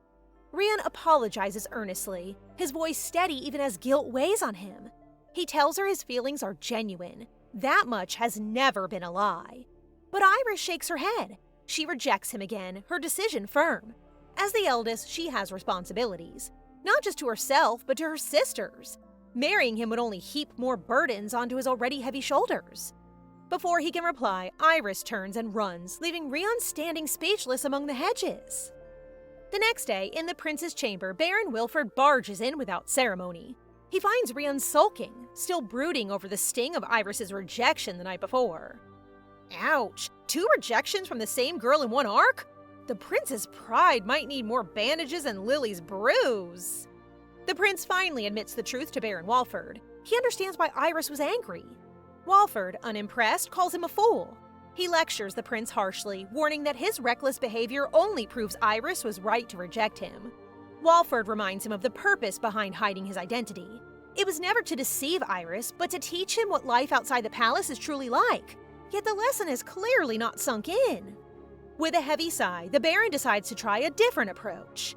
Rian apologizes earnestly, his voice steady even as guilt weighs on him. He tells her his feelings are genuine. That much has never been a lie. But Iris shakes her head. She rejects him again, her decision firm. As the eldest, she has responsibilities, not just to herself, but to her sisters. Marrying him would only heap more burdens onto his already heavy shoulders. Before he can reply, Iris turns and runs, leaving Rian standing speechless among the hedges. The next day, in the prince's chamber, Baron Wilford barges in without ceremony. He finds Rian sulking, still brooding over the sting of Iris's rejection the night before. Ouch! 2 rejections from the same girl in one arc? The prince's pride might need more bandages than Lily's bruise. The prince finally admits the truth to Baron Walford. He understands why Iris was angry. Walford, unimpressed, calls him a fool. He lectures the prince harshly, warning that his reckless behavior only proves Iris was right to reject him. Walford reminds him of the purpose behind hiding his identity. It was never to deceive Iris, but to teach him what life outside the palace is truly like. Yet the lesson is clearly not sunk in. With a heavy sigh, the Baron decides to try a different approach.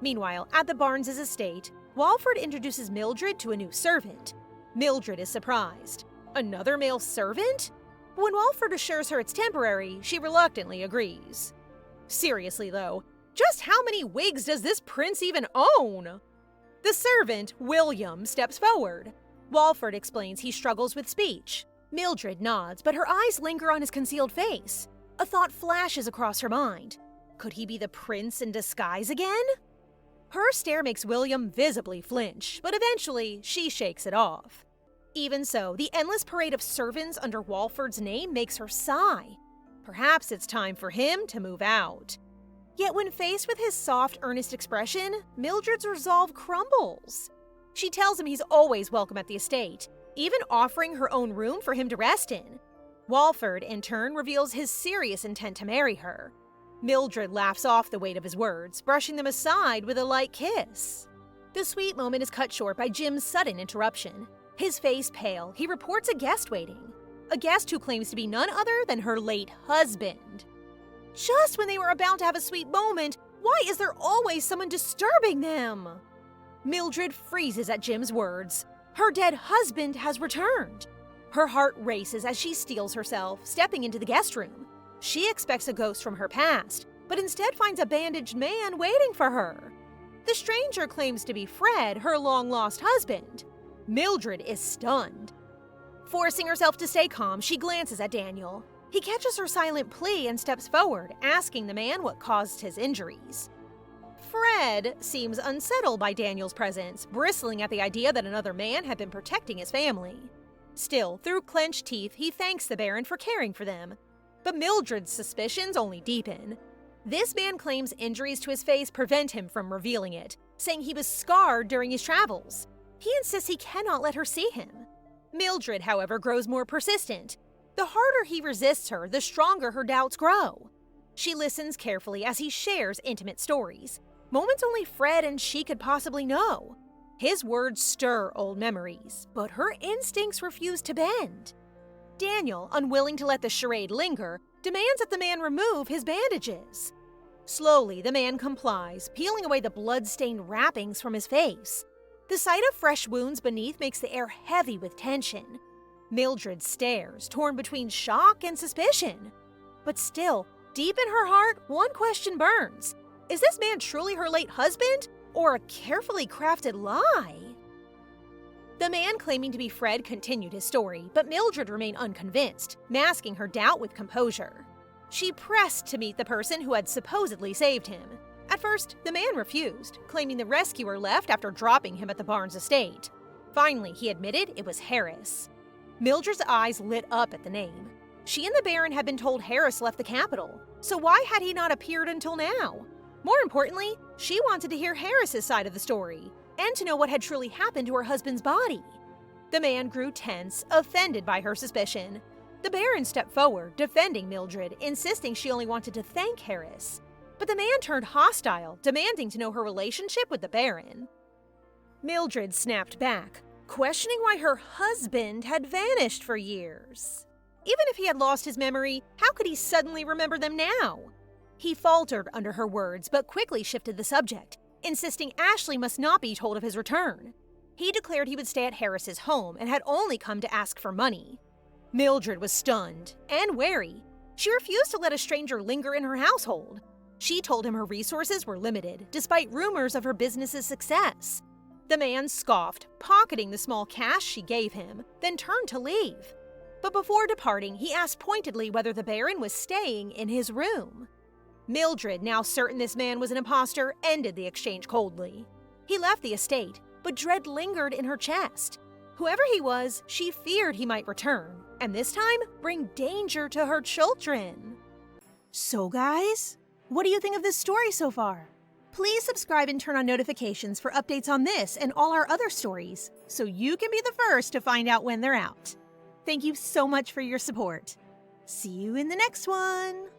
Meanwhile, at the Barnes' estate, Walford introduces Mildred to a new servant. Mildred is surprised. Another male servant? When Walford assures her it's temporary, she reluctantly agrees. Seriously though, just how many wigs does this prince even own? The servant, William, steps forward. Walford explains he struggles with speech. Mildred nods, but her eyes linger on his concealed face. A thought flashes across her mind. Could he be the prince in disguise again? Her stare makes William visibly flinch, but eventually she shakes it off. Even so, the endless parade of servants under Walford's name makes her sigh. Perhaps it's time for him to move out. Yet when faced with his soft, earnest expression, Mildred's resolve crumbles. She tells him he's always welcome at the estate, even offering her own room for him to rest in. Walford, in turn, reveals his serious intent to marry her. Mildred laughs off the weight of his words, brushing them aside with a light kiss. The sweet moment is cut short by Jim's sudden interruption. His face pale, he reports a guest waiting. A guest who claims to be none other than her late husband. Just when they were about to have a sweet moment, why is there always someone disturbing them? Mildred freezes at Jim's words. Her dead husband has returned. Her heart races as she steels herself, stepping into the guest room. She expects a ghost from her past, but instead finds a bandaged man waiting for her. The stranger claims to be Fred, her long-lost husband. Mildred is stunned. Forcing herself to stay calm, she glances at Daniel. He catches her silent plea and steps forward, asking the man what caused his injuries. Fred seems unsettled by Daniel's presence, bristling at the idea that another man had been protecting his family. Still, through clenched teeth, he thanks the Baron for caring for them. But Mildred's suspicions only deepen. This man claims injuries to his face prevent him from revealing it, saying he was scarred during his travels. He insists he cannot let her see him. Mildred, however, grows more persistent. The harder he resists her, the stronger her doubts grow. She listens carefully as he shares intimate stories, moments only Fred and she could possibly know. His words stir old memories, but her instincts refuse to bend. Daniel, unwilling to let the charade linger, demands that the man remove his bandages. Slowly, the man complies, peeling away the blood-stained wrappings from his face. The sight of fresh wounds beneath makes the air heavy with tension. Mildred stares, torn between shock and suspicion. But still, deep in her heart, one question burns. Is this man truly her late husband, or a carefully crafted lie? The man claiming to be Fred continued his story, but Mildred remained unconvinced, masking her doubt with composure. She pressed to meet the person who had supposedly saved him. At first, the man refused, claiming the rescuer left after dropping him at the Barnes estate. Finally, he admitted it was Harris. Mildred's eyes lit up at the name. She and the Baron had been told Harris left the capital, so why had he not appeared until now? More importantly, she wanted to hear Harris's side of the story, and to know what had truly happened to her husband's body. The man grew tense, offended by her suspicion. The Baron stepped forward, defending Mildred, insisting she only wanted to thank Harris. But the man turned hostile, demanding to know her relationship with the Baron. Mildred snapped back, questioning why her husband had vanished for years. Even if he had lost his memory, how could he suddenly remember them now? He faltered under her words, but quickly shifted the subject, insisting Ashley must not be told of his return. He declared he would stay at Harris's home and had only come to ask for money. Mildred was stunned and wary. She refused to let a stranger linger in her household. She told him her resources were limited, despite rumors of her business's success. The man scoffed, pocketing the small cash she gave him, then turned to leave. But before departing, he asked pointedly whether the Baron was staying in his room. Mildred, now certain this man was an imposter, ended the exchange coldly. He left the estate, but dread lingered in her chest. Whoever he was, she feared he might return, and this time bring danger to her children. So guys, what do you think of this story so far? Please subscribe and turn on notifications for updates on this and all our other stories, so you can be the first to find out when they're out. Thank you so much for your support. See you in the next one!